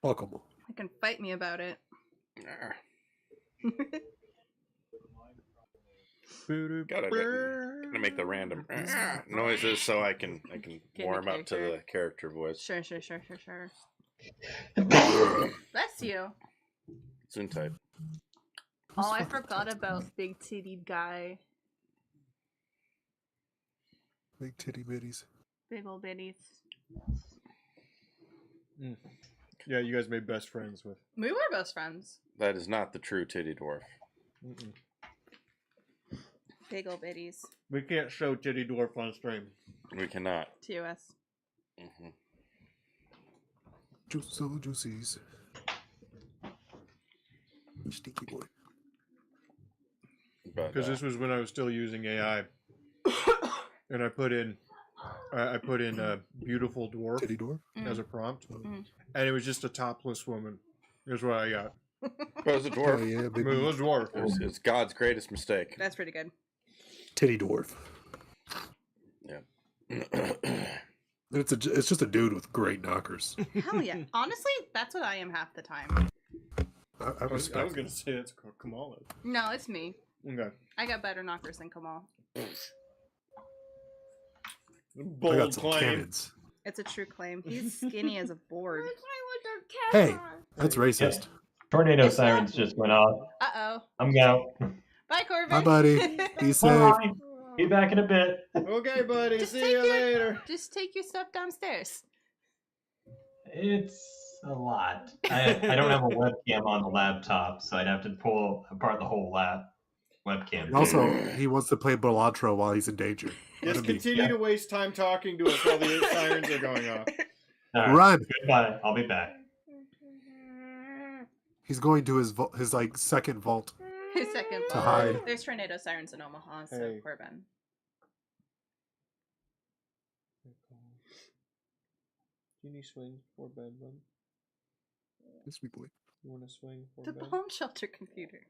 Fuck 'em. You can fight me about it. Gotta make the random noises so I can warm up to the character voice. Sure. Bless you. Soon type. Oh, I forgot about big titty guy. Big titty bitties. Big old bitties. Yeah, you guys made best friends with. We were best friends. That is not the true titty dwarf. Big old bitties. We can't show titty dwarf on stream. We cannot. TOS. So juicies. Stinky boy. Because this was when I was still using AI, and I put in a beautiful dwarf Titty dwarf as a prompt, and it was just a topless woman. Here's what I got. It was a dwarf. Oh, yeah, It was a dwarf. It's God's greatest mistake. That's pretty good. Titty dwarf. Yeah. It's just a dude with great knockers. Hell yeah. Honestly, that's what I am half the time. I was respect. gonna say it's Kamala. No, it's me. Okay. I got better knockers than Kamal. Bold I got some claim. cannons. It's a true claim. He's skinny as a board. Hey, that's racist. Tornado sirens just went off. Uh-oh. I'm out. Bye, Corbin. Bye, buddy. Be safe. Bye. Be back in a bit. Okay, buddy. Just See you later. Just take your stuff downstairs. It's a lot. I don't have a webcam on the laptop, so I'd have to pull apart the whole webcam. Also, he wants to play Balatro while he's in danger. Just continue to waste time talking to us while the sirens are going off. All right. Run. Goodbye. I'll be back. He's going to his second vault. His second To vault. hide. There's tornado sirens in Omaha, so Hey. Corbin. Can you swing for bed, bud? Yes, we boy. You want to swing for The bed? bomb shelter computer.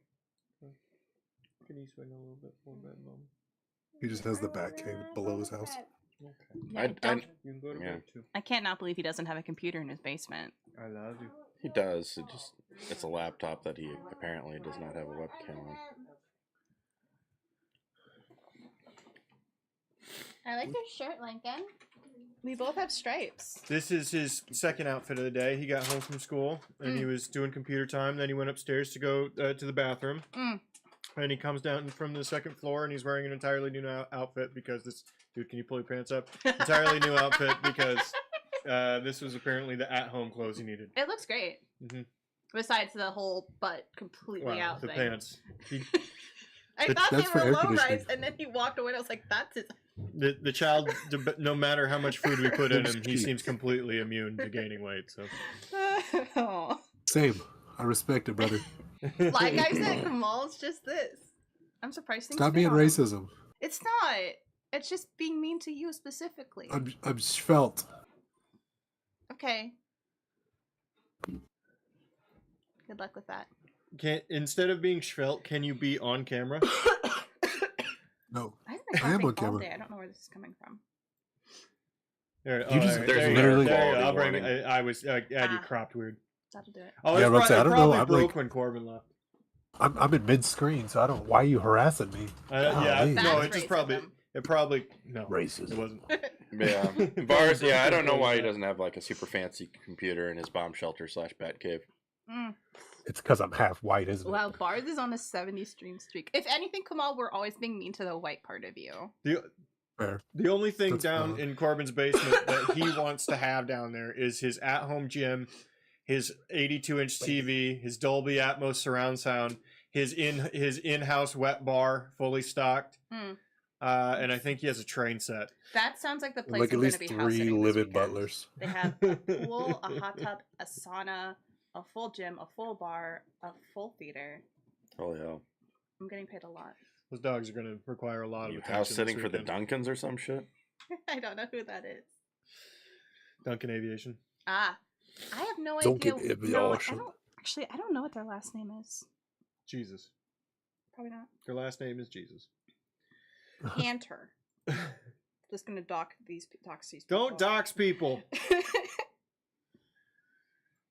Can you swing a little bit for bed, Mom? He just has the bat cave below his house. Okay. Yeah, I You can go to bed too. I can't not believe he doesn't have a computer in his basement. I love you. He does. It's a laptop that he apparently does not have a webcam on. I like your shirt, Lincoln. We both have stripes. This is his second outfit of the day. He got home from school and he was doing computer time. Then he went upstairs to go to the bathroom. And he comes down from the second floor and he's wearing an entirely new outfit because this... Dude, can you pull your pants up? Entirely new outfit because this was apparently the at-home clothes he needed. It looks great. Besides the whole butt completely out the thing. pants. I thought that's for they air were low conditioning. rise, and then he walked away. And I was like, "That's his." The child, no matter how much food we put in him, he seems completely immune to gaining weight. So Aw. Same. I respect it, brother. Like I said, Kamal's just this. I'm surprised. things Stop fit being on him. racism. It's not. It's just being mean to you specifically. I'm svelte. Okay. Good luck with that. instead of being svelte, can you be on camera? No. I've been I am coughing on camera. all day. I don't know where this is coming from. There, You just- there, there's there you literally- go, there you go. I'll quality bring it. I was had you Ah. cropped weird. That'll do it. Oh, Yeah, it's Roxy, I don't know, probably I'm broke like- when Corbin left. I'm in mid-screen, so I don't. Why are you harassing me? Yeah, Golly. no, That's it just probably racism. no, Racist. it wasn't. Yeah, Bars. Yeah, I don't know why he doesn't have like a super fancy computer in his bomb shelter / bat cave. It's because I'm half white, isn't it? Wow, Barth is on a 70 stream streak. If anything, Kamal, we're always being mean to the white part of you. Fair. The only thing That's down fine. in Corbin's basement that he wants to have down there is his at-home gym, his 82-inch TV, his Dolby Atmos surround sound, his in-house wet bar fully stocked, and I think he has a train set. That sounds like the place Like I'm at least going to be house 3 sitting this live-in weekend. butlers. They have a pool, a hot tub, a sauna, a full gym, a full bar, a full theater. Holy hell! I'm getting paid a lot. Those dogs are going to require a lot of You attention. house this sitting for the weekend. Duncans or some shit? I don't know who that is. Duncan Aviation. Ah, I have no Don't idea. get it, No, Ocean. I don't know what their last name is. Jesus. Probably not. Their last name is Jesus. Cantor. Just gonna dox these people. Don't dox people.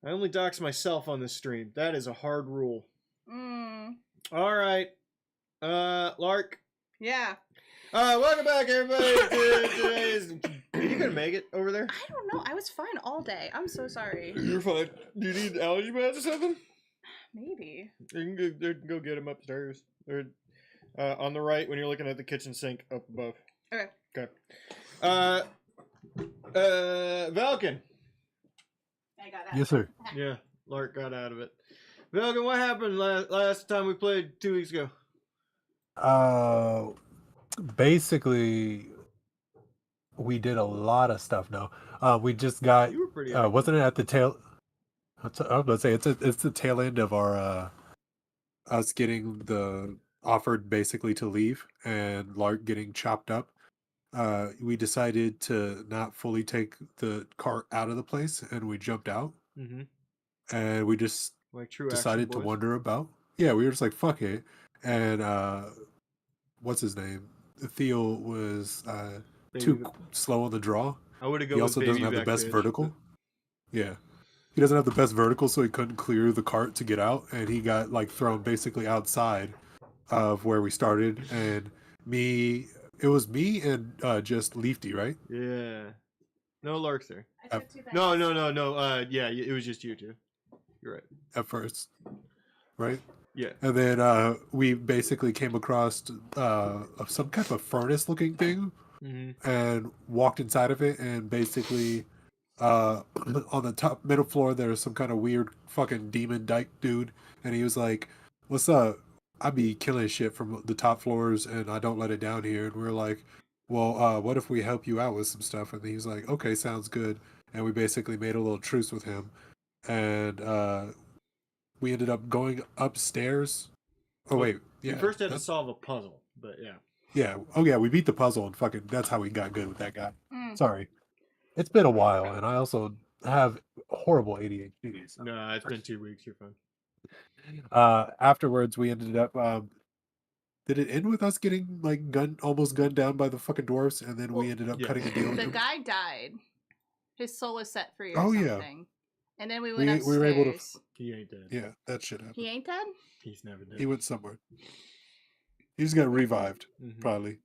I only dox myself on this stream. That is a hard rule. Mm. All right. Lark. Yeah. Welcome back, everybody, to today's... Are you gonna make it over there? I don't know. I was fine all day. I'm so sorry. You're fine. Do you need allergy meds or something? Maybe. You can go get them upstairs. They're on the right when you're looking at the kitchen sink up above. Okay. Okay. Valken. I got that. Yes, sir. Yeah, Lark got out of it. Valken, what happened last time we played 2 weeks ago? Basically, we did a lot of stuff. No, we just got. You were pretty. Wasn't it at the tail? I was about to say it's the tail end of our us getting the offered basically to leave and Lark getting chopped up. We decided to not fully take the cart out of the place, and we jumped out, Mm-hmm. and we just Like true decided to wander about. Yeah, we were just like, fuck it. And what's his name? Theo was too slow on the draw. I would have go. He also doesn't have the best vertical. Yeah. He doesn't have the best vertical, so he couldn't clear the cart to get out, and he got like thrown basically outside of where we started. And it was me and just Leafy, right? Yeah. No Lark's there. I took 2 bags. No. Yeah, it was just you two. You're right. At first, right? Yeah. And then we basically came across some kind of furnace looking thing Mm-hmm. and walked inside of it, and basically on the top middle floor there was some kind of weird fucking demon dyke dude, and he was like, "What's up? I be killing shit from the top floors and I don't let it down here." And we were like, "Well, what if we help you out with some stuff?" And he was like, "Okay, sounds good." And we basically made a little truce with him, and we ended up going upstairs. Oh wait, yeah. We first had to solve a puzzle, but yeah. Yeah. Oh yeah, we beat the puzzle and fucking that's how we got good with that guy. Mm. Sorry. It's been a while and I also have horrible ADHD. So. No, it's been 2 weeks. You're fine. Afterwards we ended up did it end with us getting like almost gunned down by the fucking dwarves, and then we ended up yeah. cutting a deal with The them? guy died. His soul was set free or Oh, yeah. something. And then we went upstairs. we were able to He ain't dead. Yeah, that shit happened. He ain't dead? He's never dead. He went somewhere. He just got revived, Mhm. probably.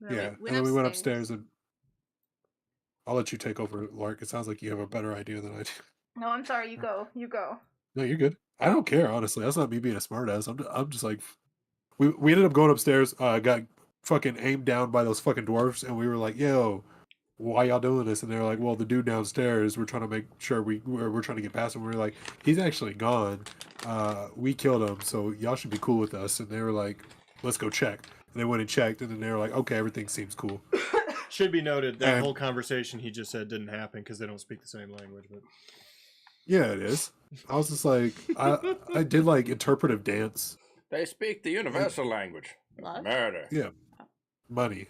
Then Yeah. And then we went upstairs and I'll let you take over, Lark. It sounds like you have a better idea than I do. No, I'm sorry. You go. You go. No, you're good. I don't care, honestly. That's not me being a smartass. I'm just like, we ended up going upstairs. Got fucking aimed down by those fucking dwarves, and we were like, "Yo, why y'all doing this?" And they're like, "Well, the dude downstairs. We're trying to make sure we're trying to get past him." We were like, "He's actually gone. We killed him, so y'all should be cool with us." And they were like, "Let's go check." And they went and checked, and then they were like, "Okay, everything seems cool." Should be noted that And- whole conversation he just said didn't happen because they don't speak the same language. But Yeah, it is. I was just like, I did like interpretive dance. They speak the universal language. Love? Murder. Yeah, money.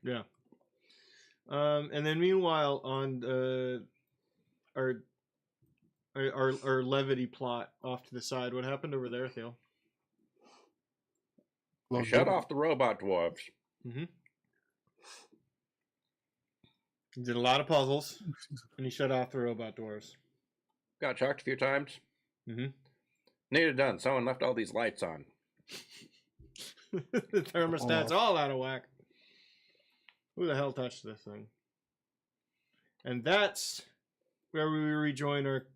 yeah. And then meanwhile, on our levity plot off to the side, what happened over there, Theo? We shut off the robot dwarves. Mm-hmm. He did a lot of puzzles, and he shut off the robot doors. Got shocked a few times. Mm-hmm. Needed done. Someone left all these lights on. The thermostat's all out of whack. Who the hell touched this thing? And that's where we rejoin our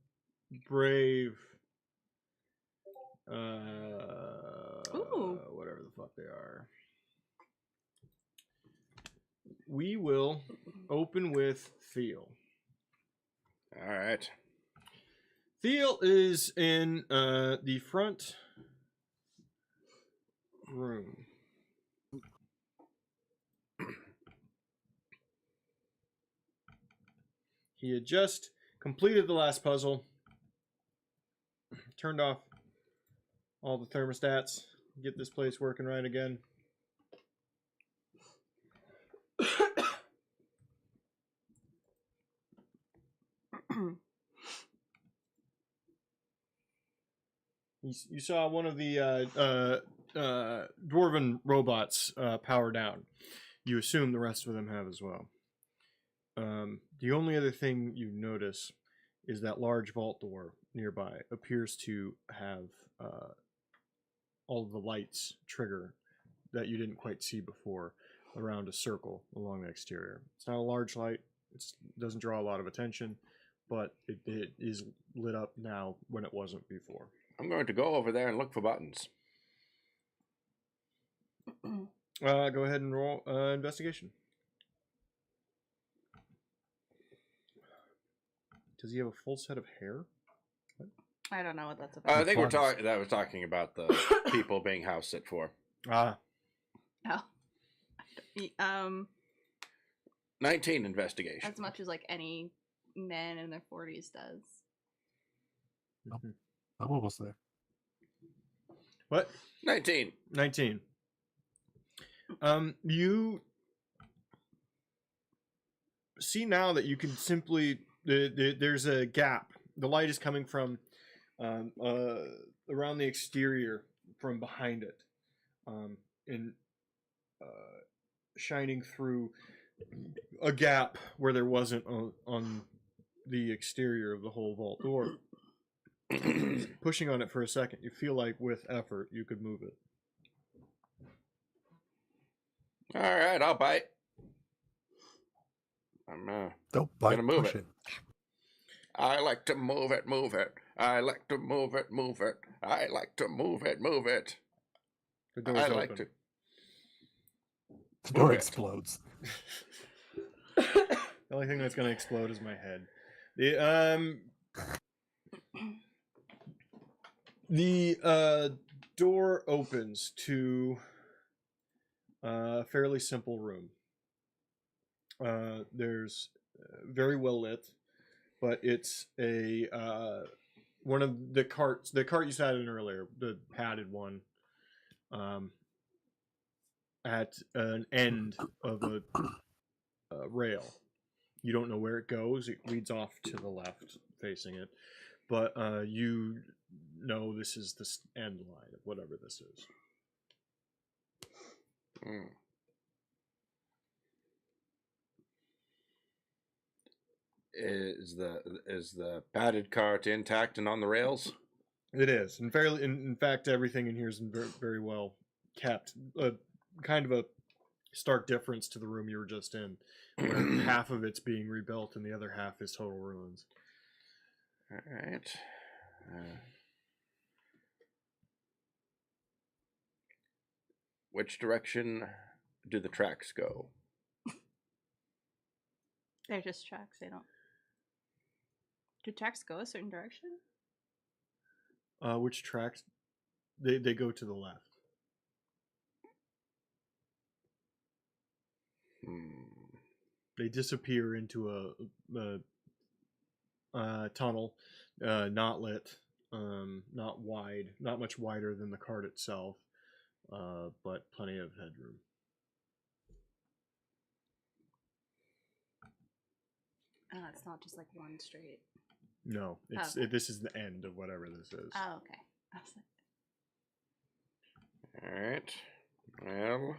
brave, whatever the fuck they are. We will open with Theo. All right. Theo is in the front room. He had just completed the last puzzle, turned off all the thermostats, get this place working right again. You saw one of the dwarven robots power down. You assume the rest of them have as well. The only other thing you notice is that large vault door nearby appears to have all of the lights trigger that you didn't quite see before around a circle along the exterior. It's not a large light. It doesn't draw a lot of attention, but it is lit up now when it wasn't before. I'm going to go over there and look for buttons. Go ahead and roll investigation. Does he have a full set of hair? I don't know what that's about. I think we're Buttons. talking about the people being house sit for. Ah, Oh. 19 investigation. As much as like any man in their 40s does. I'm almost there. what? 19. 19. You see now that you can simply there's a gap. The light is coming from around the exterior from behind it, and shining through a gap where there wasn't on the exterior of the whole vault door. Pushing on it for a second, you feel like with effort you could move it. All right, I'll bite. I'm Don't bite, Gonna move push it. it. I like to move it, move it. I like to move it, move it. I like to move it, move it. The door's I open. like to. The door Move it. explodes. The only thing that's gonna explode is my head. The door opens to a fairly simple room. There's very well lit, but it's a one of the carts. The cart you sat in earlier, the padded one, at an end of a rail. You don't know where it goes. It leads off to the left, facing it, but you know this is the end line of whatever this is. Mm. Is the padded cart intact and on the rails? It is, and in fact, everything in here is very, very well kept. Kind of a stark difference to the room you were just in, where half of it's being rebuilt and the other half is total ruins. All right. Which direction do the tracks go? They're just tracks. They don't. Do tracks go a certain direction? Which tracks? They go to the left. They disappear into a tunnel, not lit, not wide, not much wider than the cart itself, but plenty of headroom. It's not just like one straight. No, it's Okay. this is the end of whatever this is. Oh, okay. I was like, All right. Well,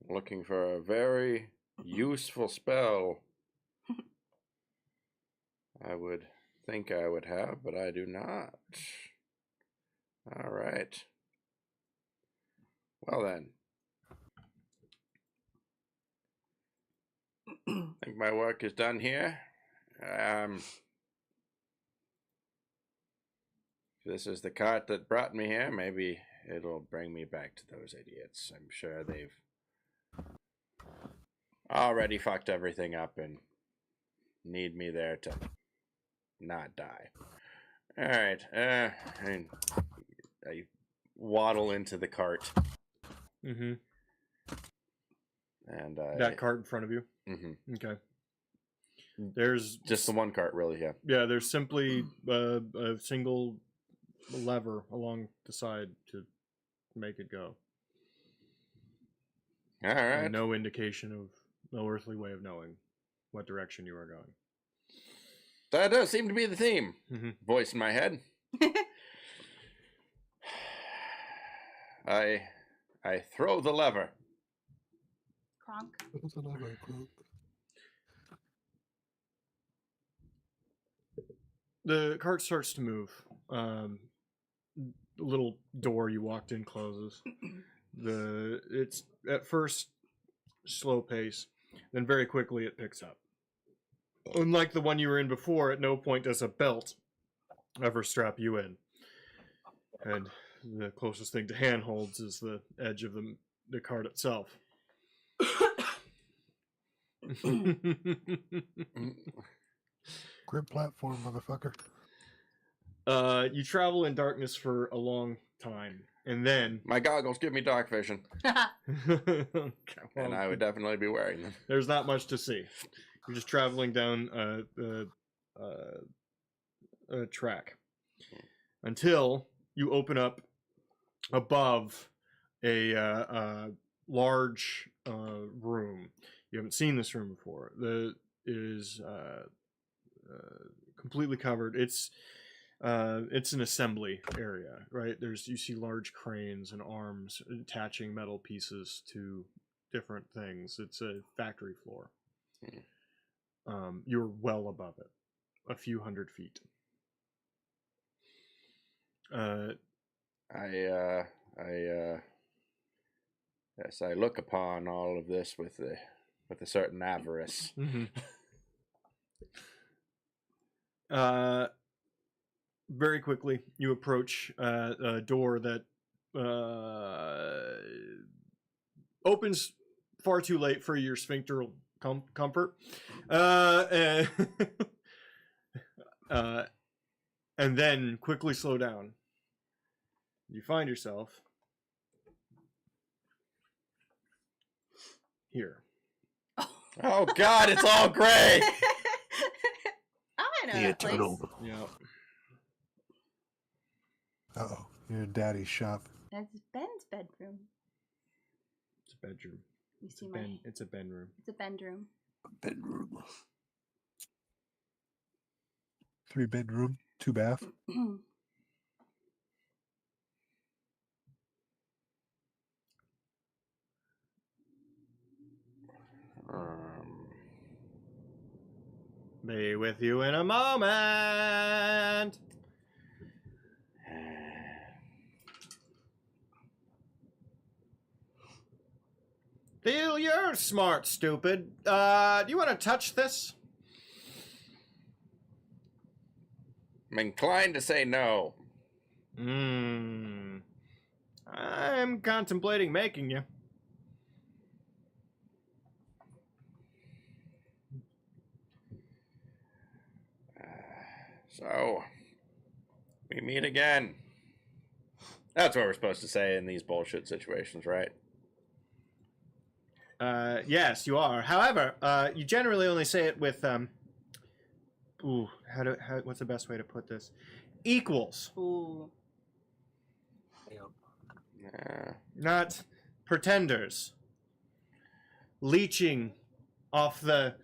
looking for a very useful spell. I would think I would have, but I do not. All right. Well then. I think my work is done here. This is the cart that brought me here. Maybe it'll bring me back to those idiots. I'm sure they've already fucked everything up and need me there to not die. All right. I waddle into the cart. Mm-hmm. And That cart in front of you. Mm-hmm. Okay. There's Just the one cart, really. Yeah. Yeah, there's simply a single lever along the side to make it go. All right. And no indication of no earthly way of knowing what direction you are going. That does seem to be the theme. Mm-hmm. Voice in my head. I I throw the lever. Kronk. The cart starts to move. The little door you walked in closes. It's at first slow pace, then very quickly it picks up. Unlike the one you were in before, at no point does a belt ever strap you in. And the closest thing to handholds is the edge of the cart itself. Grid platform, motherfucker. You travel in darkness for a long time, and then My goggles give me dark vision, Okay, well, and I would definitely be wearing them. there's not much to see. You're just traveling down a track until you open up above a large room. You haven't seen this room before. It is completely covered. It's an assembly area, right? You see large cranes and arms attaching metal pieces to different things. It's a factory floor. You're well above it, a few hundred feet. Yes, I look upon all of this with a certain avarice. Very quickly, you approach a door that opens far too late for your sphincteral comfort. And then quickly slow down. You find yourself here. Oh God, it's all gray. I know The that place. eternal. Yeah. Uh-oh. You're in daddy's shop. That's Ben's bedroom. It's a bedroom. You see my... It's a bedroom. It's a bedroom. Bedroom. 3-bedroom, 2-bath. Be with you in a moment. Feel you're smart, stupid. Do you want to touch this? I'm inclined to say no. I'm contemplating making you. So, we meet again. That's what we're supposed to say in these bullshit situations, right? Yes, you are. However, you generally only say it with what's the best way to put this? Equals, Ooh. not pretenders. Leeching off the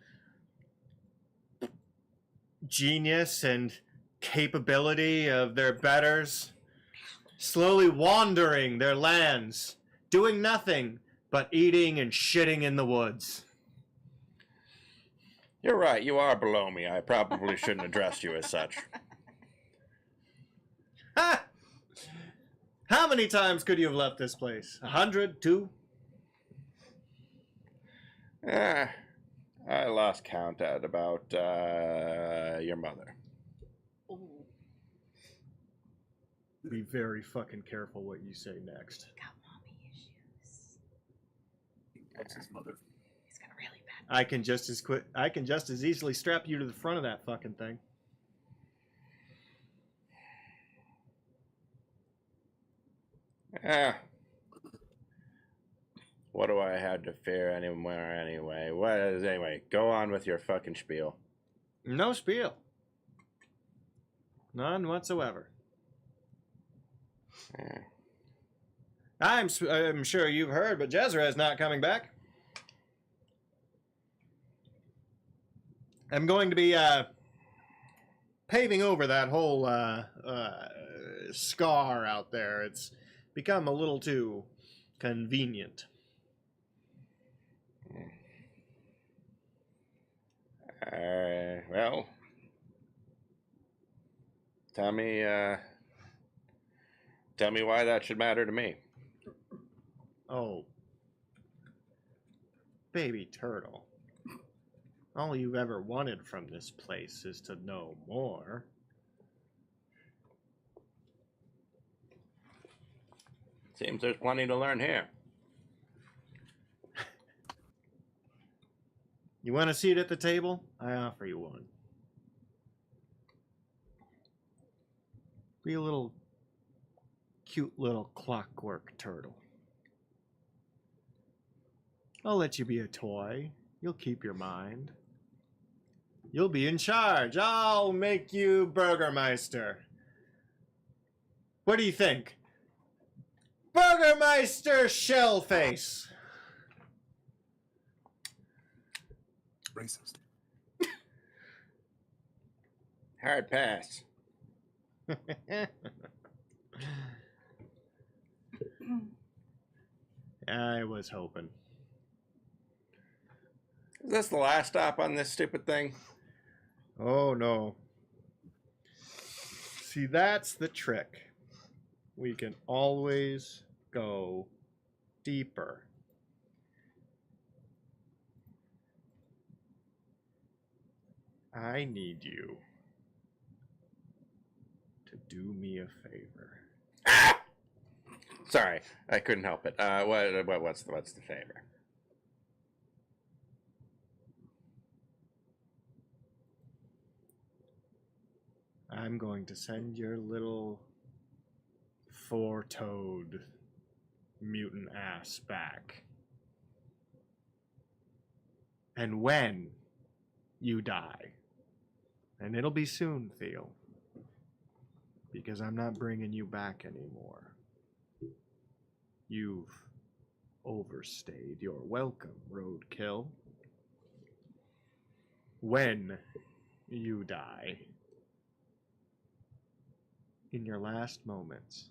genius and capability of their betters, slowly wandering their lands, doing nothing but eating and shitting in the woods. You're right, you are below me. I probably shouldn't address you as such. Ha! How many times could you have left this place? 100? 2? I lost count at about your mother. Ooh. Be very fucking careful what you say next. Got mommy issues. That's his mother. He's got really bad. I can just as easily strap you to the front of that fucking thing. What do I have to fear anywhere anyway? Anyway, go on with your fucking spiel. No spiel. None whatsoever. I'm sure you've heard, but Jezreel's not coming back. I'm going to be paving over that whole scar out there. It's become a little too convenient. Well, tell me why that should matter to me. Oh, baby turtle. All you've ever wanted from this place is to know more. Seems there's plenty to learn here. You want a seat at the table? I offer you one. Be a little cute little clockwork turtle. I'll let you be a toy. You'll keep your mind. You'll be in charge. I'll make you Burgermeister. What do you think? Burgermeister Shellface. Racist. Hard pass. I was hoping. Is this the last stop on this stupid thing? Oh no. See, that's the trick. We can always go deeper. I need you to do me a favor. Ah! Sorry, I couldn't help it. What's the favor? I'm going to send your little four-toed mutant ass back. And when you die, and it'll be soon, Theo, because I'm not bringing you back anymore. You've overstayed your welcome, Roadkill. When you die, in your last moments,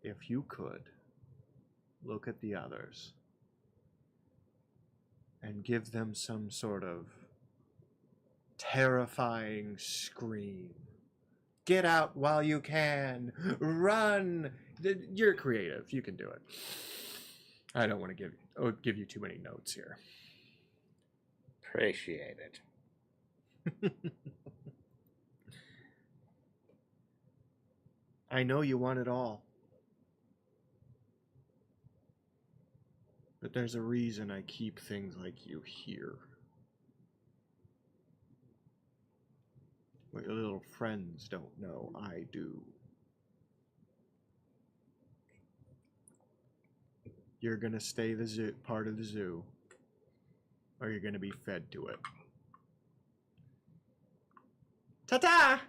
if you could, look at the others and give them some sort of terrifying scream. Get out while you can. Run. You're creative. You can do it. I don't want to give you too many notes here. Appreciate it. I know you want it all. But there's a reason I keep things like you here. What your little friends don't know, I do. You're gonna stay the zoo, part of the zoo, or you're gonna be fed to it. Ta-ta!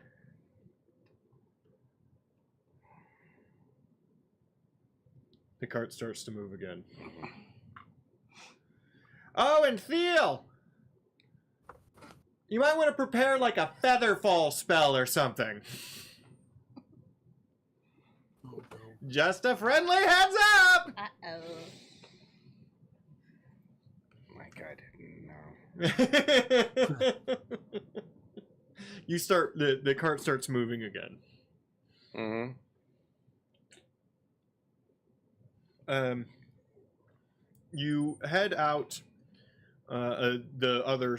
The cart starts to move again. Oh, and Theo! You might want to prepare like a feather fall spell or something. Oh, no. Just a friendly heads up! Uh-oh. My God, no. You start, the cart starts moving again. Mm-hmm. You head out the other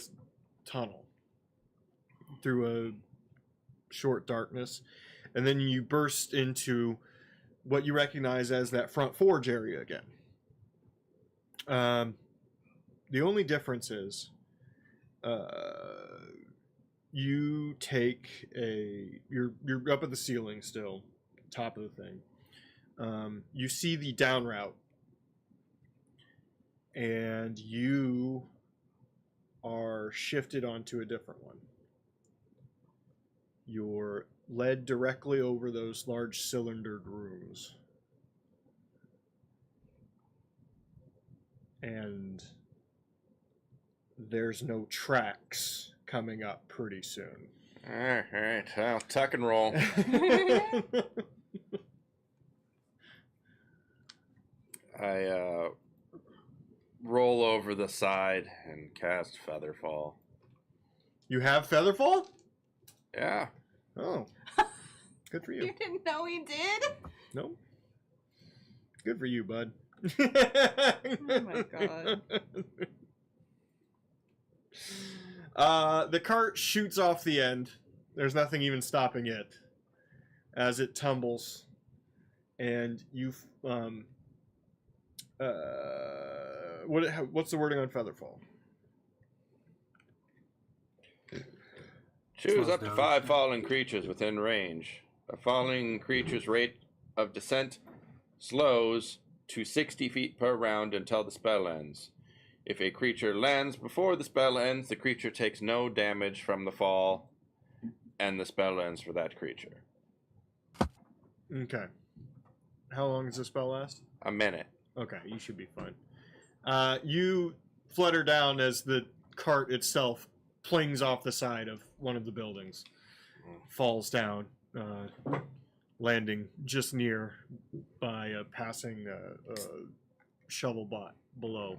tunnel through a short darkness, and then you burst into what you recognize as that front forge area again. The only difference is you take you're up at the ceiling still, top of the thing. You see the down route, and you are shifted onto a different one. You're led directly over those large cylindered rooms. And there's no tracks coming up pretty soon. All right, well, tuck and roll. I roll over the side and cast Featherfall. You have Featherfall? Yeah. Oh. Good for you. You didn't know he did? No. Good for you, bud. Oh my god. The cart shoots off the end. There's nothing even stopping it as it tumbles. And you what's the wording on Featherfall? Choose Slows up to down. 5 falling creatures within range. A falling creature's rate of descent slows to 60 feet per round until the spell ends. If a creature lands before the spell ends, the creature takes no damage from the fall, and the spell ends for that creature. Okay. How long does the spell last? A minute. Okay, you should be fine. You flutter down as the cart itself plings off the side of one of the buildings, falls down, landing just near by a passing shovel bot below.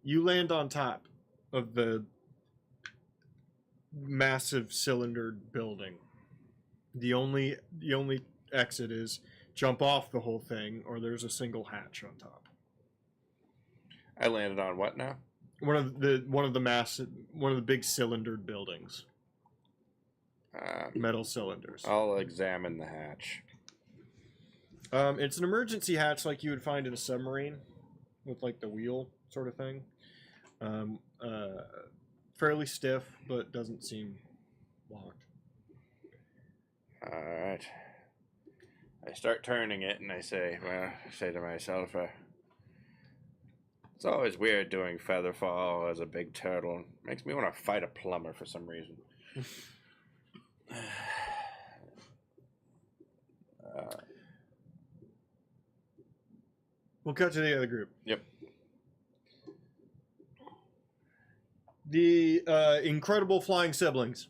You land on top of the massive cylindered building. The only exit is jump off the whole thing, or there's a single hatch on top. I landed on what now? One of the big cylindered buildings, metal cylinders. I'll examine the hatch. It's an emergency hatch like you would find in a submarine, with like the wheel sort of thing. Fairly stiff, but doesn't seem locked. Alright. I start turning it and I say to myself, it's always weird doing Featherfall as a big turtle. Makes me want to fight a plumber for some reason. We'll cut to the other group. Yep. The incredible flying siblings.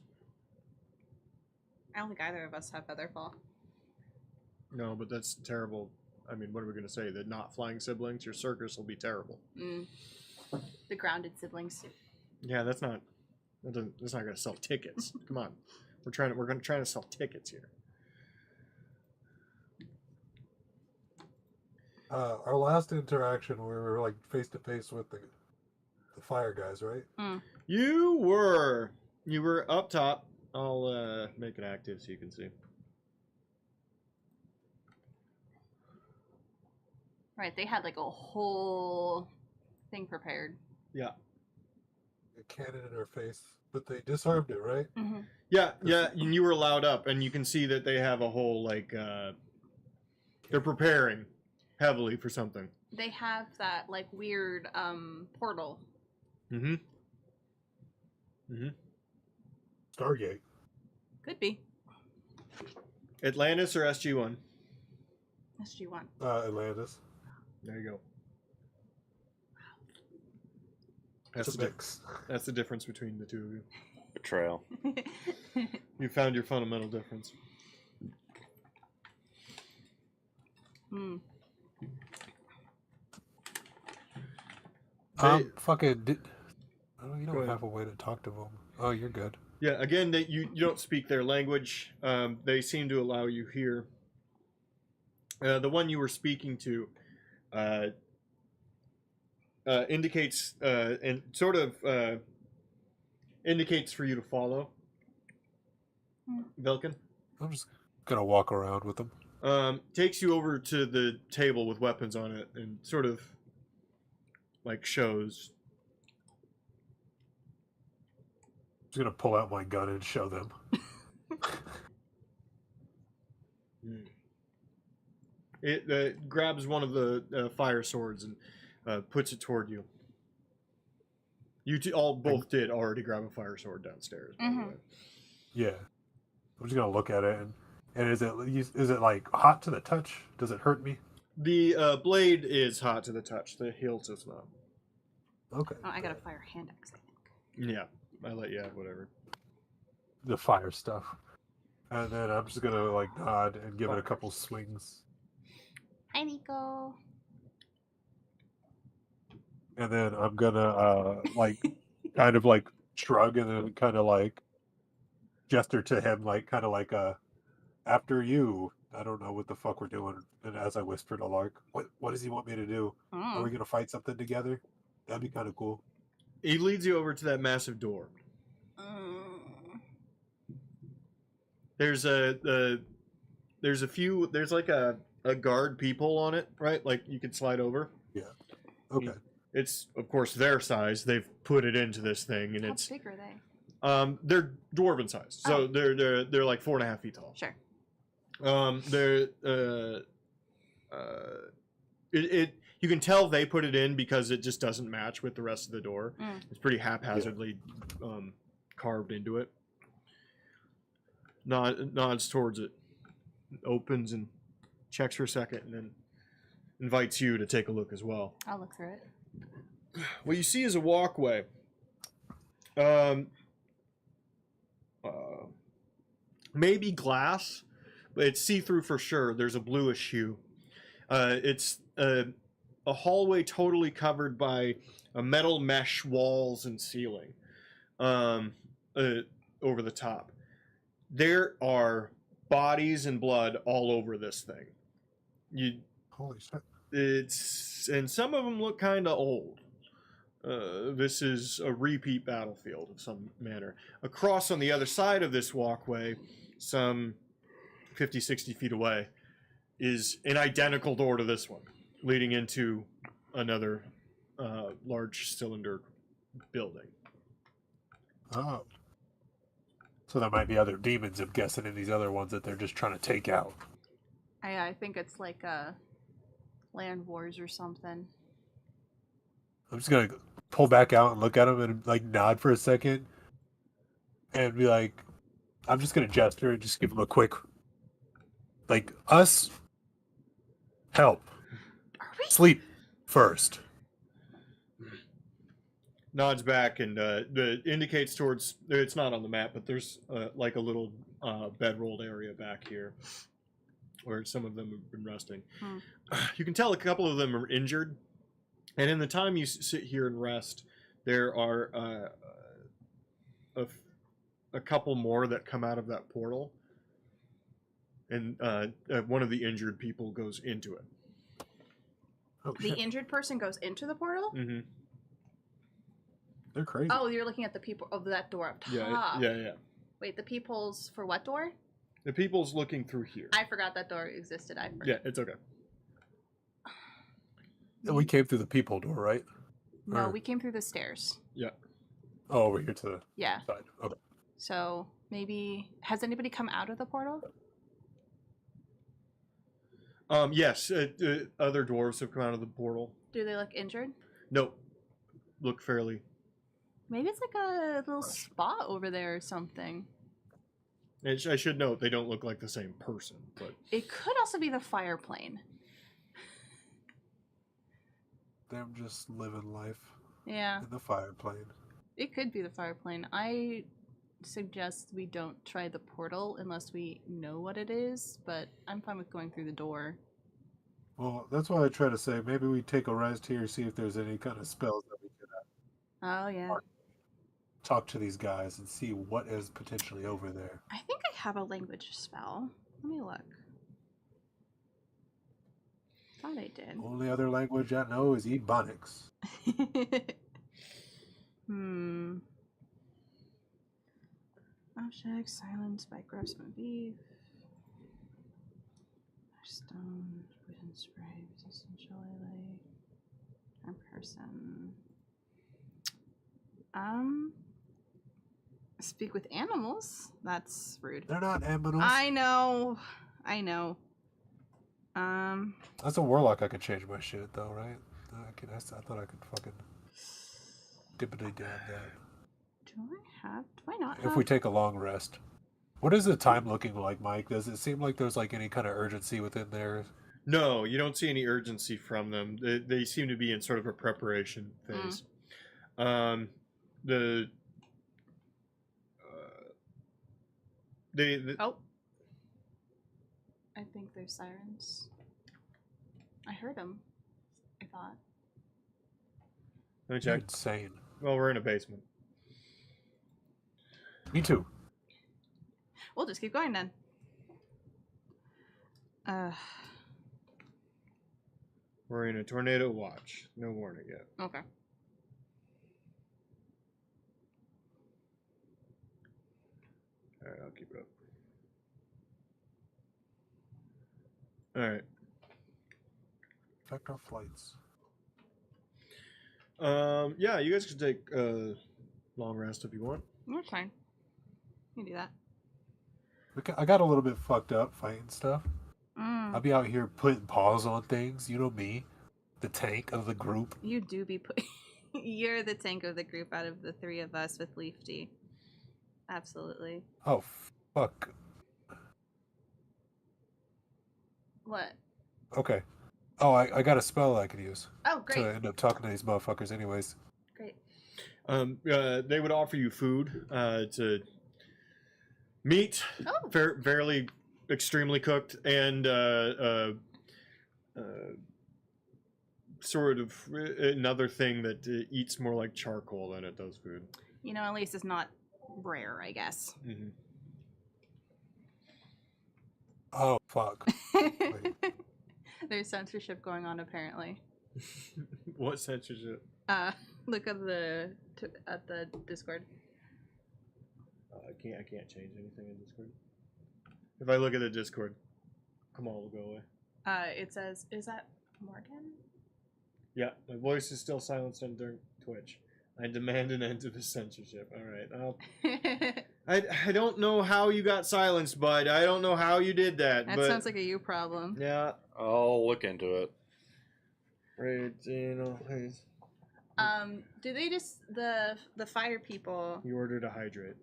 I don't think either of us have Featherfall. No, but that's terrible. I mean, what are we going to say? That not flying siblings? Your circus will be terrible. The grounded siblings. Yeah, that's not going to sell tickets. Come on. We're trying to sell tickets here. Our last interaction, we were like face to face with the fire guys, right? You were up top. I'll make it active so you can see. Right, they had like a whole thing prepared. Yeah. A cannon in our face, but they disarmed it, right? Mm-hmm. Yeah, and you were allowed up, and you can see that they have a whole, like, they're preparing heavily for something. They have that like weird portal. Mm-hmm. Stargate. Could be. Atlantis or SG-1? SG-1. Atlantis. There you go. It's a mix. That's the difference between the two of you. Betrayal. You found your fundamental difference. Fucking. You Go don't ahead. have a way to talk to them. Oh, you're good. Yeah, again, you don't speak their language. They seem to allow you here. The one you were speaking to indicates and sort of indicates for you to follow. Velkin I'm just gonna walk around with them. takes you over to the table with weapons on it and sort of like shows. Just gonna pull out my gun and show them. It grabs one of the fire swords and puts it toward you. You both did already grab a fire sword downstairs. By the way. Yeah. I'm just gonna look at it and is it like hot to the touch? Does it hurt me? The blade is hot to the touch. The hilt is not. Okay. Oh, I got a fire hand axe, I think. Yeah, I let you have whatever. The fire stuff. And then I'm just gonna like nod and give it a couple swings. Hi, Nico. And then I'm gonna like kind of like shrug and then kind of like gesture to him like kind of like after you. I don't know what the fuck we're doing. And as I whisper to Lark, what does he want me to do? Are we gonna fight something together? That'd be kind of cool. He leads you over to that massive door. There's there's like a guard people on it, right? Like you could slide over. Yeah. Okay. It's of course their size. They've put it into this thing, and How it's big are they? they're dwarven size, so Oh. they're like 4.5 feet tall. Sure. They're you can tell they put it in because it just doesn't match with the rest of the door. It's pretty haphazardly carved into it. Nods towards it, opens and checks for a second, and then invites you to take a look as well. I'll look through it. What you see is a walkway. Maybe glass, but it's see-through for sure. There's a bluish hue. It's a hallway totally covered by a metal mesh walls and ceiling over the top. There are bodies and blood all over this thing. Holy shit. And some of them look kind of old. This is a repeat battlefield of some manner. Across on the other side of this walkway, some 50, 60 feet away, is an identical door to this one, leading into another large cylinder building. Oh. So there might be other demons, I'm guessing, in these other ones that they're just trying to take out. I think it's like a land wars or something. I'm just gonna pull back out and look at him and like nod for a second and be like, I'm just gonna gesture and just give him a quick, like, us help. Are we? Sleep first. Nods back and indicates towards, it's not on the map, but there's like a little bedrolled area back here where some of them have been resting. You can tell a couple of them are injured, and in the time you sit here and rest, there are a couple more that come out of that portal, and one of the injured people goes into it. Oh, The shit. injured person goes into the portal? Mm-hmm. They're crazy. Oh, you're looking at the people of that door up top. Yeah. Wait, the people's for what door? The people's looking through here. I forgot that door existed. I forgot. Yeah, it's okay. And we came through the people door, right? No, Or- we came through the stairs. Yeah. Oh, over here to the Yeah. side. Okay. So maybe has anybody come out of the portal? Yes, other dwarves have come out of the portal. Do they look injured? Nope. Look fairly. Maybe it's like a little spot over there or something. I should note they don't look like the same person, but It could also be the fire plane. Them just living life Yeah, in the fire plane. it could be the fire plane. I suggest we don't try the portal unless we know what it is, but I'm fine with going through the door. Well, that's why I try to say maybe we take a rest here, see if there's any kind of spells that we could Oh, yeah. talk to these guys and see what is potentially over there. I think I have a language spell. Let me look. Thought I did. Only other language I know is Ebonics. Object silenced by grossman beef. Stone, poison spray, resistant chili light. Or person. Speak with animals? That's rude. They're not aminals. I know. That's a warlock. I could change my shit though, right? I thought I could fucking dippity dab that. Do I not If have? we take a long rest. What is the time looking like, Mike? Does it seem like there's like any kind of urgency within there? no, you don't see any urgency from them. They seem to be in sort of a preparation phase. Oh. I think there's sirens. I heard him. I thought. Let me You're check. insane. Well, we're in a basement. Me too. We'll just keep going then. We're in a tornado watch. No warning yet. Okay. All right, I'll keep it up. All right. Vector flights. Yeah, you guys can take a long rest if you want. That's fine. You can do that. I got a little bit fucked up fighting stuff. Mm. I'll be out here putting paws on things. You know me, the tank of the group. You do be put. You're the tank of the group out of the three of us with Leaf D. Absolutely. Oh, fuck. What? Okay. Oh, I got a spell I could use Oh, great. to end up talking to these motherfuckers anyways. Great. They would offer you food to meat, Oh. fairly extremely cooked, and sort of another thing that eats more like charcoal than it does food. You know, at least it's not rare, I guess. Mm-hmm. Oh, fuck. There's censorship going on, apparently. What censorship? Look at the Discord. I can't change anything in Discord. If I look at the Discord, come on, we'll go away. It says, is that Morgan? Yeah, my voice is still silenced on during Twitch. I demand an end to the censorship. All right, I don't know how you got silenced, bud. I don't know how you did that. That but sounds like a you problem. yeah, I'll look into it. right. You know, Do they just the fire people? you ordered a hydrate.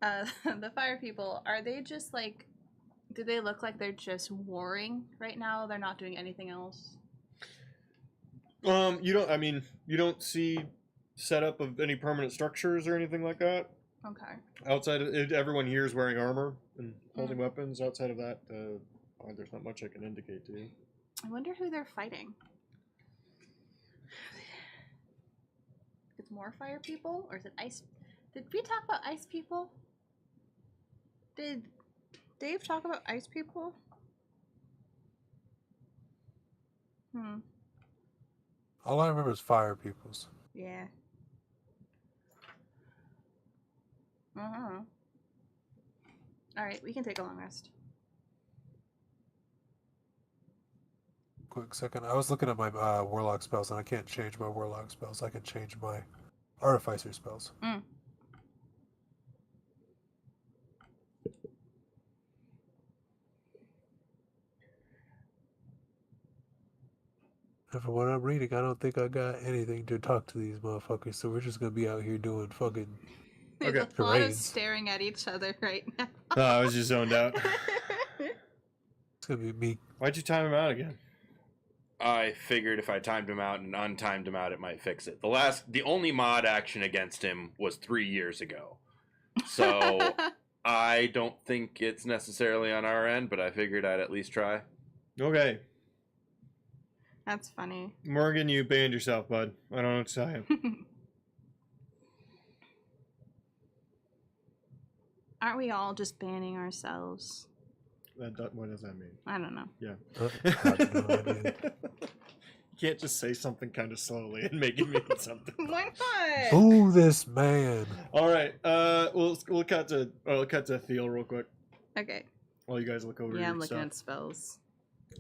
The fire people, are they just like? Do they look like they're just warring right now? They're not doing anything else. You don't. I mean, you don't see setup of any permanent structures or anything like that. Okay. Outside of it, everyone here is wearing armor and holding weapons. Outside of that, there's not much I can indicate to you. I wonder who they're fighting. It's more fire people, or is it ice? Did we talk about ice people? Did Dave talk about ice people? All I remember is fire peoples. Yeah. Alright, we can take a long rest. Quick second. I was looking at my warlock spells, and I can't change my warlock spells. I can change my artificer spells. And from what I'm reading, I don't think I got anything to talk to these motherfuckers, so we're just gonna be out here doing fucking... There's Okay. a lot of Parades. staring at each other right now. Oh, I was just zoned out. It's gonna be me. Why'd you time him out again? I figured if I timed him out and untimed him out, it might fix it. The only mod action against him was 3 years ago, so I don't think it's necessarily on our end. But I figured I'd at least try. Okay, That's funny. Morgan, you banned yourself, bud. I don't know what to tell you. Aren't we all just banning ourselves? What does that mean? I don't know. Yeah. I have no idea. You can't just say something kind of slowly and make it mean something. Why not? Boo this man. All right. We'll cut to Theo real quick Okay. while you guys look over Yeah, your I'm looking stuff. at spells.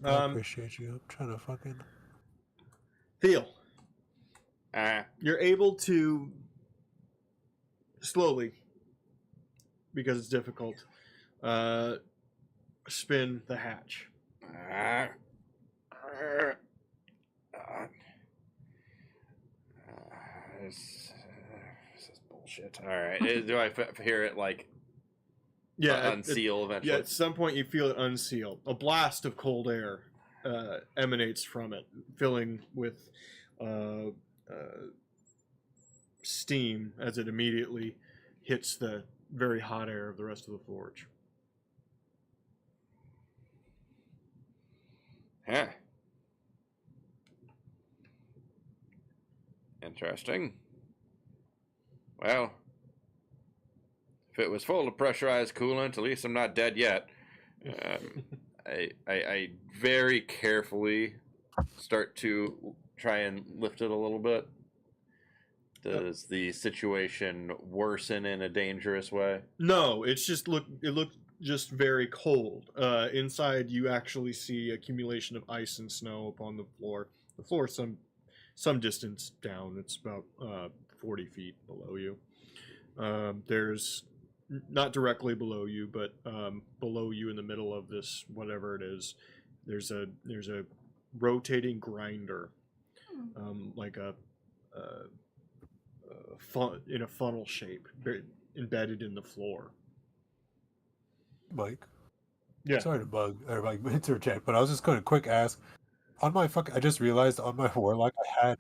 I appreciate you. I'm trying to fucking... Theo, Ah, you're able to slowly, because it's difficult, spin the hatch. This is bullshit. All right, do I hear it like unseal eventually? Yeah, at some point you feel it unseal. A blast of cold air emanates from it, filling with steam as it immediately hits the very hot air of the rest of the forge. Huh. Interesting. Well, if it was full of pressurized coolant, at least I'm not dead yet. I very carefully start to try and lift it a little bit. Does the situation worsen in a dangerous way? No, it looked just very cold. Inside, you actually see accumulation of ice and snow upon the floor. The floor is some distance down. It's about 40 feet below you. There's not directly below you, but below you in the middle of this, whatever it is, there's a rotating grinder, like in a funnel shape, embedded in the floor. Mike. Yeah. Sorry to bug or like interject, but I was just going to quick ask on my I just realized on my warlock I had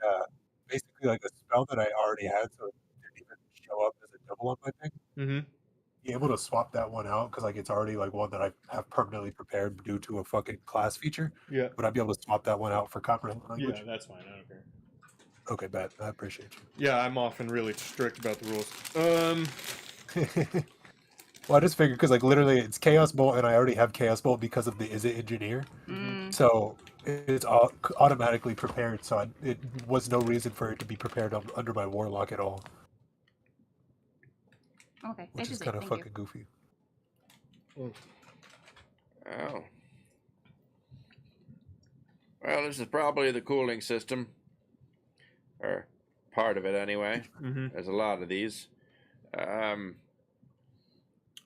basically like a spell that I already had, so it didn't even show up as a double on my thing. Mm-hmm. Be able to swap that one out because like it's already like one that I have permanently prepared due to a fucking class feature. Yeah. Would I be able to swap that one out for comprehend language? Yeah, that's fine. I don't care. Okay, bet. I appreciate Yeah, I'm often really strict about the rules. you. Well, I just figured because like literally it's Chaos Bolt and I already have Chaos Bolt because of the Is It Engineer. So it's automatically prepared. So it was no reason for it to be prepared under my warlock at all, Okay, which is kind of fucking goofy. Oh. Well, this is probably the cooling system. Or part of it, anyway. Mm-hmm. There's a lot of these.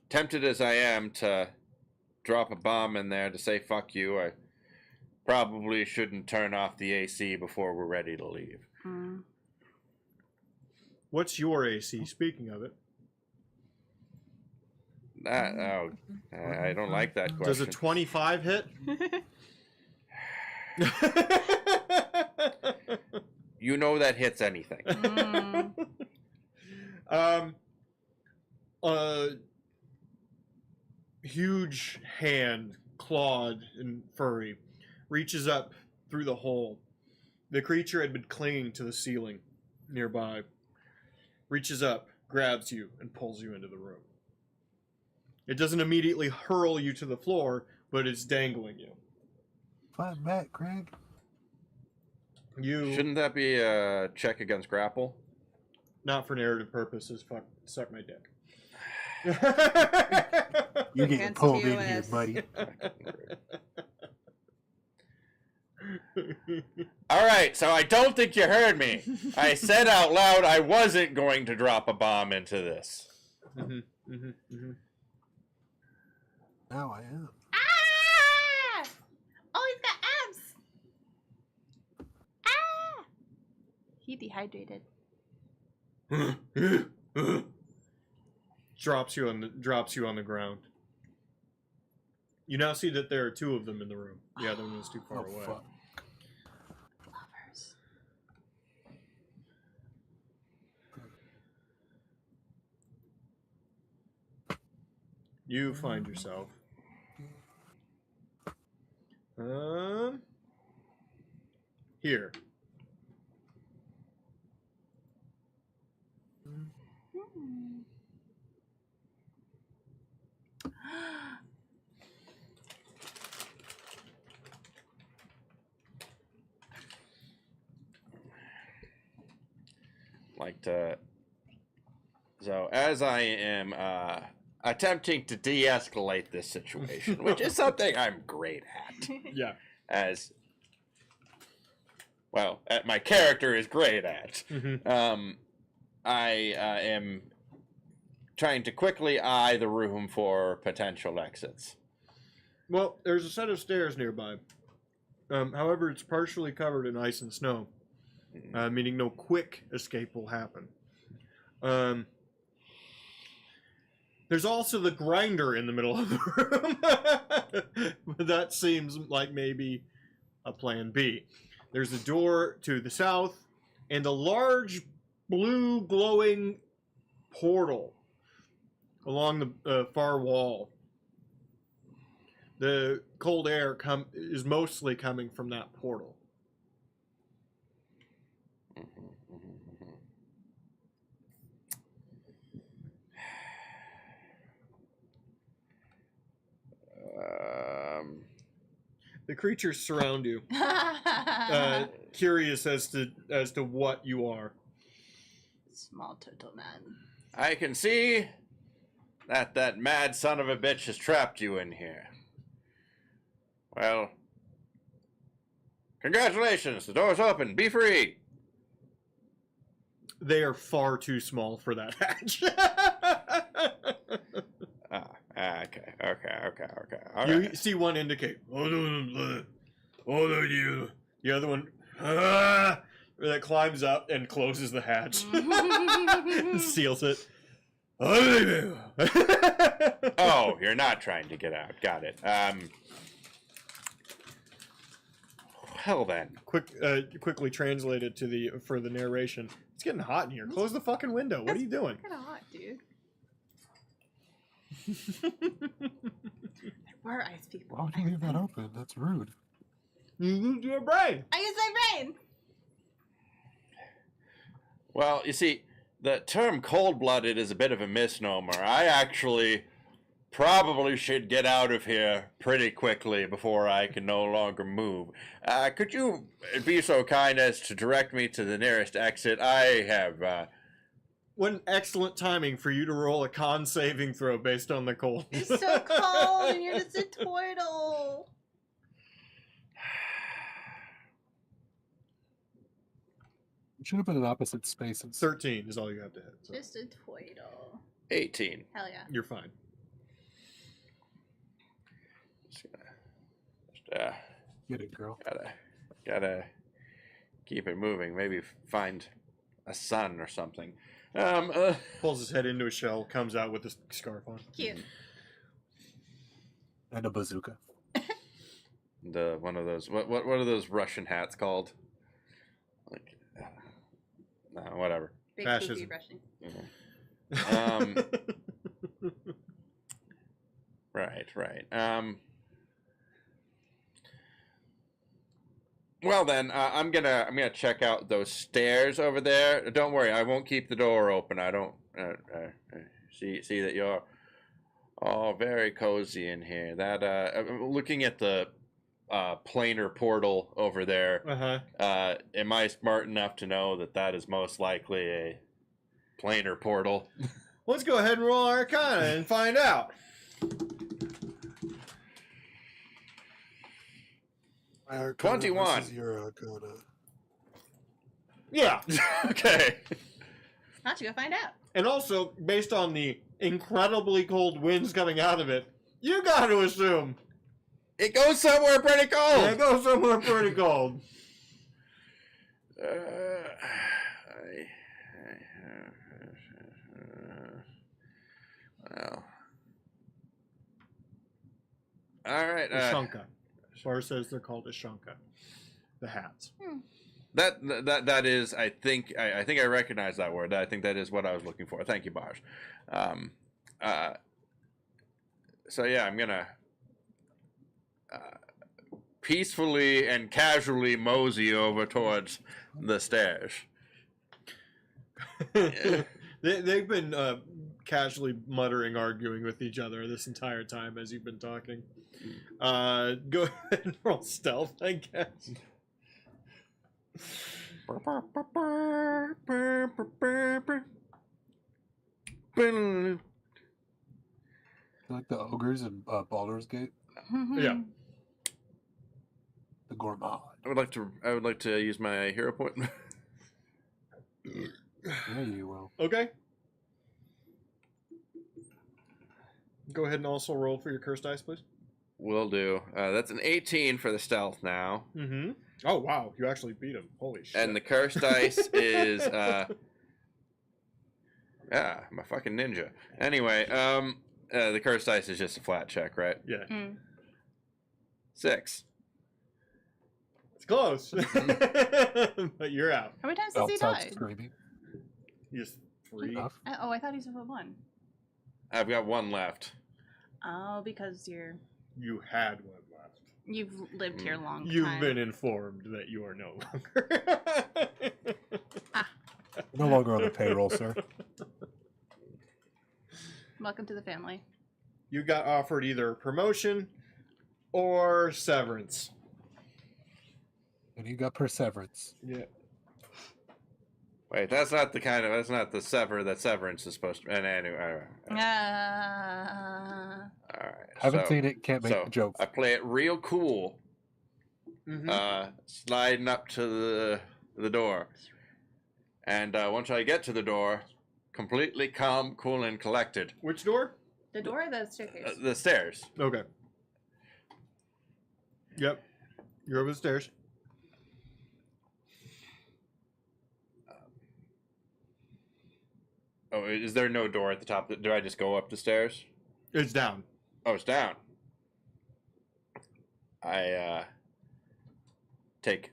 Tempted as I am to drop a bomb in there to say fuck you, I probably shouldn't turn off the AC before we're ready to leave. What's your AC? Speaking of it, I don't like that question. does a 25 hit? You know that hits anything. A huge hand, clawed and furry, reaches up through the hole. The creature had been clinging to the ceiling nearby. Reaches up, grabs you, and pulls you into the room. It doesn't immediately hurl you to the floor, but it's dangling you. Fine, Matt, Craig. Shouldn't that be a check against grapple? Not for narrative purposes. Fuck, suck my dick. You're getting Against pulled in here, TOS. buddy. All right, so I don't think you heard me. I said out loud I wasn't going to drop a bomb into this. Now I am. Ah! Oh, he's got abs. Ah! He dehydrated. drops you on the ground. You now see that there are two of them in the room. The other one is too far away. Fuck. Lovers. You find yourself here. So as I am attempting to de-escalate this situation, which is something I'm great at, Yeah. as well, my character is great at. I am trying to quickly eye the room for potential exits. Well, there's a set of stairs nearby. However, it's partially covered in ice and snow, meaning no quick escape will happen. There's also the grinder in the middle of the room. But that seems like maybe a plan B. There's a door to the south and a large blue glowing portal along the far wall. The cold air is mostly coming from that portal. The creatures surround you, curious as to what you are. Small turtle man. I can see that mad son of a bitch has trapped you in here. Well, congratulations. The door's open. Be free. They are far too small for that hatch. Okay. All You right. see one indicate. The other one that climbs up and closes the hatch and seals it. Oh, you're not trying to get out. Got it. Well then. Quickly translated for the narration. It's getting hot in here. Close the fucking window. What are you doing? Kind of hot, dude. There were ice people. Why would you leave that open? That's rude. You lose your brain. I use my brain. Well, you see, the term cold-blooded is a bit of a misnomer. I actually probably should get out of here pretty quickly before I can no longer move. Could you be so kind as to direct me to the nearest exit? I have, What an excellent timing for you to roll a con saving throw based on the cold. It's so cold and you're just a turtle. It should have been in opposite spaces. 13 is all you have to hit. So Just a turtle. 18. Hell yeah. you're fine. Get it, girl. Gotta keep it moving. Maybe find a sun or something. Pulls his head into a shell, comes out with a scarf on. Cute. And a bazooka. One of those. What are those Russian hats called? Like, no, whatever. Big Fascism. poopy brushing. Right. Well then, I'm gonna check out those stairs over there. Don't worry, I won't keep the door open. I don't see that you're all very cozy in here. That looking at the planar portal over there. Am I smart enough to know that is most likely a planar portal? Let's go ahead and roll Arcana and find out. My Arcana 21. versus your Arcana. Yeah. Okay. Why don't you go find out? And also, based on the incredibly cold winds coming out of it, you got to assume It goes somewhere pretty cold. it goes somewhere pretty cold. Well. All right. A shunka. Bar says they're called a shunka. The hats. That is, I think I recognize that word. I think that is what I was looking for. Thank you, Barge. So yeah, I'm gonna peacefully and casually mosey over towards the stairs. They've been casually muttering, arguing with each other this entire time as you've been talking. Go ahead and roll stealth, I guess. Like the ogres in Baldur's Gate. Yeah. The gourmand. I would like to use my hero point. Yeah, you will. Okay. Go ahead and also roll for your cursed dice, please. Will do. That's an 18 for the stealth now. Mm-hmm. Oh, wow. You actually beat him. Holy shit. And the cursed dice is yeah, I'm a fucking ninja. Anyway, the cursed dice is just a flat check, right? Yeah. 6. It's close. But you're out. How many times has he Outside died? screaming. Just 3. Enough. Oh, I thought he was at 1. I've got 1 left. Oh, because You had one left. you've lived here a long You've time. been informed that you are no longer. No longer on the payroll, sir. Welcome to the family. You got offered either promotion or severance. And you got perseverance. Yeah. Wait, that's not the sever that Severance is supposed to. And anyway, all right. All right. Haven't seen it, can't make So the jokes. I play it real cool, Mm-hmm. sliding up to the door, and once I get to the door, completely calm, cool, and collected. Which door? The door or the staircase? The stairs. Okay. Yep. You're over the stairs. Oh, is there no door at the top? Do I just go up the stairs? It's down. Oh, it's down. I take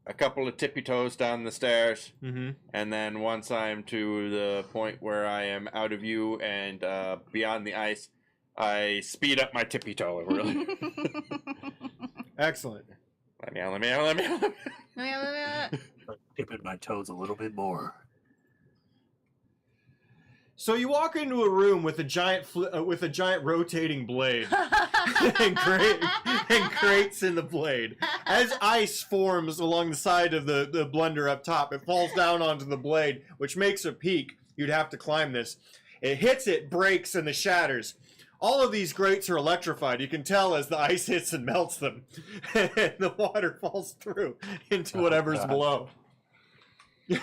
a couple of tippy toes down the stairs, Mm-hmm. and then once I'm to the point where I am out of view and beyond the ice, I speed up my tippy toe. Really. Excellent. Let me out. Tipping my toes a little bit more. So you walk into a room with a giant rotating blade and crates in the blade. As ice forms along the side of the blender up top, it falls down onto the blade, which makes a peak. You'd have to climb this. It hits it, breaks, and it shatters. All of these grates are electrified. You can tell as the ice hits and melts them. And the water falls through into whatever's God. below. You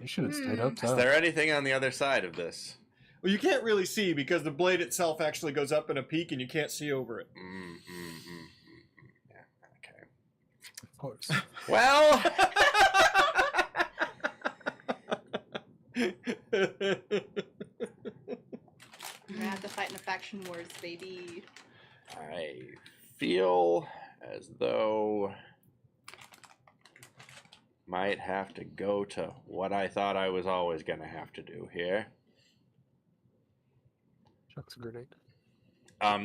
should have stayed up Is top. there anything on the other side of this? Well, you can't really see because the blade itself actually goes up in a peak and you can't see over it. Yeah, okay. Of course. Well, We're gonna have to fight in the faction wars, baby. I feel as though might have to go to what I thought I was always going to have to do here. Chuck's a grenade.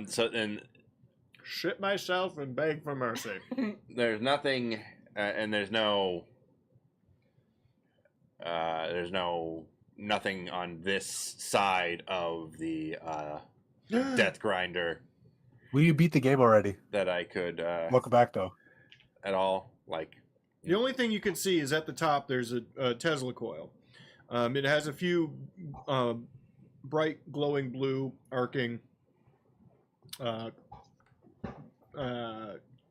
So and Shit myself and beg for mercy. there's nothing, and there's no nothing on this side of the death grinder Well, you beat the game already. that I could Welcome back, though. at all like. The only thing you can see is at the top there's a Tesla coil. It has a few bright glowing blue arcing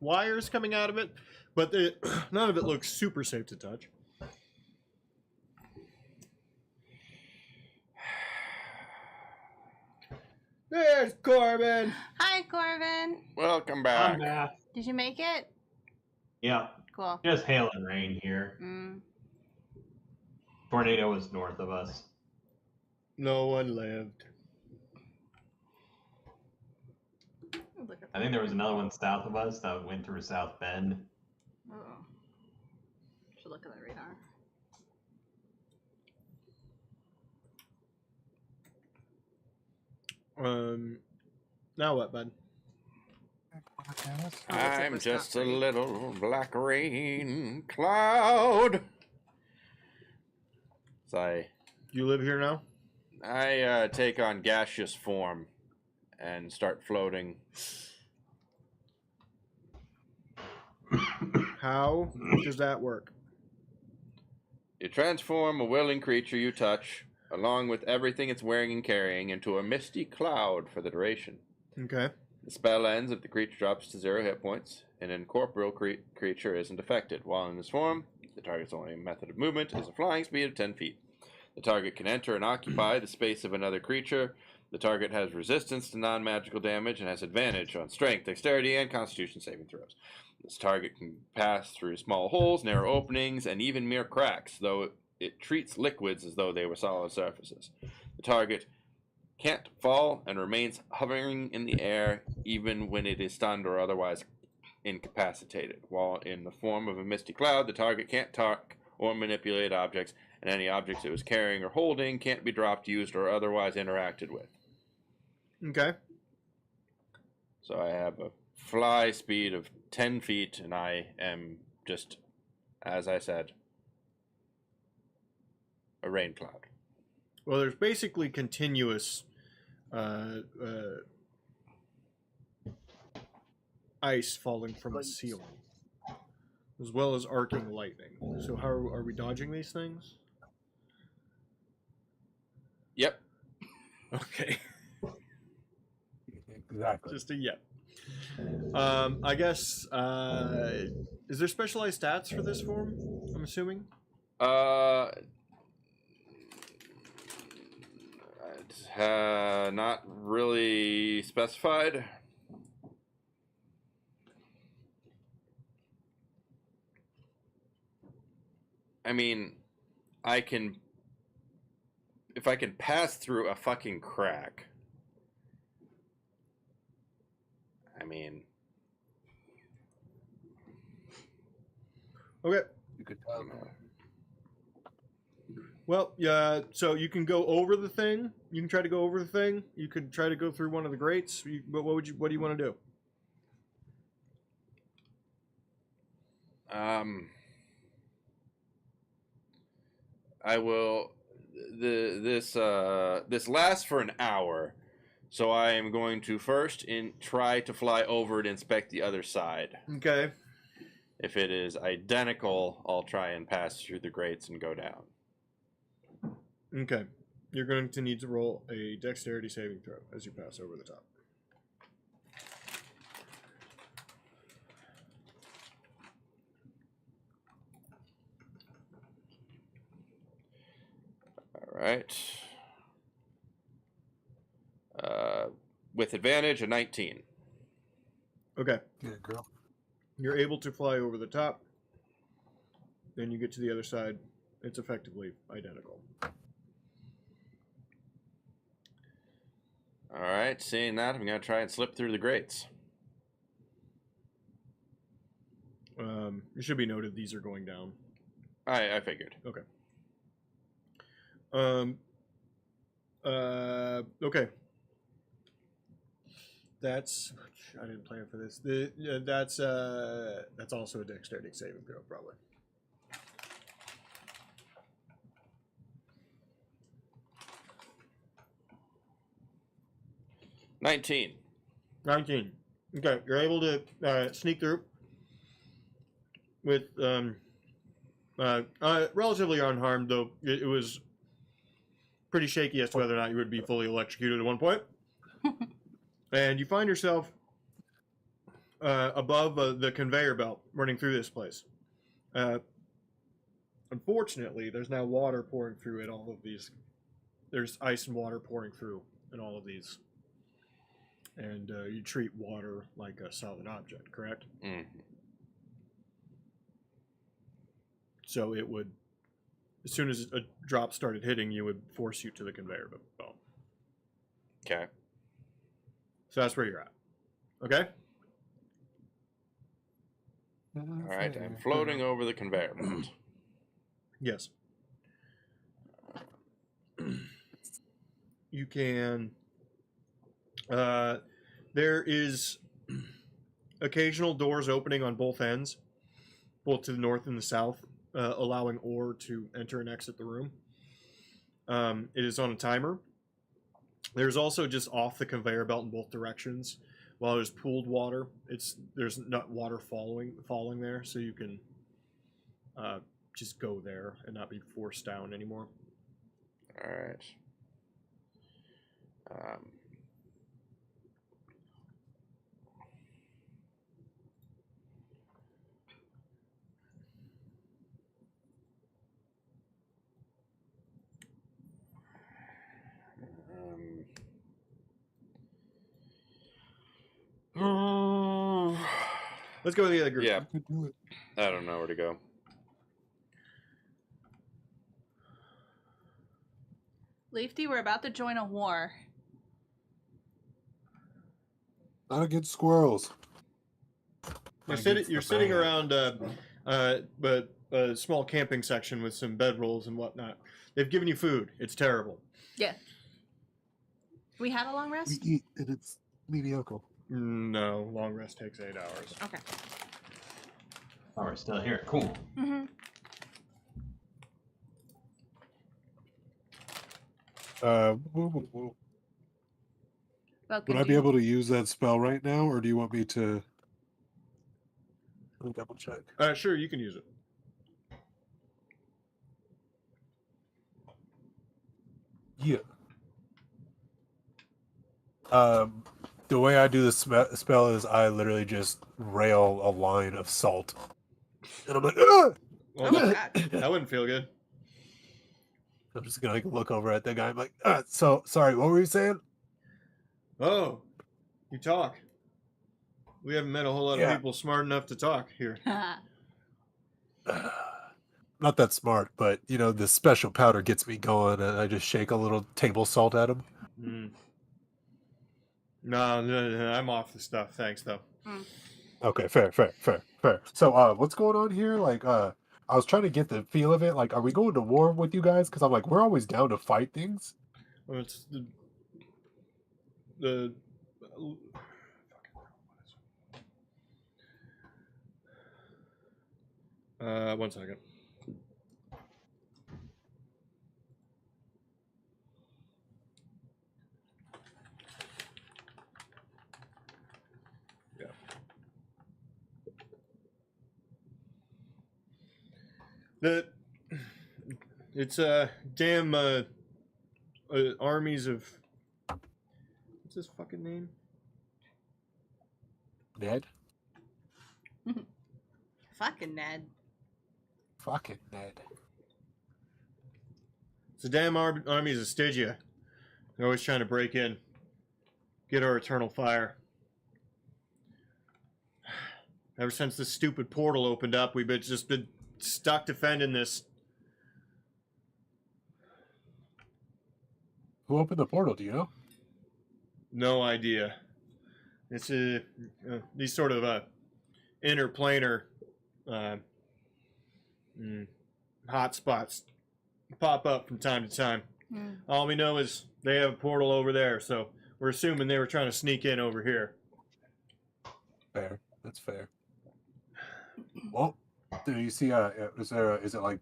wires coming out of it, but none of it looks super safe to touch. There's Corbin! Hi, Corbin. Welcome back. I'm back. Did you make it? Yeah, Cool. just hail and rain here. Tornado was north of us. No one lived. Look at I think there was another one south of us that went through South Bend. Oh. Should look at the radar. Now what, bud? I'm just a little black rain cloud. So You live here now? I take on gaseous form and start floating. How does that work? You transform a willing creature you touch, along with everything it's wearing and carrying, into a misty cloud for the duration. Okay. The spell ends if the creature drops to 0 hit points. An incorporeal creature isn't affected. While in this form, the target's only method of movement is a flying speed of 10 feet. The target can enter and occupy the space of another creature. The target has resistance to non-magical damage and has advantage on strength, dexterity, and constitution saving throws. This target can pass through small holes, narrow openings, and even mere cracks, though it treats liquids as though they were solid surfaces. The target can't fall and remains hovering in the air even when it is stunned or otherwise incapacitated. While in the form of a misty cloud, the target can't talk or manipulate objects, and any objects it was carrying or holding can't be dropped, used, or otherwise interacted with. Okay. So I have a fly speed of 10 feet, and I am just, as I said, a rain cloud. Well, there's basically continuous ice falling from the ceiling. as well as arcing lightning. So how are we dodging these things? Yep. Okay, Exactly. just a yep. I guess. Is there specialized stats for this form? I'm assuming. Not really specified. I mean, if I can pass through a fucking crack. I mean, Okay. You could tell. Well, yeah. So you can go over the thing. You can try to go over the thing. You could try to go through one of the grates. But what do you want to do? I will. This lasts for an hour, so I am going to first try to fly over and inspect the other side. Okay. If it is identical, I'll try and pass through the grates and go down. Okay. You're going to need to roll a dexterity saving throw as you pass over the top. All right. With advantage, a 19. Okay. Yeah, girl. You're able to fly over the top. Then you get to the other side. It's effectively identical. All right, seeing that, I'm going to try and slip through the grates. It should be noted these are going down. I figured. Okay. Okay. That's. I didn't plan for this. That's also a dexterity saving throw, probably. $19. 19. Okay, you're able to sneak through with relatively unharmed, though it was pretty shaky as to whether or not you would be fully electrocuted at one point. And you find yourself above the conveyor belt running through this place. Unfortunately, there's now water pouring through it. All of these, there's ice and water pouring through in all of these. And you treat water like a solid object, correct? Mm. So it would, as soon as a drop started hitting, you would force you to the conveyor belt. Okay. So that's where you're at. Okay? All right, I'm floating over the conveyor belt. Yes. You can. There is occasional doors opening on both ends, both to the north and the south, allowing ore to enter and exit the room. It is on a timer. There's also just off the conveyor belt in both directions. While there's pooled water, there's not water falling there, so you can just go there and not be forced down anymore. All right. Let's go with the other group. Yeah, You could do it. I don't know where to go. Leafy, we're about to join a war. Not against squirrels. You're Against the sitting bad. around but a small camping section with some bedrolls and whatnot. They've given you food. It's terrible. Yeah. We had a long We rest? eat and it's mediocre. No, long rest takes 8 hours. Okay. Oh, we're still here. Cool. Mm-hmm. Well, Would I be able to use that spell right now, or do you want me to? Let me double check. Sure, you can use it. Yeah. The way I do the spell is I literally just rail a line of salt, and I'm like, ah! Well, Oh my that, god. that wouldn't feel good. I'm just gonna like look over at the guy. I'm like, so sorry, what were you saying? Oh, you talk. We haven't met a whole lot of Yeah. people smart enough to talk here. Not that smart, but you know, the special powder gets me going, and I just shake a little table salt at him. Mm. No, I'm off the stuff. Thanks, though. Okay, fair. So, what's going on here? Like, I was trying to get the feel of it. Like, are we going to war with you guys? Because I'm like, we're always down to fight things. Well, it's the 1 second. Yeah. It's damn armies of what's his fucking name? Ned, Fucking Ned. fucking Ned. It's the damn armies of Stygia. They're always trying to break in, get our eternal fire. Ever since this stupid portal opened up, we've just been stuck defending this. Who opened the portal? Do you know? No idea. It's these sort of interplanar hot spots pop up from time to time. All we know is they have a portal over there, so we're assuming they were trying to sneak in over here. Fair. That's fair. Well, do you see? Is it like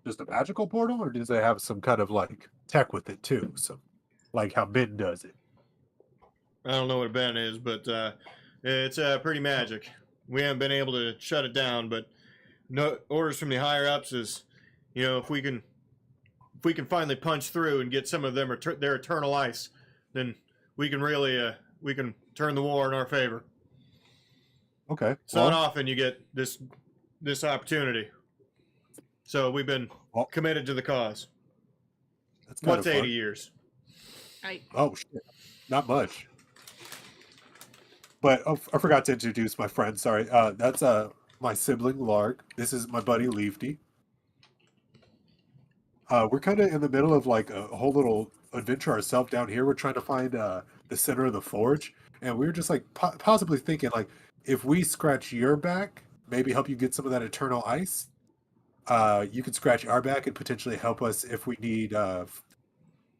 just a magical portal, or does it have some kind of like tech with it too? So, like how Ben does it. I don't know what a Ben is, but it's pretty magic. We haven't been able to shut it down, but no orders from the higher ups is, you know, if we can finally punch through and get some of them their eternal ice, then we can really we can turn the war in our favor. Okay. It's not often you get this opportunity, so we've been committed to the cause. That's kind What's of fun. 80 years? Oh shit, not much. But I forgot to introduce my friend. Sorry, that's my sibling Lark. This is my buddy Leafy. We're kind of in the middle of like a whole little adventure ourselves down here. We're trying to find the center of the forge, and we were just like possibly thinking like if we scratch your back, maybe help you get some of that eternal ice. You can scratch our back and potentially help us if we need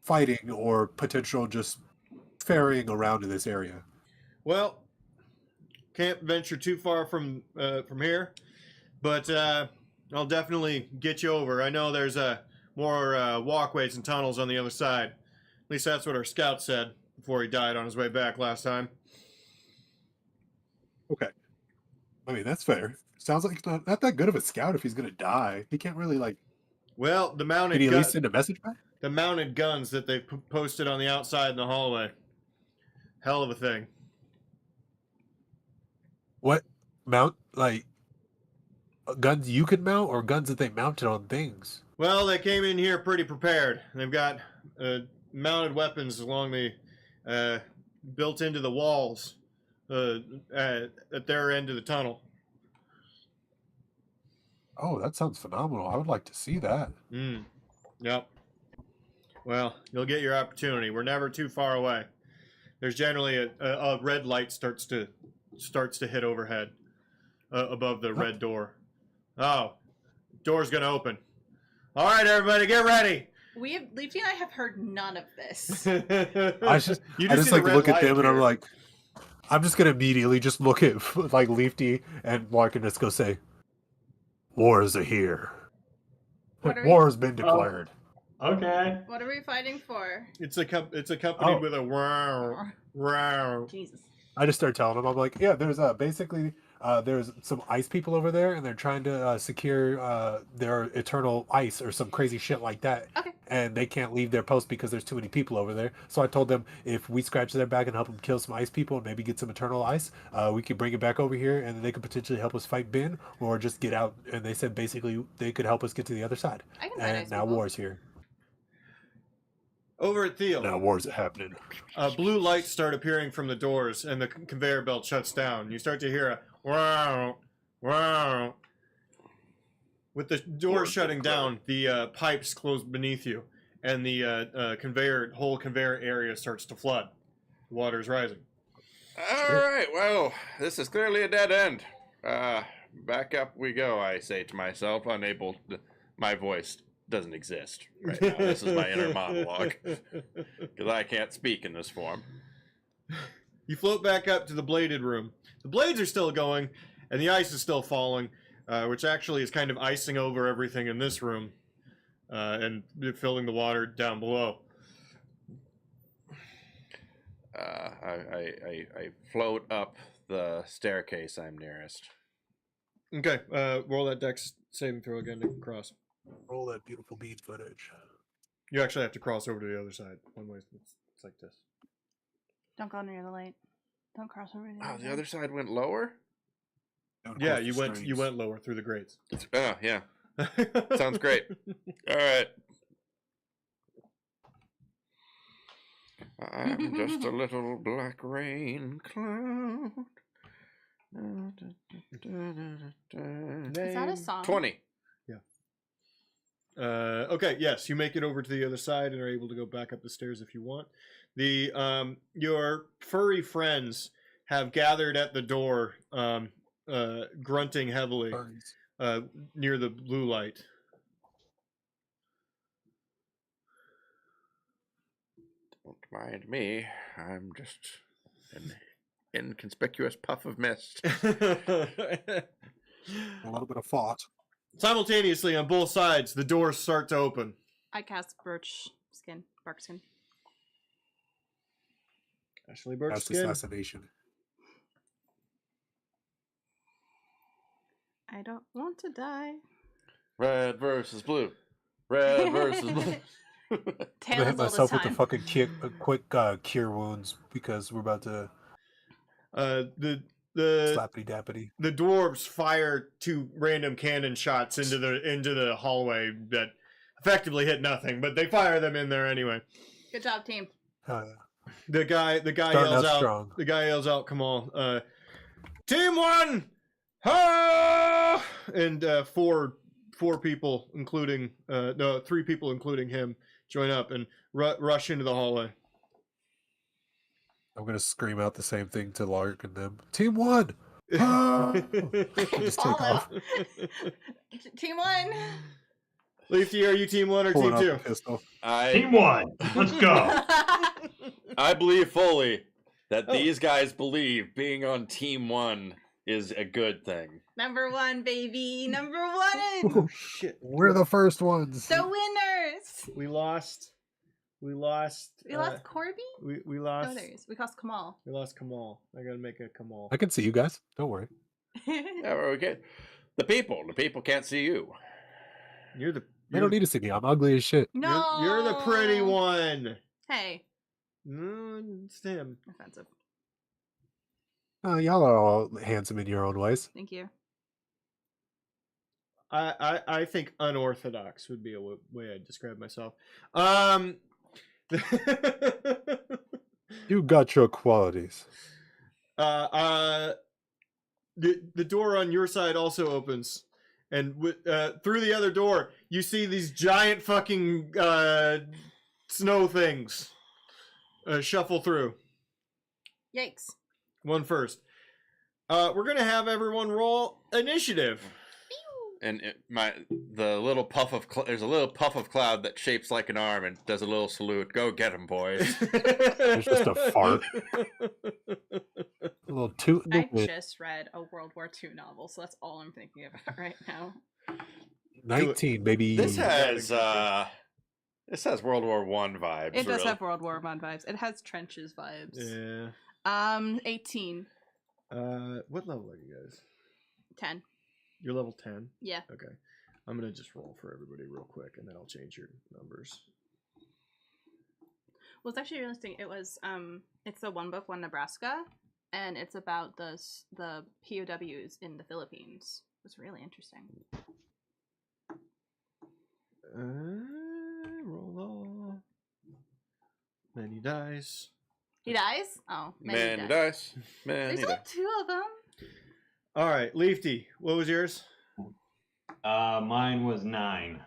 fighting or potential just ferrying around in this area. Well, can't venture too far from here, but I'll definitely get you over. I know there's more walkways and tunnels on the other side. At least that's what our scout said before he died on his way back last time. Okay. I mean, that's fair. Sounds like he's not that good of a scout if he's going to die. He can't really, like... Well, the Did mounted he at least send a message back? the mounted guns that they posted on the outside in the hallway. Hell of a thing. What? Mount, like, guns you could mount or guns that they mounted on things? Well, they came in here pretty prepared. They've got mounted weapons along the built into the walls at their end of the tunnel. Oh, that sounds phenomenal. I would like to see that. Yep. Well, you'll get your opportunity. We're never too far away. There's generally a red light starts to hit overhead above the red door. Oh, door's gonna open. All right, everybody, get ready. Leafy and I have heard none of this. I just see like the look red at them light and I'm here. like, I'm just gonna immediately just look at like Leafy and Mark and just go say, "Wars are here. What are we- War has been declared." Okay. What are we fighting for? It's accompanied Oh. with a wow, wow. Jesus. I just start telling them, I'm like, yeah, there's basically there's some ice people over there, and they're trying to secure their eternal ice or some crazy shit like that. Okay. And they can't leave their post because there's too many people over there. So I told them if we scratch their back and help them kill some ice people and maybe get some eternal ice, we could bring it back over here, and then they could potentially help us fight Ben, or just get out. And they said basically they could help us get to the other side. I can fight And ice now people. war's here. Over at Theo, Now war's happening. blue lights start appearing from the doors, and the conveyor belt shuts down. You start to hear a wow, wow. With the door shutting down, the pipes close beneath you, and the whole conveyor area starts to flood. The water's rising. All right, well, this is clearly a dead end. Back up we go, I say to myself, unable to, my voice doesn't exist right now. This is my inner monologue, because I can't speak in this form. You float back up to the bladed room. The blades are still going, and the ice is still falling, which actually is kind of icing over everything in this room, and filling the water down below. I float up the staircase I'm nearest. Okay, roll that dex saving throw again to cross. Roll that beautiful bead footage. You actually have to cross over to the other side. One way, it's like this. Don't go near the light. Don't cross over to the Oh, other the other side went lower? Yeah, you went lower through the grates. Oh, yeah. Sounds great. All right. I'm just a little black rain cloud. Is that a song? 20. Okay, yes, you make it over to the other side and are able to go back up the stairs if you want. The your furry friends have gathered at the door, grunting heavily, near the blue light. Don't mind me. I'm just an inconspicuous puff of mist. A little bit of thought. Simultaneously, on both sides, the doors start to open. I cast bark skin. Ashley That's Birchskin. assassination. I don't want to die. Red versus blue. Red versus blue. I'm gonna hit Tails all the myself with the time. fucking quick cure wounds because we're about to The slappity dappity. the dwarves fire 2 random cannon shots into the hallway that effectively hit nothing, but they fire them in there anyway. Good job, team. Oh, yeah. The guy Starting yells out out. strong. The guy yells out, "Come on, Team 1, ha!" And 4 people, including 3 people, including him, join up and rush into the hallway. I'm gonna scream out the same thing to Lark and them. Team 1! Ah! Just take Follow. off. Team 1. Leafy, are you Team 1 or Pulling Team out 2? the pistol. Team 1, let's go. I believe fully that Oh. these guys believe being on Team 1 is a good thing. Number 1, baby. Number 1. Oh shit! We're the first ones. The winners. We lost. We lost Corby? We lost. Oh, there he is. We lost Kamal. We lost Kamal. I gotta make a Kamal. I can see you guys. Don't worry. Yeah, we're okay. The people can't see you. You're the. They don't need to see me. I'm ugly as shit. No. You're the pretty one. Hey. No, it's him. Offensive. Y'all are all handsome in your own ways. Thank you. I think unorthodox would be a way I'd describe myself. You got your qualities. The door on your side also opens, and through the other door you see these giant fucking snow things shuffle through. Yikes. One first. We're gonna have everyone roll initiative. And the little puff of there's a little puff of cloud that shapes like an arm and does a little salute. Go get him, boys! It's just a fart. A little toot in the I wind. just read a World War II novel, so that's all I'm thinking about right now. 19, baby. This has World War I vibes. It does really. have World War I vibes. It has trenches vibes. Yeah. 18. What level are you guys? 10. You're level 10? Yeah. Okay. I'm going to just roll for everybody real quick, and then I'll change your numbers. Well, it's actually really interesting. It was it's the One Book One Nebraska, and it's about the POWs in the Philippines. It was really interesting. Roll all. Many dice. He dies? Oh, Man dice. Man There's only 2 of them. All right, Leafy, what was yours? Mine was 9.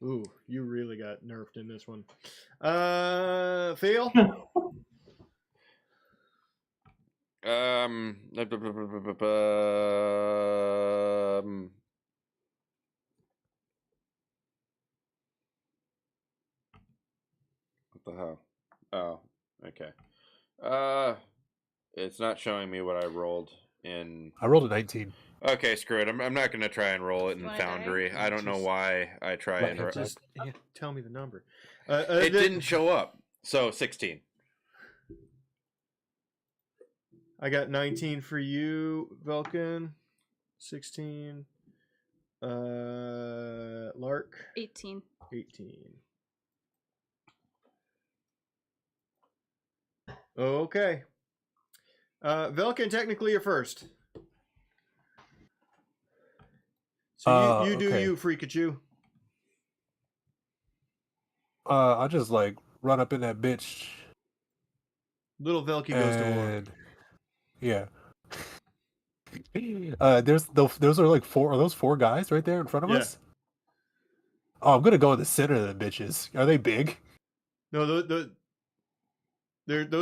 Ooh, you really got nerfed in this one. Phil? What the hell? Oh, okay. It's not showing me what I rolled in. I rolled a 19. Okay, screw it. I'm not gonna try and roll it in Why? Foundry. I don't know why I try Let and. him Just tell me the number. It didn't show up. So 16. I got 19 for you, Velkin. 16. Lark. 18. 18. Okay. Velkin, technically you're first. So you do Okay. you, Freakachu. I'll just like run up in that bitch Little Velky goes to war. and yeah. Those are like 4. Are those 4 guys right there in front of Yeah. us? Oh, I'm gonna go in the center of the bitches. Are they big? No, those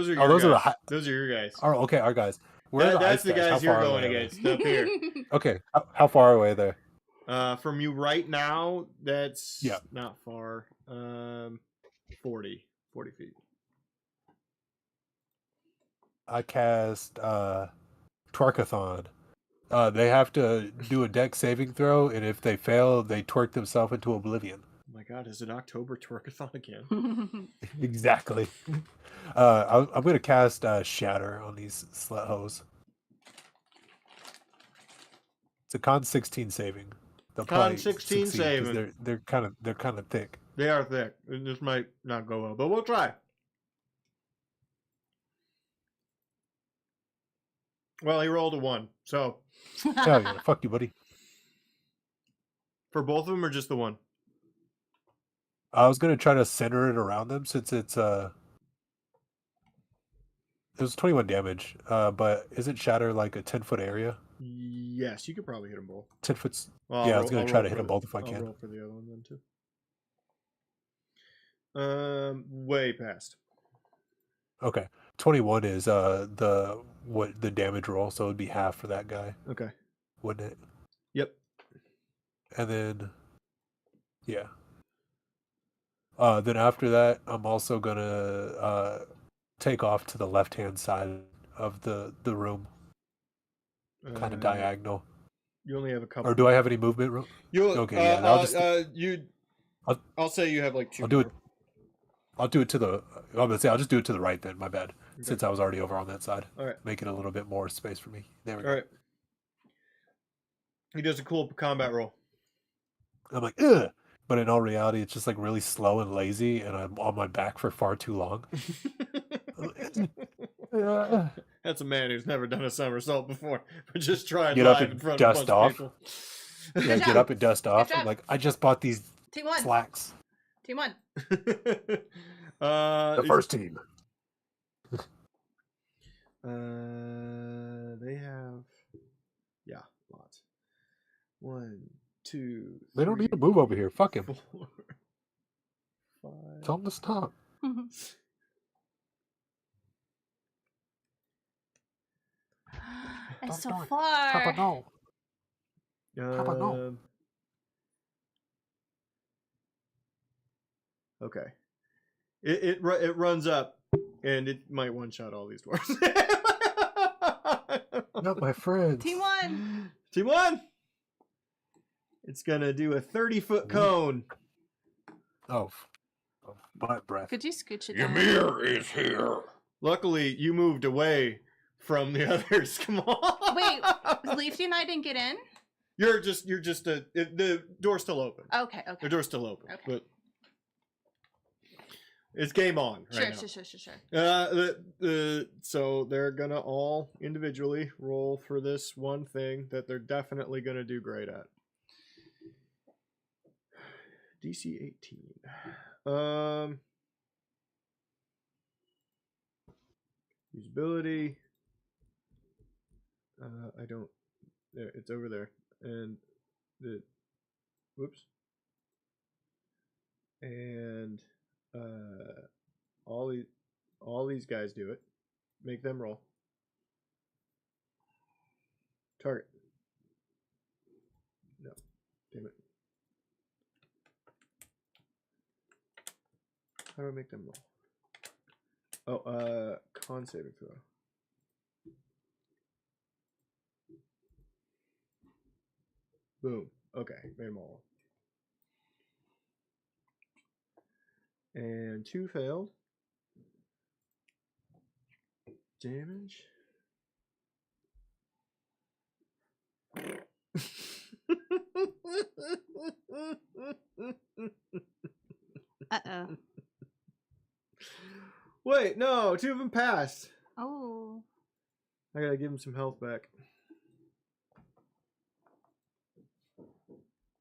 are your Oh, those guys. are the high. Those are your guys. Oh, okay, our guys. Where are the That's ice the guys? How guys you're far going away are they? against up here. Okay, how far away are they? From you right now, that's Yeah. not far. 40 feet. I cast Twerkathon. They have to do a deck saving throw, and if they fail, they twerk themselves into oblivion. Oh my god, is it October Twerkathon again? Exactly. I'm gonna cast Shatter on these slut hoes. It's a con 16 saving. They'll Con probably 16 succeed 'cause saving. They're kind of thick. They are thick. And this might not go well, but we'll try. Well, he rolled a 1. So, Hell yeah, fuck you, buddy. for both of them or just the one? I was gonna try to center it around them since it was 21 damage. But isn't Shatter like a 10-foot area? Yes, you could probably hit them both. 10 foot. Well, Yeah, I was gonna try roll to hit for them both if I I'll can. roll for the other one then too. Way past. Okay, 21 is the damage roll, so it'd be half for that guy, Okay. wouldn't it? Yep. And then, yeah. Then after that, I'm also gonna take off to the left-hand side of the room, kind of diagonal. You only have a couple. Or do I have any movement? Okay, yeah. I'll just. I'll say you have like 2. I'll do it. I'll do it to the. I'm gonna say I'll just do it to the right then. My bad. Okay. Since I was already over on that side. All right. Make it a little bit more space for me. There we go. All right. He does a cool combat roll. I'm like, ugh. But in all reality, it's just like really slow and lazy, and I'm on my back for far too long. That's a man who's never done a somersault before, but just tried Get up live and in front dust of a bunch off. of people. Yeah, Good get job. up and dust off. job. I'm like, I just bought these Team 1. slacks. Team 1. The first team. They have, lots. 1, 2. They don't 3, need to move over here. Fuck him. 4, 5. Tell them to stop. It's so Don't. far. Papa, no. Papa, no. Okay. It runs up, and it might one shot all these dwarves. Not my friends. Team 1. Team 1. It's gonna do a 30-foot cone. Oh, butt breath. Could you scooch it down? Ymir is here. Luckily, you moved away from the others. Come on. Wait, Leafy and I didn't get in? You're just the door's still open. Okay. The door's still open. Okay. But it's game on right now. Sure. So they're gonna all individually roll for this one thing that they're definitely gonna do great at. DC 18. Usability. I don't. There, it's over there, and the. Whoops. And all these guys do it. Make them roll. Target. No. Damn it. How do I make them roll? Oh, con saving throw. Boom. Okay, made them all. And 2 failed. Damage. Uh-oh. Wait, no, 2 of them passed. Oh. I gotta give him some health back.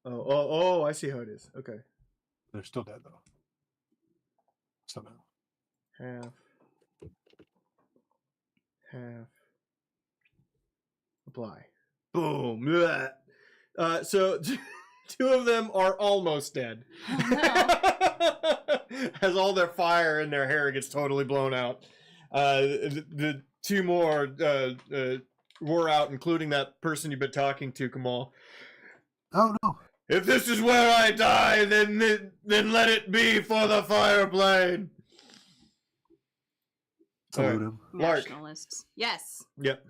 Oh, I see how it is. Okay. They're still dead though. Somehow. Half. Apply. Boom. Bleh. So 2 of them are almost dead. Oh, As all their fire and their hair gets totally blown out. The 2 more wore out, including that person you've been talking to, Kamal. Oh no. If this is where I die, then let it be for the fire plane. Salute him. Lark. Nationalists. Yes. Yep.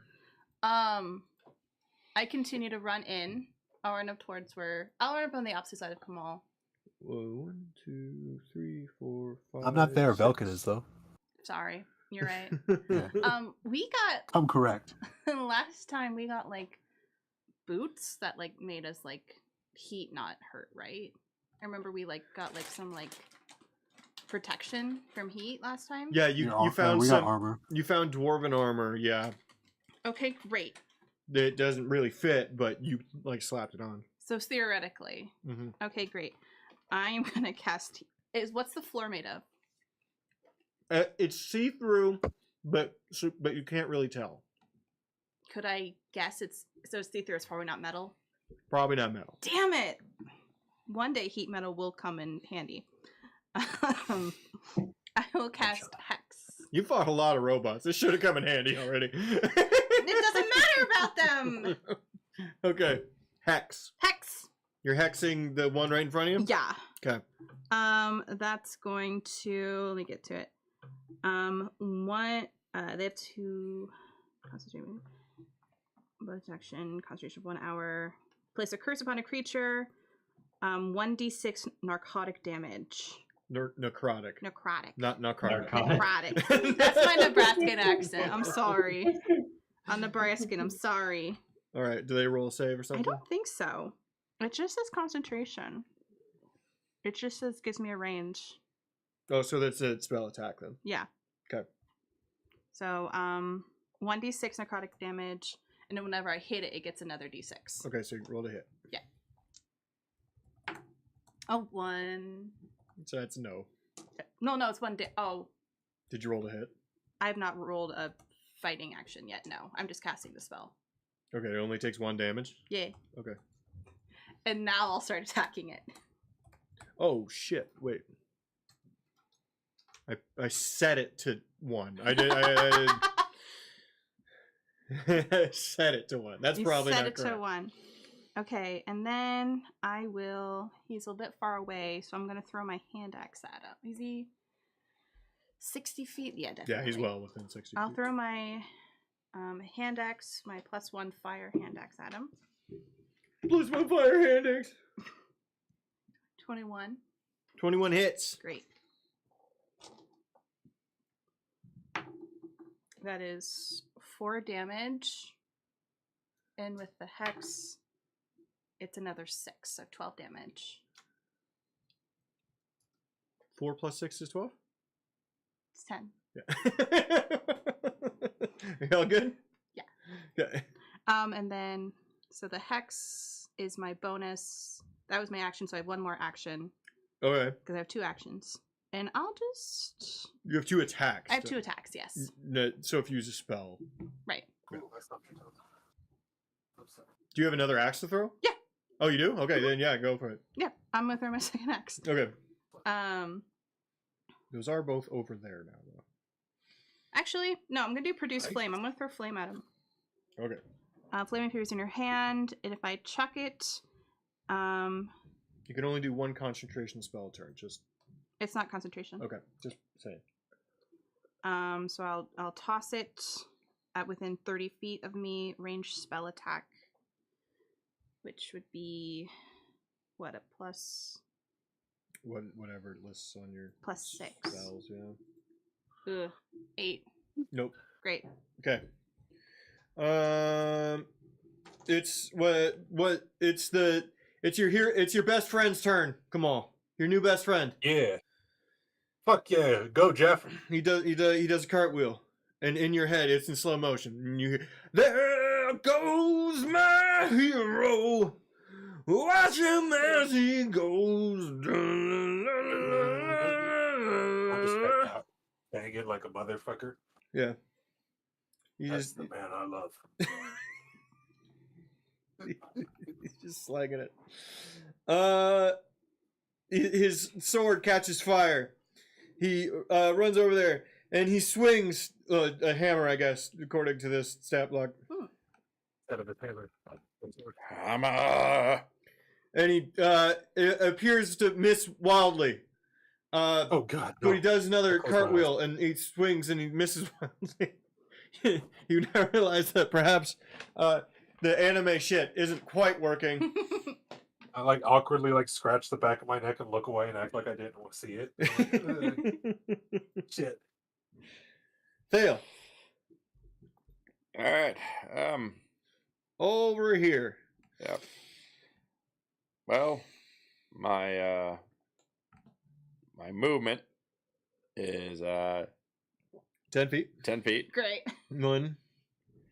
I continue to run in. I'll run up towards where I'll run up on the opposite side of Kamal. Whoa, 1, 2, 3, 4, 5. I'm not there. 6. Velkin is though. Sorry, you're right. We got I'm correct. last time we got like boots that like made us like heat not hurt, right? I remember we like got like some like protection from heat last time. Yeah, you found we got some armor. You found dwarven armor, yeah. Okay, great. It doesn't really fit, but you like slapped it on. So theoretically, okay, great. I am gonna cast. What's the floor made of? It's see-through, but you can't really tell. Could I guess it's see-through? It's probably not metal. Probably not metal. Damn it! One day heat metal will come in handy. I will cast Hex. You fought a lot of robots. This should have come in handy already. It doesn't matter about them! Okay. Hex. Hex! You're hexing the one right in front of you? Yeah. Okay. That's going to... Let me get to it. They have 2... Concentration. Bonus action. Concentration of 1 hour. Place a curse upon a creature. 1d6 narcotic damage. Necrotic. Necrotic. Not narcotic. Necrotic. That's my Nebraskan accent. I'm sorry. I'm Nebraskan. I'm sorry. All right. Do they roll a save or I something? don't think so. It just says concentration. It just says gives me a range. Oh, so that's a spell attack then. Yeah. Okay. So 1d6 necrotic damage, and then whenever I hit it, it gets another d6. Okay, so you rolled a hit. Yeah. A 1. So that's no. No, it's 1 day. Oh, Did you roll a hit? I have not rolled a fighting action yet. No, I'm just casting the spell. Okay, it only takes 1 damage. Yeah. Okay. And now I'll start attacking it. Oh shit! Wait. I set it to 1. I did. I set it to 1. That's You probably set not it correct. to 1. Okay, and then I will. He's a bit far away, so I'm gonna throw my hand axe at him. Is he 60 feet? Yeah, definitely. Yeah, he's well within 60 I'll feet. throw my hand axe, my +1 fire hand axe at him. Plus my fire hand axe. 21. 21 hits. Great. That is 4 damage. And with the hex, it's another 6, so 12 damage. 4 plus 6 is 12? It's 10. Yeah. Are you all good? Yeah. Okay. And then, so the hex is my bonus. That was my action, so I have 1 more action. Okay. Because I have 2 actions. And I'll just... You have 2 attacks. I have 2 attacks, yes. So if you use a spell. Right. Do you have another axe to throw? Yeah. Oh, you do? Okay, then yeah, go for it. Yeah, I'm going to throw my second axe. Okay. Um, Those are both over there now, though. Actually, no, I'm going to do Produce Flame. I'm going to throw Flame at him. Okay. Flame appears in your hand, and if I chuck it, You can only do 1 concentration spell a turn. Just it's not concentration. okay. Just saying. So I'll toss it at within 30 feet of me, ranged spell attack, which would be what, a plus Whatever it lists on your plus 6. spells, yeah. Ugh, 8. Nope. Great. Okay. It's it's your best friend's turn. Come on, your new best friend. Yeah. Fuck yeah. Go, Jeff. He does a cartwheel, and in your head it's in slow motion. And you hear, "There goes my hero, watch him as he goes." I just back out. Banging like a motherfucker. Yeah. You That's just the man I love. he's just slanging it. His sword catches fire. He runs over there and he swings a hammer, I guess, according to this stat block. Instead of his hammer. Hammer. And he appears to miss wildly. Oh God! But he does another Of course not. cartwheel and he swings and he misses wildly. You now realize that perhaps the anime shit isn't quite working. I like awkwardly like scratch the back of my neck and look away and act like I didn't see it. Shit. Fail. All right. Over here. Yep. Well, my my movement is 10 feet. 10 feet. Great. 1.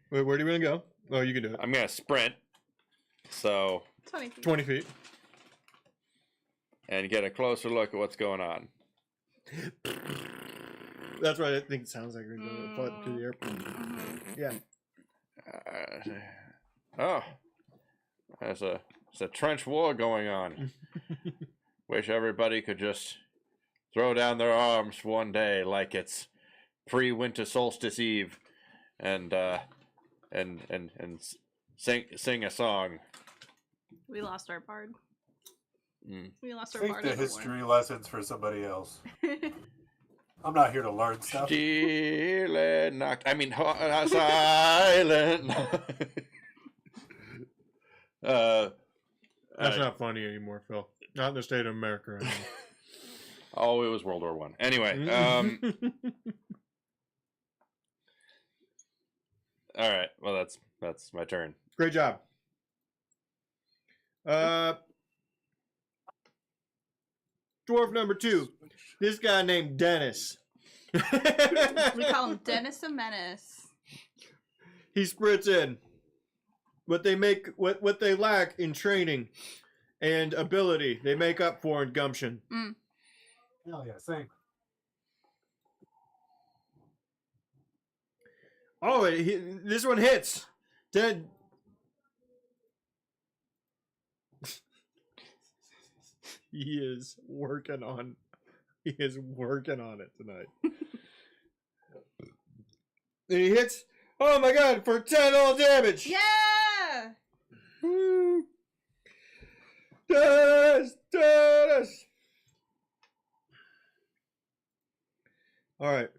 Wait, where do you want to go? Oh, you can do it. I'm gonna sprint, so 20 feet. 20 feet. and get a closer look at what's going on. That's right. I think it sounds like we're going to fly up to the airport. Yeah. Oh, there's a trench war going on. Wish everybody could just throw down their arms one day, like it's pre-winter solstice eve, and sing a song. We lost our bard. Mm. We lost our Take bard. the on the war. history lessons for somebody else. I'm not here to learn stuff. Stealing knocked. I mean, silent. That's not funny anymore, Phil. Not in the state of America anymore. Oh, it was World War One. Anyway, all right. Well, that's my turn. Great job. Dwarf number 2. This guy named Dennis. We call him Dennis a Menace. He sprints in. What they lack in training and ability, they make up for in gumption. Mm. Hell yeah, same. Oh, this one hits. Dead. He is working on it tonight. And he hits. Oh my god, for 10 all damage. Yeah! Woo. Dennis. All right.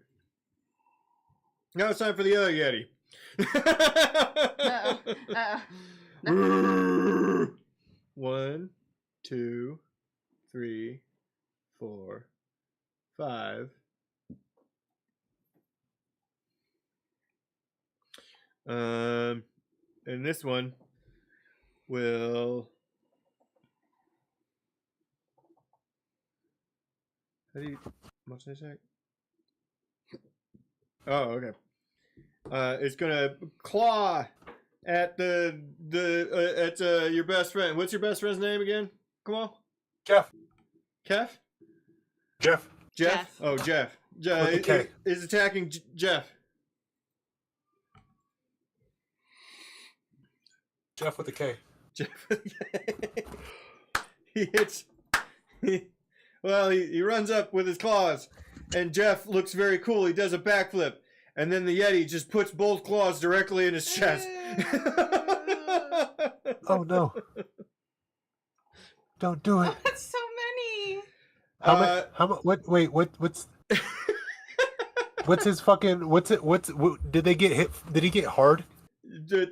Now it's time for the other Yeti. Uh-oh. 1, 2, 3, 4, 5. And this one will. How do you? What's I say? Oh, okay. It's gonna claw at your best friend. What's your best friend's name again? Come on. Jeff. Kev? Jeff. Jeff. Oh, Jeff. With the K. Is attacking Jeff. Jeff with the K. Jeff. He hits. He runs up with his claws, and Jeff looks very cool. He does a backflip, and then the Yeti just puts both claws directly in his chest. Oh no! Don't do it. That's so many. How much? How much? What? Wait. What's? What's his fucking? What? Did they get hit? Did he get hard?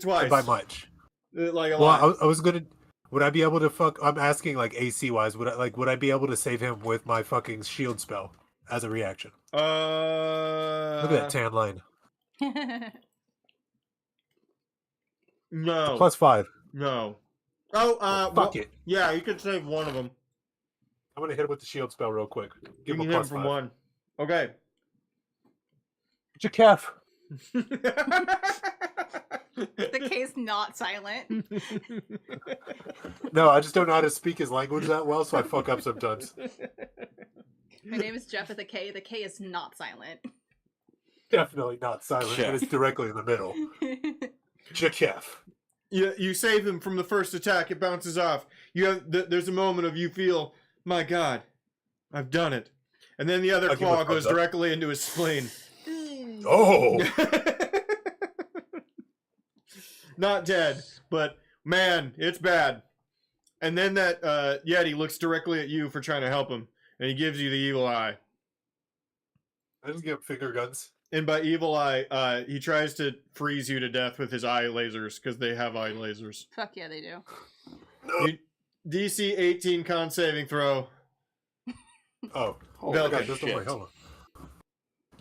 Twice. By much? Like a lot. Well, I was gonna. Would I be able to fuck? I'm asking like AC wise. Would I be able to save him with my fucking shield spell as a reaction? Look at that tan line. No. +5. No. Oh, fuck it. Yeah, you could save one of them. I'm gonna hit him with the shield spell real quick. You Give can him hit a him from +5. one. Okay. Jakef. The K's not silent. No, I just don't know how to speak his language that well, so I fuck up sometimes. My name is Jeff with a K. The K is not silent. Definitely not silent, Jeff. and it's directly in the middle. Jakef. You save him from the first attack. It bounces off. There's a moment of you feel, my God, I've done it, and then the other I'll give claw a goes thumbs up. directly into his spleen. Oh, Not dead, but man, it's bad. And then that Yeti looks directly at you for trying to help him, and he gives you the evil eye. I just give finger guns. And by evil eye, he tries to freeze you to death with his eye lasers, because they have eye lasers. Fuck yeah, they do. DC 18 con saving throw. Oh, Holy I got this. Don't worry, hold on.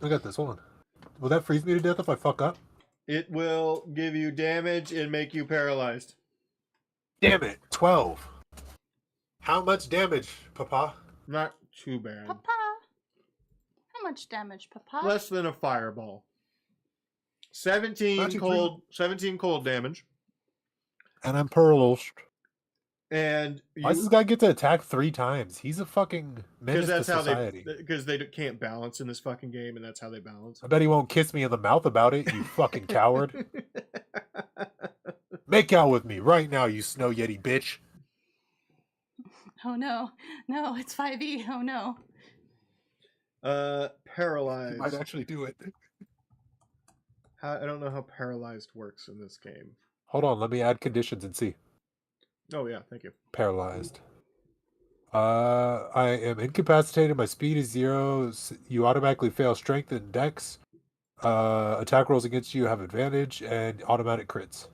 I got this. Hold on. Will that freeze me to death if I fuck up? It will give you damage and make you paralyzed. Damn it! 12. How much damage, Papa? Not too bad. Papa. How much damage, Papa? Less than a fireball. 17 Magic cold. 17 cold damage. And I'm paralyzed. And Why does this guy get to attack 3 times? He's a fucking menace because that's to how society. they can't balance in this fucking game, and that's how they balance. I bet he won't kiss me in the mouth about it, you fucking coward. Make out with me right now, you snow yeti bitch. Oh no. No, it's 5e. Oh no. He Paralyzed. might actually do it. I don't know how paralyzed works in this game. Hold on, let me add conditions and see. Oh yeah, thank you. Paralyzed. I am incapacitated. My speed is 0. You automatically fail strength and dex. Attack rolls against you have advantage and automatic crits.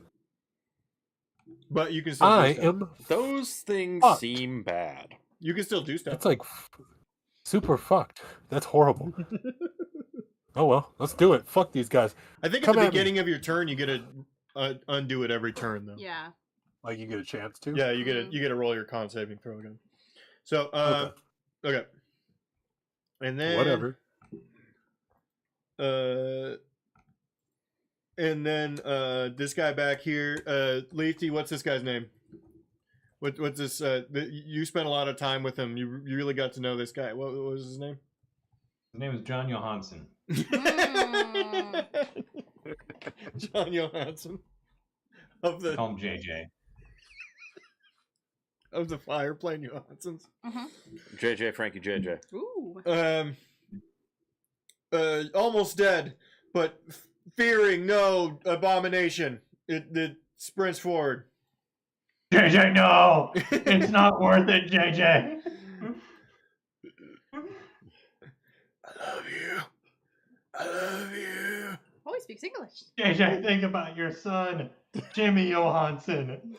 But you can still do I stuff. am. Those things Fucked. seem bad. You can still do stuff. That's like super fucked. That's horrible. Oh well, let's do it. Fuck these guys. I think Come at the at me. beginning of your turn, you get to undo it every turn, though. Yeah. Like you get a chance to. Yeah, you get to roll your con saving throw again. So, okay. And then Whatever. And then this guy back here, Leafy. What's this guy's name? What's this? You spent a lot of time with him. You really got to know this guy. What was his name? His name is John Johansson. Mm. John Johansson of the Call him JJ. of the fire plane Johanssons. JJ, Frankie, JJ. Ooh. Almost dead, but fearing no abomination, it sprints forward. JJ, no! It's not worth it, JJ! I love you. I love you. Oh, he speaks English. JJ, think about your son, Jimmy Johansson.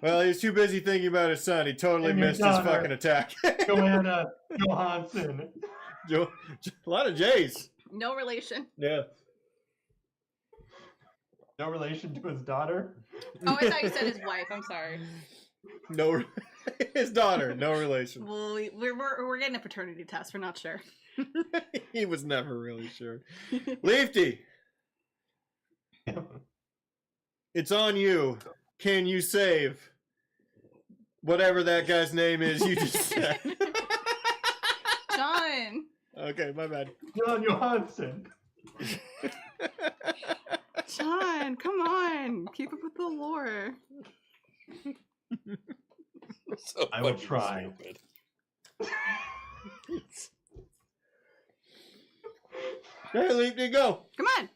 Well, he's too busy thinking about his son. He totally And your missed his daughter. fucking attack. Joanna Johansson. A lot of J's. No relation. Yeah. No relation to his daughter? Oh, I thought you said his wife. I'm sorry. No, his daughter. No relation. Well, we're getting a paternity test. We're not sure. He was never really sure. Leafty, it's on you. Can you save whatever that guy's name is you just said? John. Okay, my bad. John Johansson. John, come on. Keep up with the lore. So I will fucking try. stupid. Hey, Leafty, go. Come on.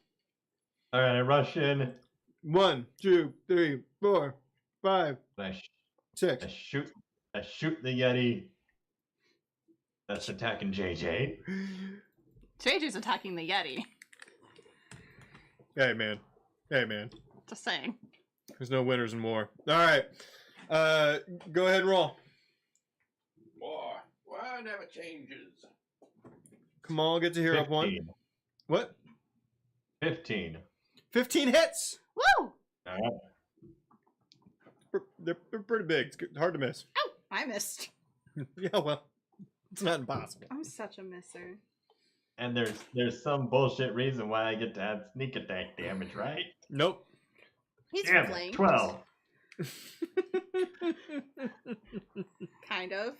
All right, I rush in. 1, 2, 3, 4, 5, I 6. shoot the Yeti that's attacking JJ. JJ's attacking the Yeti. Hey, man. Hey, man. Just saying. There's no winners in war. All right. Go ahead and roll. Boy, why never changes? Come on, get to hear up 1. 15. What? 15. 15 hits. Woo! All right. They're pretty big. It's good, hard to miss. Oh, I missed. Yeah, well, it's not impossible. I'm such a misser. And there's some bullshit reason why I get to add sneak attack damage, right? Nope. He's Damn flanked. it, 12. Kind of.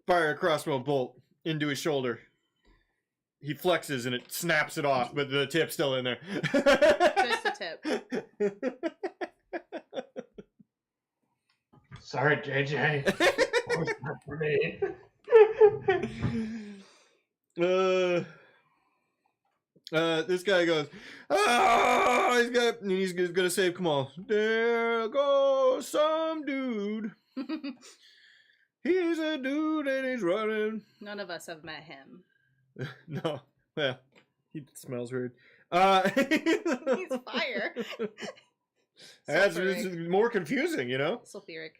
Fire a crossbow bolt into his shoulder. He flexes and it snaps it off, but the tip's still in there. Just the tip. Sorry, JJ. What was that for me? This guy goes, he's gonna save. Come on, there goes some dude. He's a dude and he's running. None of us have met him. No, well, he smells weird. He's fire. That's Sulfuric. it's more confusing, you know. Sulfuric.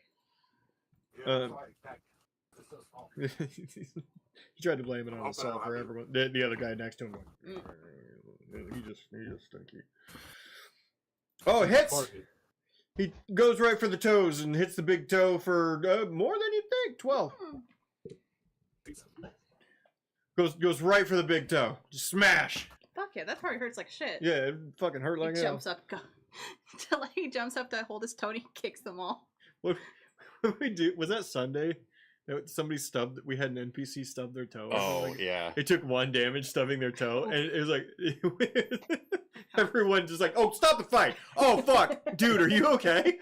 He tried to blame it on himself for everyone. The other guy next to him. He just stinky. Oh, hits! He goes right for the toes and hits the big toe for more than you think. 12. Goes right for the big toe. Just smash. Fuck yeah, that probably hurts like shit. Yeah, it fucking hurt like He hell. jumps up, he jumps up to hold his toe and he kicks them all. What we do? Was that Sunday? Somebody stubbed. We had an NPC stub their toe. or Oh, something. yeah. It took 1 damage stubbing their toe, and it was like everyone just like, "Oh, stop the fight! Oh, fuck, dude, are you okay?"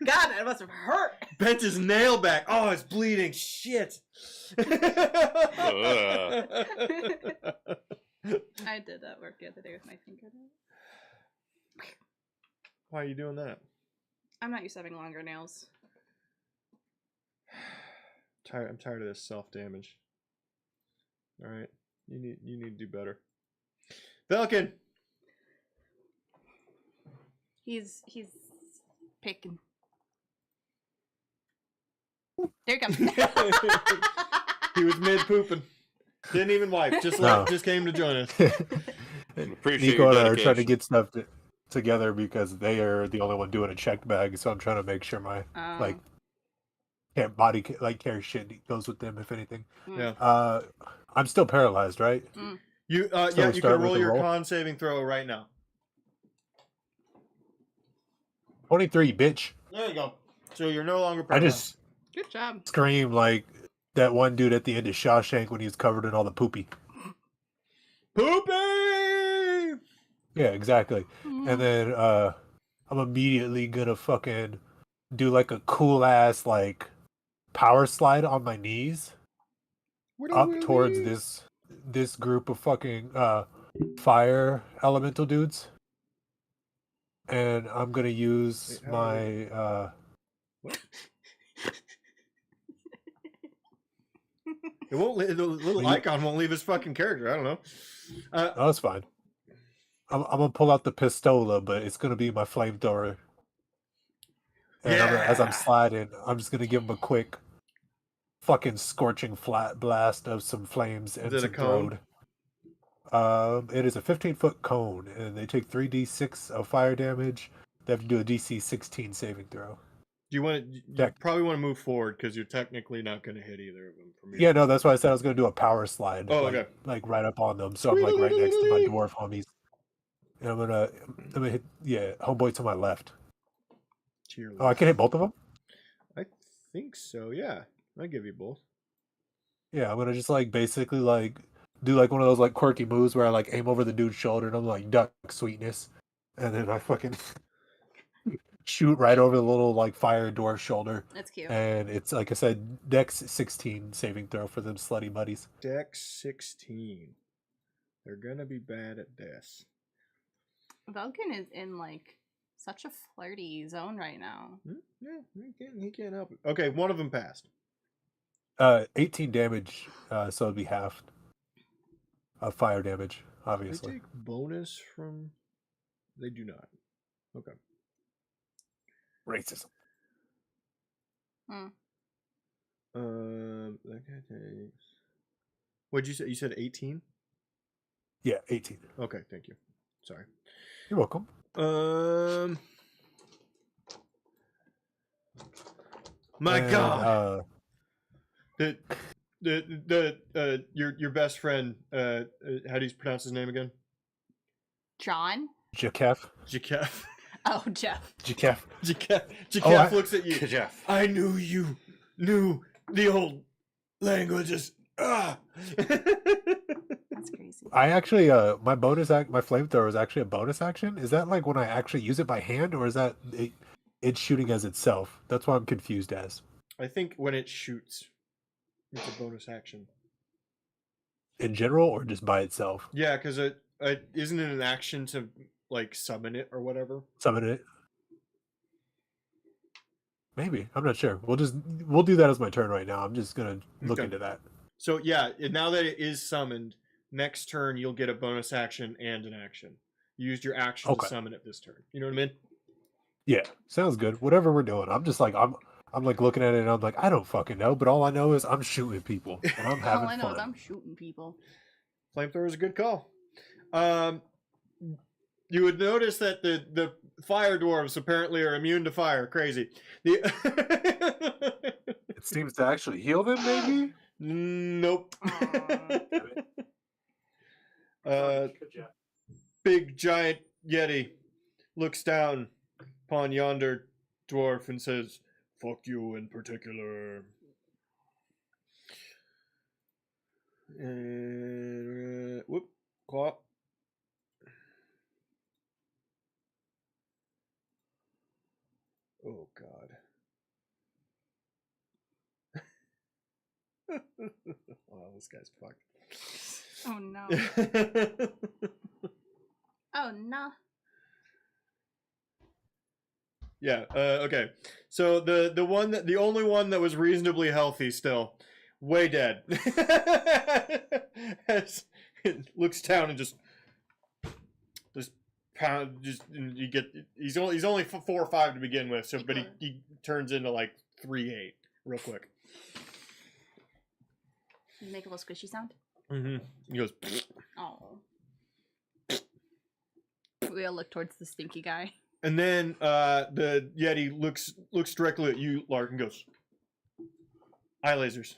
God, that must have hurt. Bent his nail back. Oh, it's bleeding. Shit. I did that work the other day with my fingernail. Why are you doing that? I'm not used to having longer nails. I'm tired of this self damage. All right, you need to do better. Falcon. He's picking. There he comes. He was mid pooping. Didn't even wipe. Just No. just came to join us. Appreciate Nico your and I are trying to dedication. get stuff together because they are the only one doing a checked bag. So I'm trying to make sure my like carry shit goes with them if anything. Yeah. I'm still paralyzed, right? You So yeah, we you start can with roll the your roll? con saving throw right now. 23, bitch. There you go. So you're no longer I paralyzed. just Good job. scream like that one dude at the end of Shawshank when he was covered in all the poopy. Poopy. Yeah, exactly. And then I'm immediately gonna fucking do like a cool ass like power slide on my knees up towards this group of fucking fire elemental dudes. And I'm gonna use Wait, my It won't. The little icon won't leave his fucking character. I don't know. oh, that's fine. I'm gonna pull out the pistola, but it's gonna be my flamethrower. And as I'm Yeah. sliding, I'm just gonna give him a quick fucking scorching flat blast of some flames and Is it a some cone? road. It is a 15-foot cone, and they take 3d6 of fire damage. They have to do a DC 16 saving throw. Do you want to? You Deck. probably want to move forward because you're technically not going to hit either of them from here. Yeah, no, that's why I said I was going to do a power slide. Oh, like, okay. Like right up on them, so I'm like right next to my dwarf homies. And I'm gonna hit homeboy to my left. To your Oh, I left. can hit both of them. I think so. Yeah, I give you both. Yeah, I'm gonna just like basically like do like one of those like quirky moves where I like aim over the dude's shoulder and I'm like duck sweetness, and then I fucking shoot right over the little like fire dwarf shoulder. That's cute. And it's like I said, Dex 16 saving throw for them slutty buddies. Dex 16. They're gonna be bad at this. Vulcan is in like such a flirty zone right now. Yeah, he can't help it. Okay, one of them passed. 18 damage, so it'd be half of fire damage, They obviously. take bonus from. They do not. Okay. Racism. That guy takes. What'd you say? You said 18? Yeah, 18. Okay, thank you. Sorry. You're welcome. My And, God. Your best friend. How do you pronounce his name again? John? Jakef. Jakef. Oh, Jeff. Jakef. Jakef looks at you. Jeff. I knew you knew the old languages. Ah. That's crazy. I actually, my flamethrower is actually a bonus action. Is that like when I actually use it by hand, or is that it's shooting as itself? That's what I'm confused as. I think when it shoots, it's a bonus action. In general, or just by itself? Yeah, because it isn't it an action to like summon it or whatever. Summon it. Maybe, I'm not sure. We'll do that as my turn right now. I'm just gonna look Okay. into that. So yeah, now that it is summoned, next turn you'll get a bonus action and an action. You used your action Okay. to summon it this turn. You know what I mean? Yeah, sounds good. Whatever we're doing, I'm just like I'm like looking at it and I'm like I don't fucking know, but all I know is I'm shooting people and I'm having All I know fun. is I'm shooting people. Flamethrower is a good call. You would notice that the fire dwarves apparently are immune to fire. Crazy. It seems to actually heal them, maybe. Nope. Aw. Big giant Yeti looks down upon yonder dwarf and says, "Fuck you in particular." And whoop, claw. Oh God. Oh, this guy's fucked. Oh no. Oh no. Yeah. Okay. So the only one that was reasonably healthy still, way dead. Looks down and just pound. You get. He's only 4 or 5 to begin with. So, but he turns into like 3-8 real quick. Make a little squishy sound. Mm-hmm. He goes. Oh. We all look towards the stinky guy. And then the Yeti looks directly at you, Lark, and goes, "Eye lasers."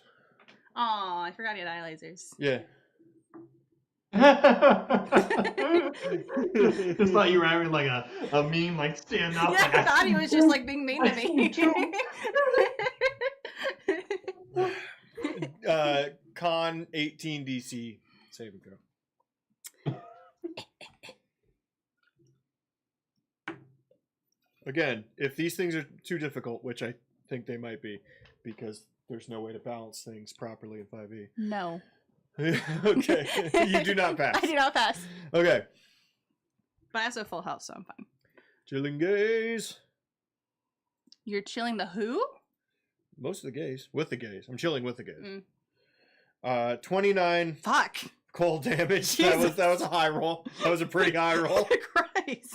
Oh, I forgot he had eye lasers. Yeah. Just thought you were having like a meme, like stand up. Yeah, like, I thought he was just like being mean to me. Con 18 DC saving throw. Again, if these things are too difficult, which I think they might be, because there's no way to balance things properly in 5e. No. Okay, you do not pass. I do not pass. Okay. But I also have full health, so I'm fine. Chilling gaze. You're chilling the who? Most of the gaze. With the gaze. I'm chilling with the gaze. Mm. 29 Fuck. cold damage. Jesus. That was a high roll. That was a pretty high roll. Christ.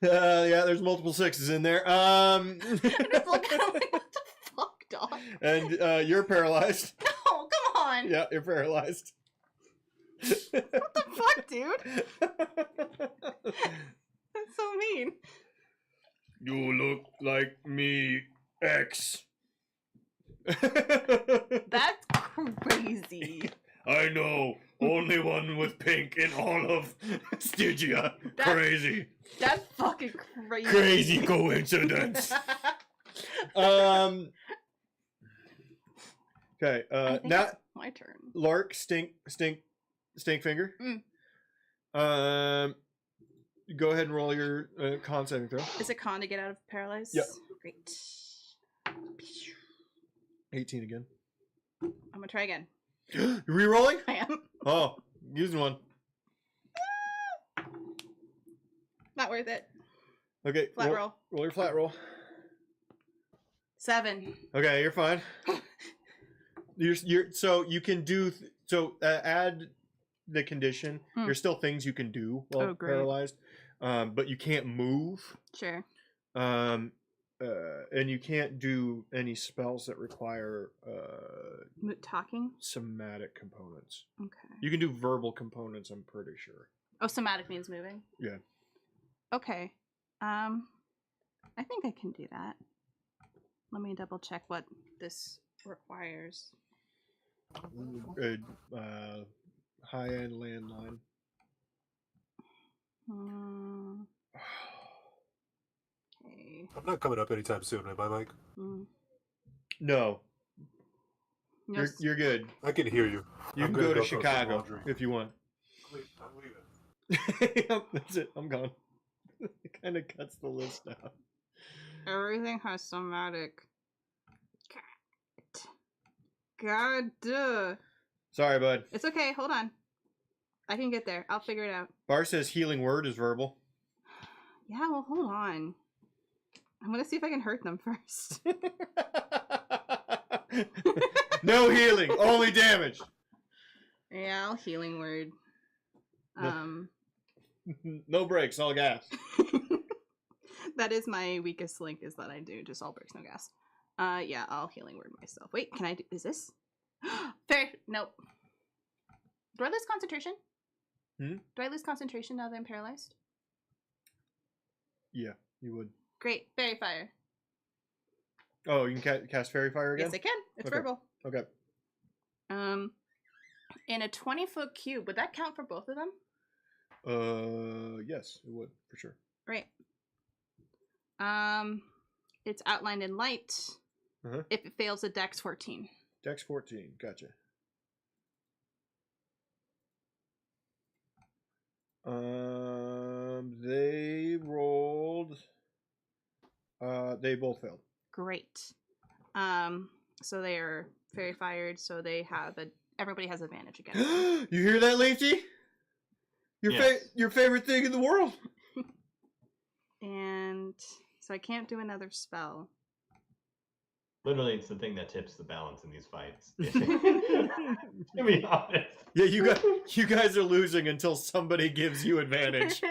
Yeah, there's multiple 6s in there. I just look at him like, what the fuck, dog? And you're paralyzed. No, come on. Yeah, you're paralyzed. What the fuck, dude? That's so mean. You look like me, X. That's crazy. I know. Only one with pink in all of Stygia. Crazy. That's fucking crazy. Crazy coincidence. Okay. I think Now it's my turn. Lark, Stinkfinger. Go ahead and roll your con saving throw. Is it con to get out of paralyzed? Yep. Great. 18 again. I'm gonna try again. You re-rolling? I am. Oh, using one. Not worth it. Okay. Flat roll. Roll your flat roll. 7. Okay, you're fine. You're so you can do add the condition. There's still things you can do while paralyzed, but you can't move. Sure. And you can't do any spells that require Talking? somatic components. Okay. You can do verbal components, I'm pretty sure. Oh, somatic means moving? Yeah. Okay. I think I can do that. Let me double check what this requires. High-end landline. Okay. I'm not coming up anytime soon, am I, Mike? No. Yes. You're good. I can hear you. You I'm can gonna go to throw some Chicago laundry. if you want. I'm leaving. Yep, that's it. I'm gone. It kind of cuts the list out. Everything has somatic. God. Duh. Sorry, bud. It's okay. Hold on. I can get there. I'll figure it out. Bar says healing word is verbal. Yeah, well, hold on. I'm gonna see if I can hurt them first. No healing, only damage. Yeah, I'll healing word. No breaks, all gas. That is my weakest link, is that I do just all breaks, no gas. Yeah, I'll healing word myself. Wait, can I do, is this? Fair, nope. Do I lose concentration? Hmm? Do I lose concentration now that I'm paralyzed? Yeah, you would. Great, fairy fire. Oh, you can cast fairy fire again? Yes, I can. It's Okay. verbal. Okay. In a 20-foot cube, would that count for both of them? Yes, it would, for sure. Right. It's outlined in light. If it fails a dex 14. Dex 14, gotcha. They rolled. They both failed. Great. So they are fairy fired, so they have everybody has advantage again. You hear that, Leafy? Your favorite thing in the world. And so I can't do another spell. Literally, it's the thing that tips the balance in these fights. To be honest. Yeah, you guys are losing until somebody gives you advantage.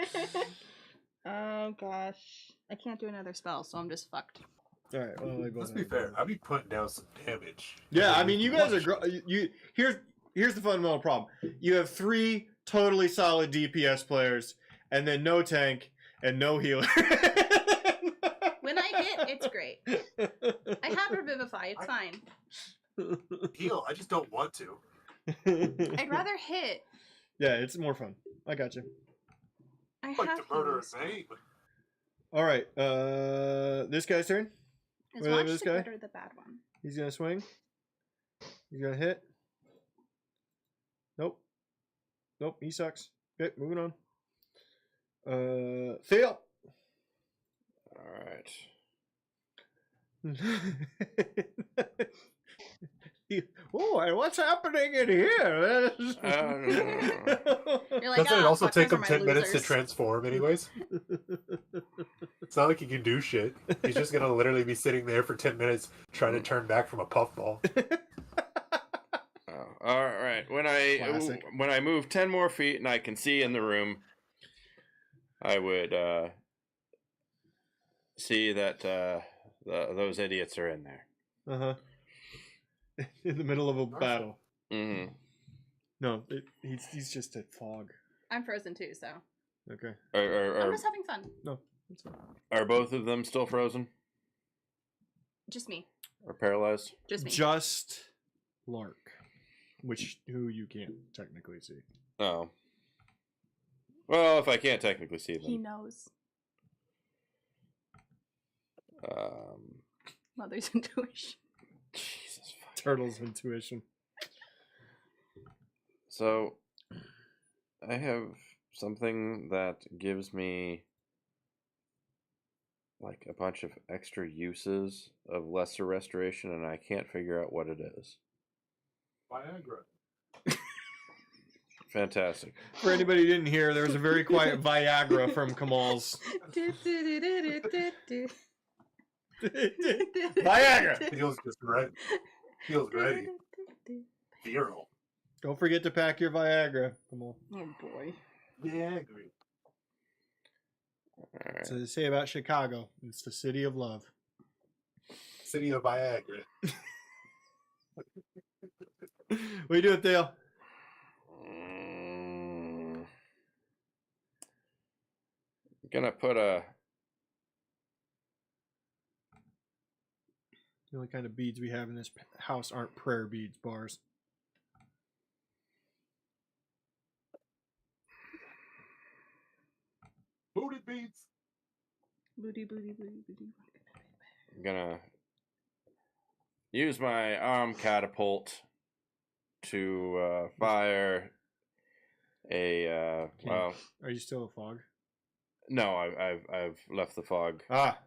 Oh gosh, I can't do another spell, so I'm just fucked. All right. Well, Let's be fair. I'll be putting down some damage. Yeah, I mean, you guys are. Here's the fundamental problem. You have 3 totally solid DPS players, and then no tank and no healer. When I hit, it's great. I have Revivify. It's fine. Heal. I just don't want to. I'd rather hit. Yeah, it's more fun. I got you. I Like have to murder heals. a name. All right. This guy's turn. Is Wait, watch this the guy? good or the bad one? He's gonna swing. He's gonna hit. Nope. Nope. He sucks. Okay, moving on. Fail. All right. Oh, and what's happening in here? You're like, Doesn't it also fuck, take those him are 10 my minutes to losers." transform, anyways? It's not like he can do shit. He's just gonna literally be sitting there for 10 minutes trying to turn back from a puffball. Oh, all right. When Classic. I move 10 more feet and I can see in the room, I would see that those idiots are in there. In the middle of a battle. Mm-hmm. No, he's just a fog. I'm frozen too, so Okay. I'm just having fun. No, that's fine. Are both of them still frozen Just me. or paralyzed? Just me. Just Lark, who you can't technically see. Oh. Well, if I can't technically see He them. knows. Mother's intuition. Jesus fuck. Turtle's intuition. So, I have something that gives me like a bunch of extra uses of lesser restoration, and I can't figure out what it is. Viagra. Fantastic. For anybody who didn't hear, there was a very quiet Viagra from Kamal's. Viagra! Feels just right. Feels ready. Viral. Don't forget to pack your Viagra, Kamal. Oh boy. Viagra. Alright. So they say about Chicago, it's the city of love. City of Viagra. What you doing, Theo? I'm gonna put a. The only kind of beads we have in this house aren't prayer beads, bars. Booty beats. Booty, booty, booty, booty. I'm gonna use my arm catapult to fire a. Well, Are you still a fog? no, I've left the fog. Ah.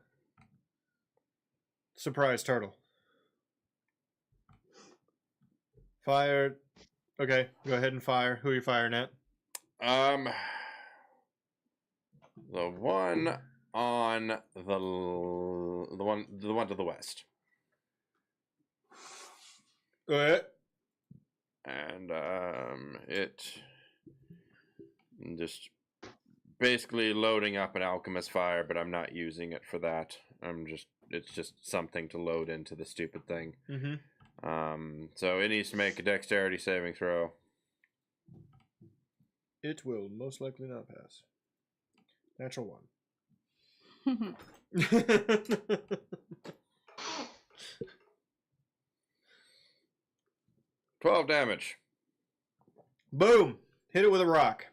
Surprise, turtle. Fire. Okay, go ahead and fire. Who are you firing at? The one on the one to the west, Go ahead. and it just basically loading up an alchemist fire, but I'm not using it for that. It's just something to load into the stupid thing. Mm-hmm. So it needs to make a dexterity saving throw. It will most likely not pass. Natural 1. 12 damage. Boom! Hit it with a rock.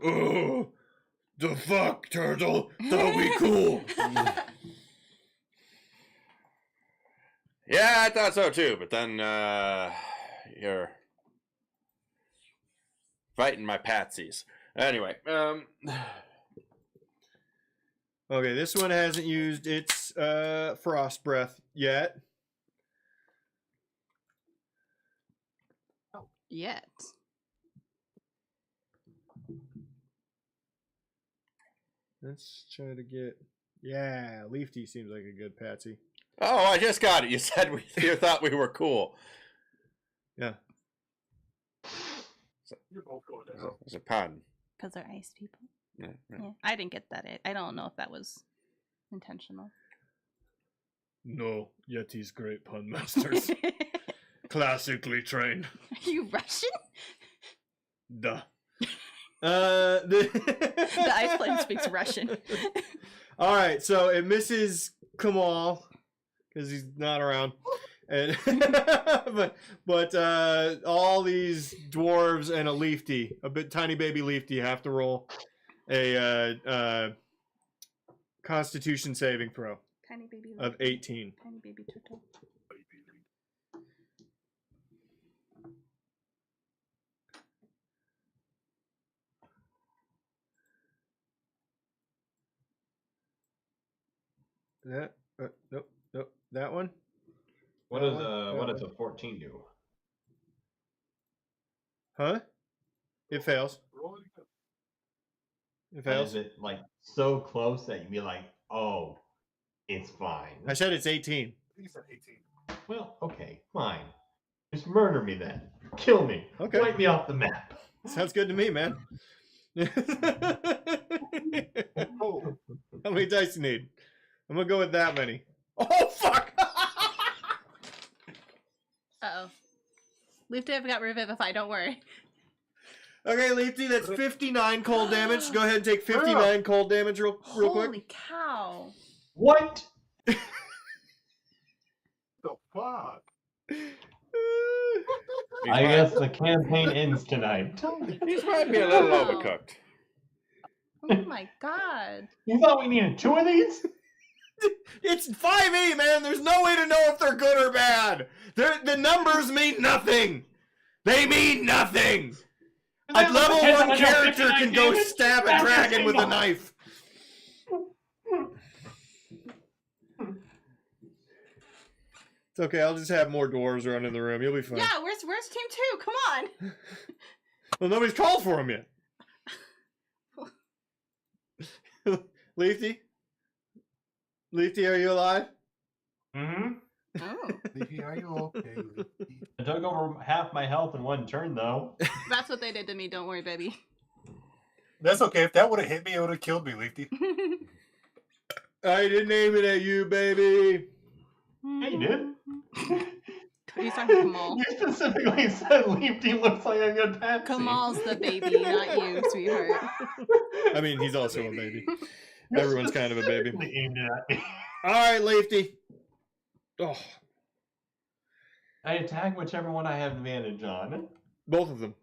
Oh, the fuck, turtle? That'll be cool. Yeah, I thought so too, but then you're fighting my patsies. Anyway, Okay, this one hasn't used its frost breath yet. Yet. Let's try to get. Yeah, Leafy seems like a good patsy. oh, I just got it. You said you thought we were cool. Yeah. You're both going to hell. It's a pun. Because they're ice people. Yeah, yeah. Yeah. I didn't get that. I don't know if that was intentional. No, Yeti's great pun masters. Classically trained. Are you Russian? Duh. The ice plane speaks Russian. All right, so it misses Kamal because he's not around, and but all these dwarves and a Leafy, tiny baby Leafy, have to roll a Constitution saving throw Tiny baby. of 18. Tiny baby turtle. That nope, that one. What does a 14 do? Huh? It fails. Roll it again. It But fails. is it like so close that you'd be like, oh, it's fine? I said it's 18. He said 18. Well, okay, fine. Just murder me then. Kill me. Okay. Wipe me off the map. Sounds good to me, man. Oh, How many dice you need? I'm gonna go with that many. Oh fuck! Leaf Dave got Revivify, don't worry. Okay, Leafy, that's 59 cold damage. Go ahead and take 59 cold damage real quick. Holy cow. What? The fuck? I guess the campaign ends tonight. Holy These might be a little cow. overcooked. Oh my god. You thought we needed 2 of these? It's 5e, man. There's no way to know if they're good or bad. The numbers mean nothing. They mean nothing. A level 1 character can go stab a dragon with a knife. It's okay. I'll just have more dwarves run in the room. You'll be fine. Yeah, where's team 2? Come on. Well, nobody's called for him yet. Leafy? Leafy, are you alive? Mm-hmm. Oh, Leafy, are you okay? Leafy? I took over half my health in one turn, though. that's what they did to me. Don't worry, baby. That's okay. If that would have hit me, it would have killed me, Leafy. I didn't aim it at you, baby. Yeah, you did. He's talking to Kamal. You specifically said Leafy looks like a good patsy. Kamal's the baby, not you, sweetheart. I mean, he's also a baby. Everyone's kind of a baby. Specifically aimed at me. All right, Leafy. Oh, I attack whichever one I have advantage on. both of them.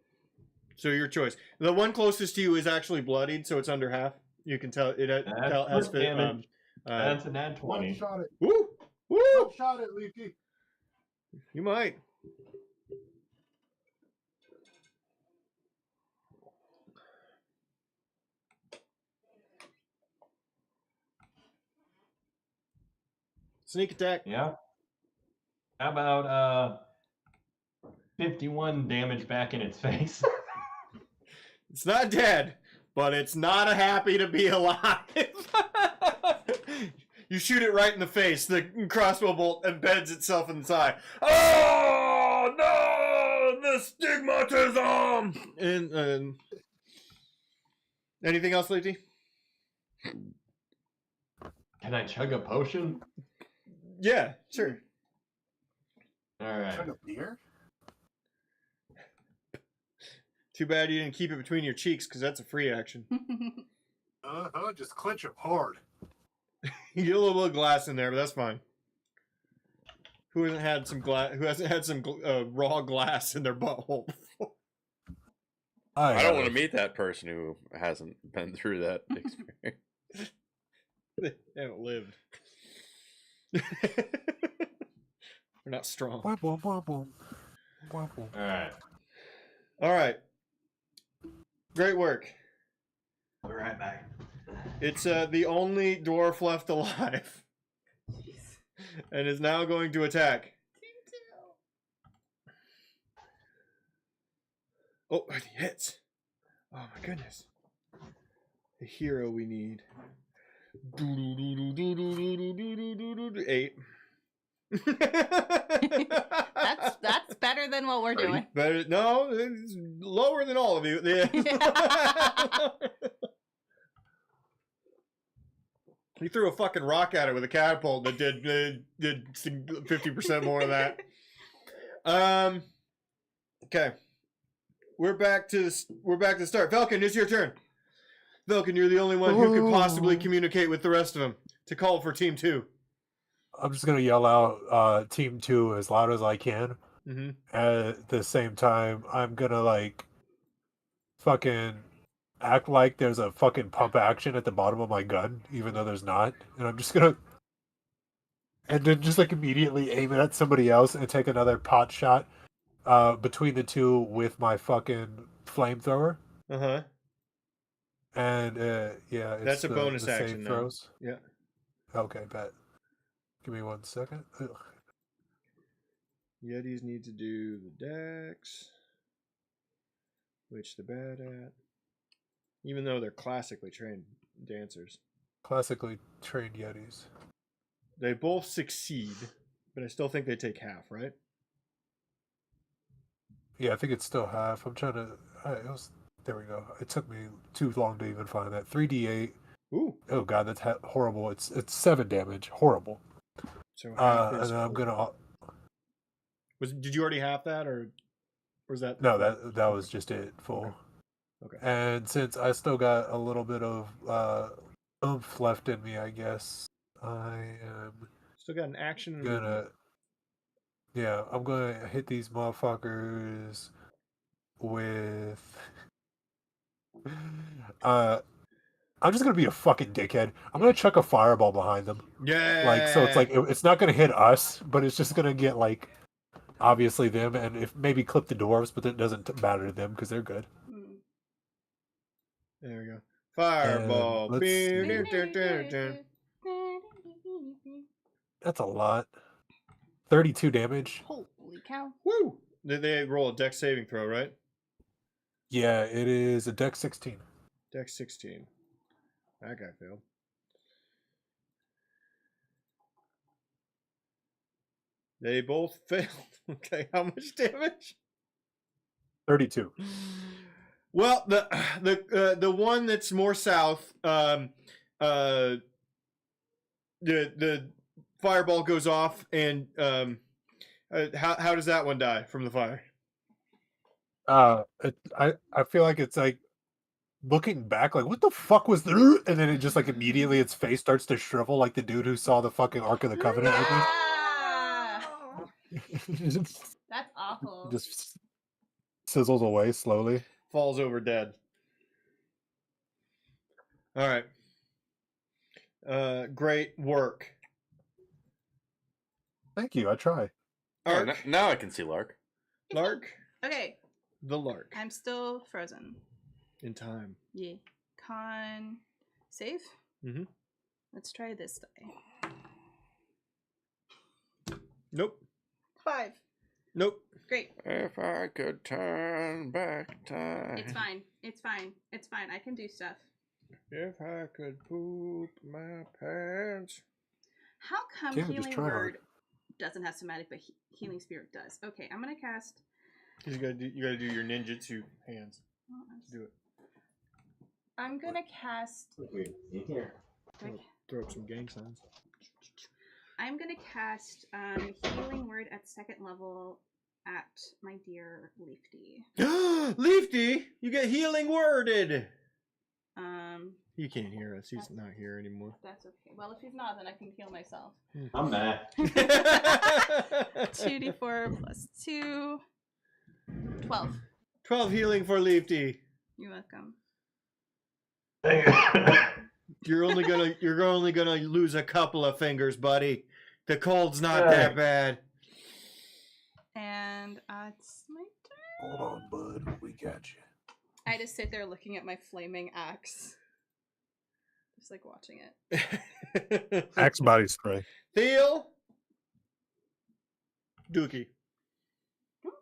So your choice. The one closest to you is actually bloodied, so it's under half. You can tell it has That's damage. uh, That's a nat 20. One-shot it. woo, woo. One-shot it, Leafy. You might. Sneak attack. Yeah. How about 51 damage back in its face? It's not dead, but it's not a happy to be alive. You shoot it right in the face. The crossbow bolt embeds itself in the side. Oh no! The stigmatism. And anything else, Leafy? Can I chug a potion? Yeah, sure. Alright. Chug a beer? Too bad you didn't keep it between your cheeks, because that's a free action. Just clench them hard. You get a little bit of glass in there, but that's fine. Who hasn't had some glass? Who hasn't had some raw glass in their butthole before? I don't want to meet that person who hasn't been through that experience. They haven't lived. They're not strong. Alright. All right. Great work. I'll be right back. It's the only dwarf left alive, and is now going to attack. Oh, he hits. Oh my goodness. The hero we need. 8. That's better than what we're doing. Better, no, it's lower than all of you. Yeah. He threw a fucking rock at it with a catapult that did 50% more of that. Okay. We're back to the start. Falcon, it's your turn. Falcon, you're the only one who could possibly communicate with the rest of them to call for Team 2. I'm just gonna yell out Team 2 as loud as I can. Mm-hmm. At the same time, I'm gonna fucking act like there's a fucking pump action at the bottom of my gun, even though there's not. And I'm just gonna, and then just immediately aim it at somebody else and take another pot shot between the two with my fucking flamethrower. Uh-huh. And yeah, it's That's a bonus the same action now. throws. Yeah. Okay, bet. Give me 1 second. Ugh. Yetis need to do the dex, which they're bad at. Even though they're classically trained dancers. Classically trained Yetis. They both succeed, but I still think they take half, right? Yeah, I think it's still half. I'm trying to. There we go. It took me too long to even find that. 3d8. Ooh. Oh god, that's horrible. It's 7 damage. Horrible. So half and is then I'm gonna. did you already have that, or Or is that No, that was just it, full. Okay. And since I still got a little bit of oomph left in me, I guess I am Still got an action and movement. gonna. Yeah, I'm gonna hit these motherfuckers with. I'm just gonna be a fucking dickhead. I'm gonna chuck a fireball behind them. Yeah. Like, so it's like it's not gonna hit us, but it's just gonna get like obviously them, and if maybe clip the dwarves, but then it doesn't matter to them because they're good. Mm. There we go. Fireball. let's see. Dun. That's a lot. 32 damage. Holy cow. Woo! Did they roll a dex saving throw, right? Yeah, it is a dex 16. Dex 16. That guy failed. They both failed. Okay, how much damage? 32. Well, the one that's more south, the fireball goes off, and how does that one die from the fire? I feel like it's like looking back, like what the fuck was there? And then it just like immediately its face starts to shrivel, like the dude who saw the fucking Ark of the Covenant with me. Ah, that's awful. Just sizzles away slowly. Falls over dead. All right. Great work. Thank you. I try. Oh, Ark. now I can see Lark. Lark. Okay, The Lark. I'm still frozen. In time. Yeah. Con save? Mhm. Let's try this die. Nope. 5. Nope. Great. If I could turn back time. It's fine. It's fine. It's fine. I can do stuff. If I could poop my pants. How come Yeah, just Healing try hard. Word doesn't have somatic, but Healing Spirit does? Okay, I'm gonna cast. You gotta do your ninjutsu hands. Do it. I'm gonna cast. Throw up some gang signs. I'm gonna cast Healing Word at 2nd level at my dear Leafy. Leafy, you get healing worded. He can't hear us. He's not here anymore. That's okay. Well, if he's not, then I can heal myself. I'm back. 2d4 plus 2. 12. 12 healing for Leafy. You're welcome. You're only gonna lose a couple of fingers, buddy. The cold's not that bad. And it's my turn. Hold on, bud. We got you. I just sit there looking at my flaming axe. Just like watching it. Axe body spray. Theo. Dookie. Poop.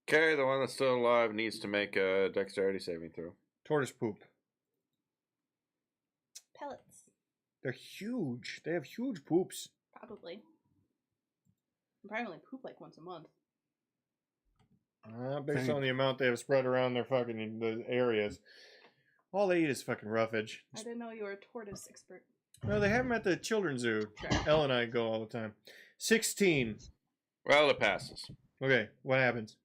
Okay, the one that's still alive needs to make a dexterity saving throw. Tortoise poop. Pellets. They're huge. They have huge poops. Probably. I probably only poop like once a month. Based on the amount they have spread around their fucking the areas. All they eat is fucking roughage. I didn't know you were a tortoise expert. No, they have them at the children's zoo. Elle and I go all the time. 16. Well, it passes. Okay, what happens?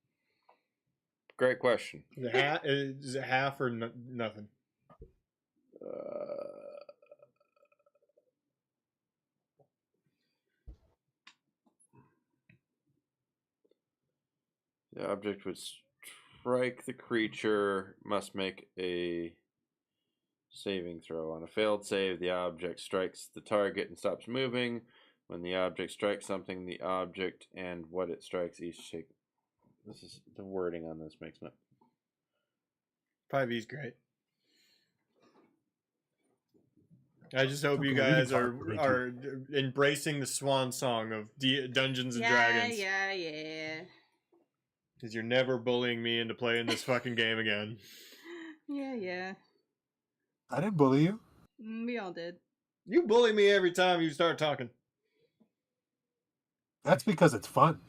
Great question. Is it half or nothing? The object would strike the creature, must make a saving throw. On a failed save, the object strikes the target and stops moving. When the object strikes something, the object and what it strikes each take. This is the wording on this makes me. 5e's great. I just hope you guys are embracing the swan song of Dungeons and Dragons. Yeah. Because you're never bullying me into playing this fucking game again. Yeah. I didn't bully you. We all did. You bully me every time you start talking. That's because it's fun.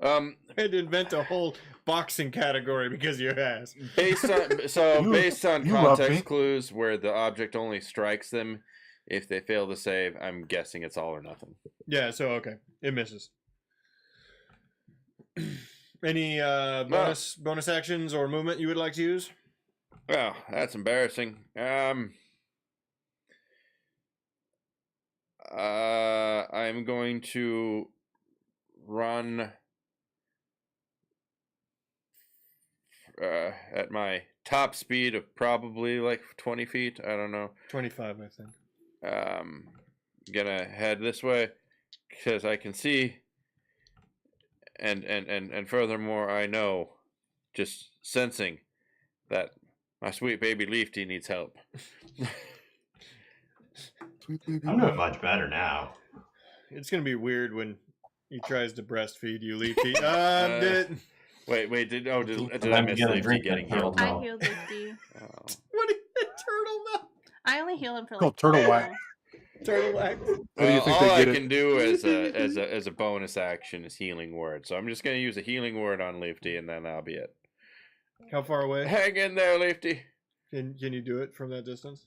I had to invent a whole boxing category because of your ass. Based on you love me. context clues where the object only strikes them, if they fail to save, I'm guessing it's all or nothing. Yeah, so okay. It misses. Any bonus actions or movement you would like to use? Well, that's embarrassing. I'm going to run at my top speed of probably like 20 feet. I don't know. 25, I think. Gonna head this way because I can see, and furthermore, I know, just sensing that my sweet baby Leafy needs help. I'm doing much better now. It's gonna be weird when he tries to breastfeed you, Leafy. Wait, did I I'm miss gonna Leafy drink getting that turtle healed? I milk. healed Lifty. Oh. What is a turtle milk? I only heal him for like Called turtle whack. Turtle wax. How do you think all they I get can it? do as a bonus action is healing word. So I'm just gonna use a healing word on Leafy, and then that'll be it. How far away? Hang in there, Leafy. Can you do it from that distance?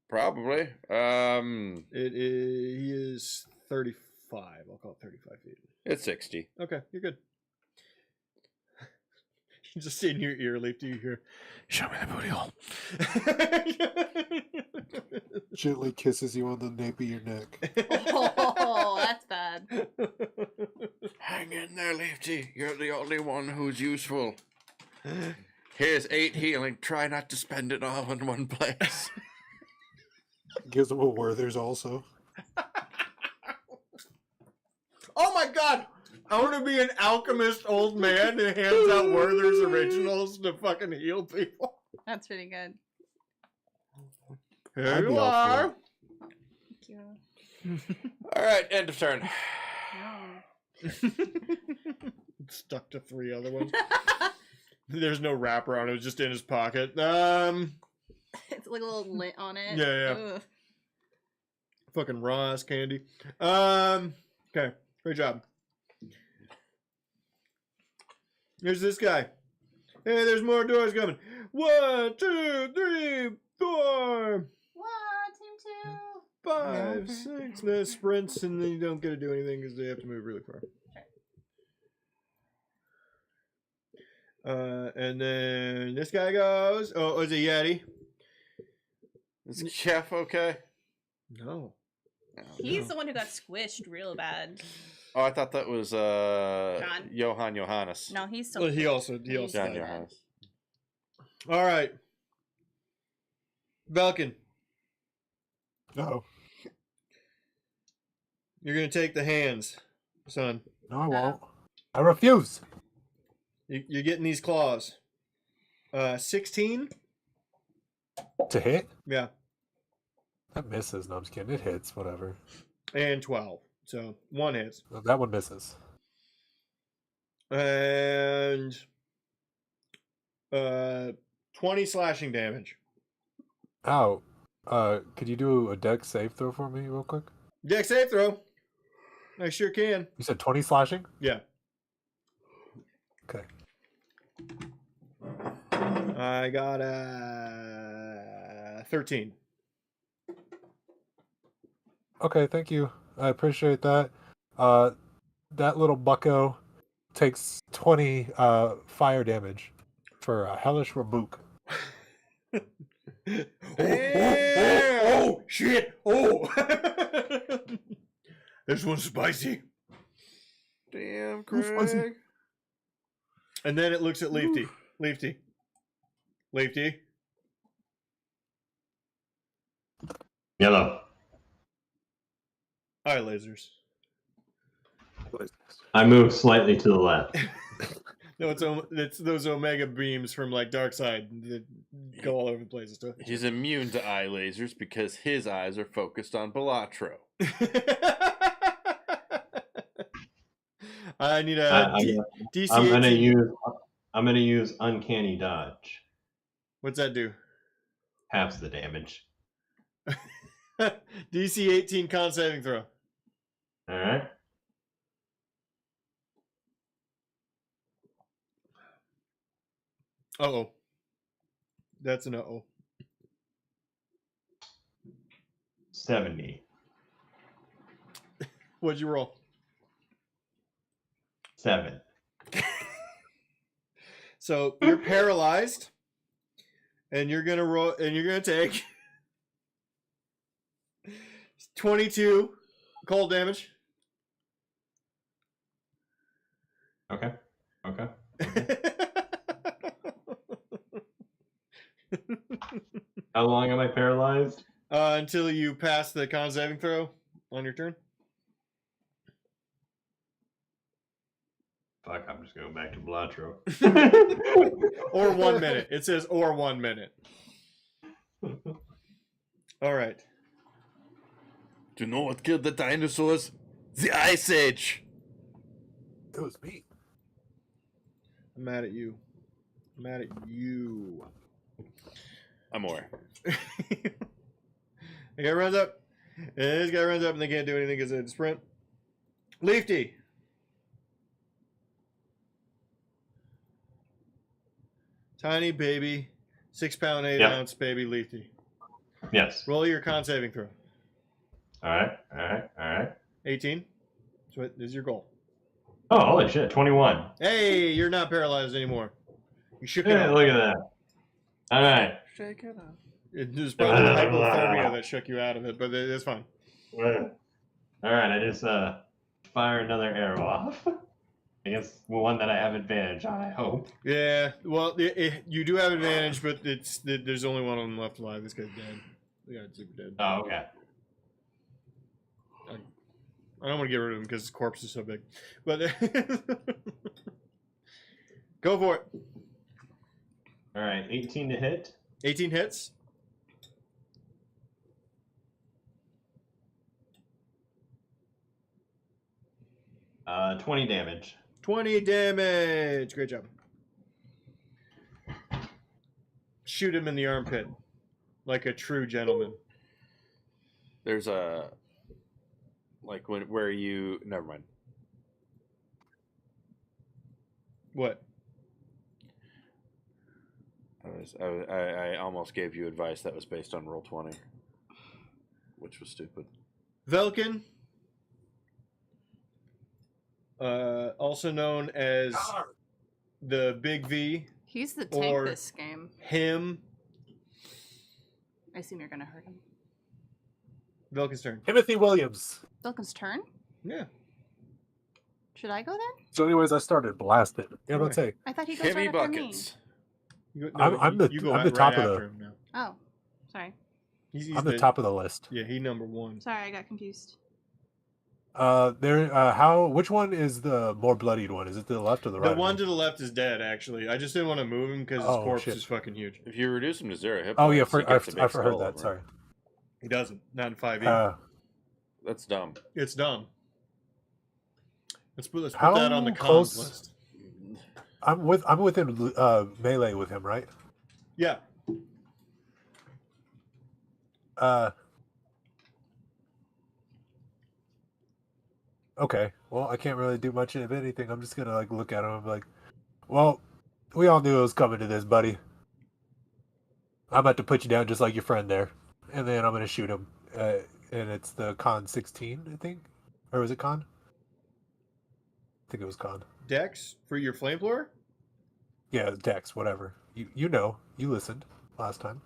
Probably. He is 35. I'll call it 35 feet. It's 60. Okay, you're good. You just in your ear, Leafy, you hear, "Show me the booty hole." Gently kisses you on the nape of your neck. Oh, that's bad. Hang in there, Leafy. You're the only one who's useful. Here's 8 healing. Try not to spend it all in one place. Gives him a Werther's also. Oh my god! I want to be an alchemist old man who hands out Werther's originals to fucking heal people. That's pretty good. Here I'd be you all for are. Thank you. All right, end of turn. No. Stuck to 3 other ones. There's no wrapper on it. It was just in his pocket. It's like a little lint on it. Yeah. Ugh. Fucking raw ass candy. Okay. Great job. Here's this guy. Hey, there's more doors coming. 1, 2, 3, 4, 1, 2, 2. 5, 6. No sprints, and then you don't get to do anything because they have to move really far. And then this guy goes. Oh, is it Yeti? Is Chef okay? No. He's the one who got squished real bad. Oh, I thought that was John? Johann Johannes. No, he's still. Well, he also He's John dead. Johannes. All right. Velkin, No. you're gonna take the hands, son. No, I won't. I refuse. You're getting these claws. 16. To hit? Yeah, That misses. No, I'm just kidding. It hits. Whatever. and 12. So 1 hits. That one misses. And 20 slashing damage. Ow. Could you do a dex save throw for me real quick? Dex save throw. I sure can. You said 20 slashing? Yeah. Okay. I got a 13. Okay, thank you. I appreciate that. That little bucko takes 20 fire damage for a hellish rebuke. Oh, shit! Oh! This one's spicy. Damn, Who's spicy? Craig. And then it looks at Leafy. Leafy. Yellow. Eye lasers. I move slightly to the left. No, it's those Omega beams from like Darkseid that go all over the place and stuff. He's immune to eye lasers because his eyes are focused on Belatro. I need a DC. I'm gonna 18. use uncanny dodge. What's that do? Halves the damage. DC 18 con saving throw. All right. Uh-oh. That's an uh-oh. 70. What'd you roll? 7. So you're paralyzed, and you're gonna roll, and you're gonna take 22 cold damage. Okay. Okay. How long am I paralyzed? Until you pass the con saving throw on your turn. Fuck, I'm just going back to Blatro. Or 1 minute. It says or 1 minute. All right. Do you know what killed the dinosaurs? The Ice Age. It was me. I'm mad at you. I'm mad at you. I'm aware. The guy runs up. And this guy runs up and they can't do anything because it's a sprint. Leafy. Tiny baby. 6 pound, 8 Yep. ounce baby Leafy. Yes. Roll your con saving throw. All right. 18. So what is your goal? Oh, holy shit, 21. Hey, you're not paralyzed anymore. You shook it Hey, off. look at that. All right. Shake it up. It was probably the hypothermia that shook you out of it, but it's fine. All right, I just fire another arrow off. I guess one that I have advantage on, I hope. Yeah, well, you do have advantage, but there's only one of them left alive. This guy's dead. The guy's super dead. Oh, okay. I don't want to get rid of him because his corpse is so big. But go for it. All right, 18 to hit. 18 hits. Uh, 20 damage. 20 damage. Great job. Shoot him in the armpit like a true gentleman. There's a where you never mind. What? I almost gave you advice that was based on Roll20, which was stupid. Velkin, also known as the Big V, He's the tank Or- this game. him. I assume you're gonna hurt him. Velkin's turn. Timothy Williams. Falcon's turn? Yeah. Should I go then? So, anyways, I started blasting. Yeah, let's say I thought he goes Heavy right after me. buckets. You go, I'm the- you go I'm the right top of the- after him now. Oh, sorry. He's I'm the top of the list. Yeah, he number 1. Sorry, I got confused. Which one is the more bloodied one? Is it the left or the right? The one to the left is dead, actually. I just didn't want to move him because his Oh, corpse shit. is fucking huge. If you reduce him to 0 hit Oh yeah, points, he gets a big I've heard skull that. over Sorry. him. He doesn't. Not in 5e. That's dumb. It's dumb. Let's put How that on the cons close- list. I'm within melee with him, right? Yeah. Okay. Well, I can't really do much of anything. I'm just gonna like look at him and be like, well, we all knew it was coming to this, buddy. I'm about to put you down just like your friend there, and then I'm gonna shoot him. And it's the con 16, I think, or was it con? I think it was con. Dex for your flamethrower? Yeah, Dex, whatever. You know, you listened last time.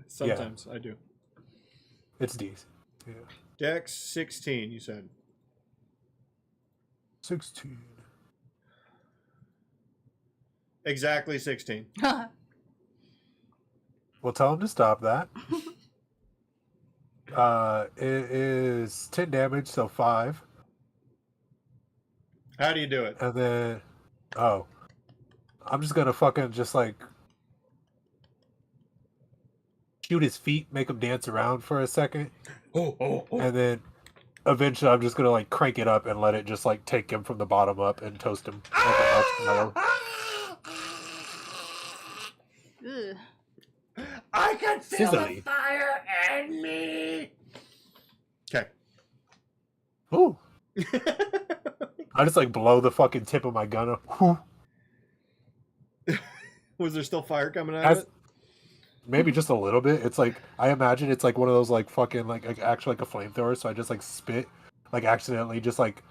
Sometimes I do. It's D's. Yeah. Dex 16, you said. 16. Exactly 16. Well, tell him to stop that. It is 10 damage, so 5. How do you do it? And then, I'm just gonna fucking just like shoot his feet, make him dance around for a second, and then eventually I'm just gonna like crank it up and let it just like take him from the bottom up and toast him like a marshmallow. Ugh. I can feel Sizzly. fire in me. Okay. Ooh! I just like blow the fucking tip of my gun up. Whew. Was there still fire coming out As- of it? Maybe just a little bit. It's like I imagine it's like one of those like fucking like actually like a flamethrower. So I just like spit, like accidentally just like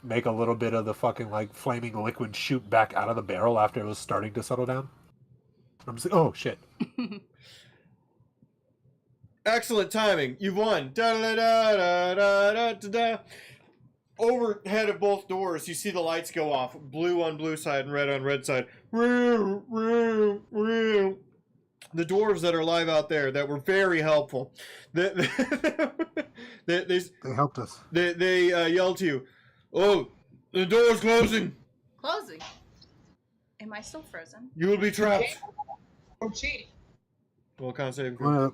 make a little bit of the fucking like flaming liquid shoot back out of the barrel after it was starting to settle down. I'm just, oh shit! Excellent timing. You've won. Da da da da da da da da. Overhead of both doors, you see the lights go off. Blue on blue side and red on red side. The dwarves that are live out there that were very helpful. They They helped us. they yelled to you, "Oh, the door's closing. Closing. Am I still frozen? You will be trapped." Oh, cheating. Well, con saving throw. God.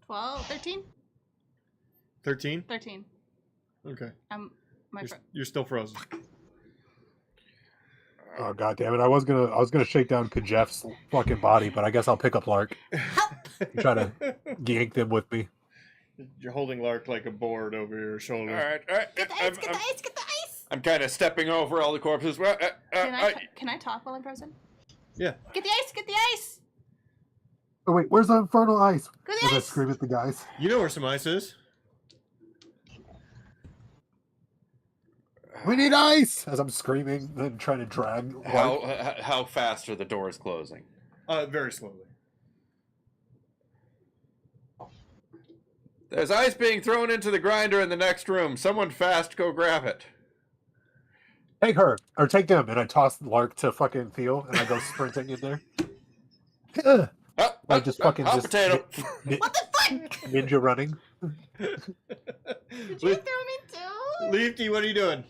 12, 13? 13? 13. Okay. My You're still frozen. Oh god damn it! I was gonna shake down Kajeff's fucking body, but I guess I'll pick up Lark and try to yank them with me. You're holding Lark like a board over your shoulder. All right. Get the ice, get the ice, get the ice! I'm kind of stepping over all the corpses. Well, Can I talk while I'm frozen? Yeah. Get the ice, get the ice! Oh wait, where's the infernal ice? Get As the I ice! scream at the guys. You know where some ice is. We need ice! As I'm screaming and trying to drag Lark. how fast are the doors closing? Very slowly. There's ice being thrown into the grinder in the next room. Someone fast, go grab it. Take her or take them, and I toss Lark to fucking Theo, and I go sprinting in there. I just fucking hot just potato. What the fuck? ninja running. Did you throw me too? Leafy, what are you doing?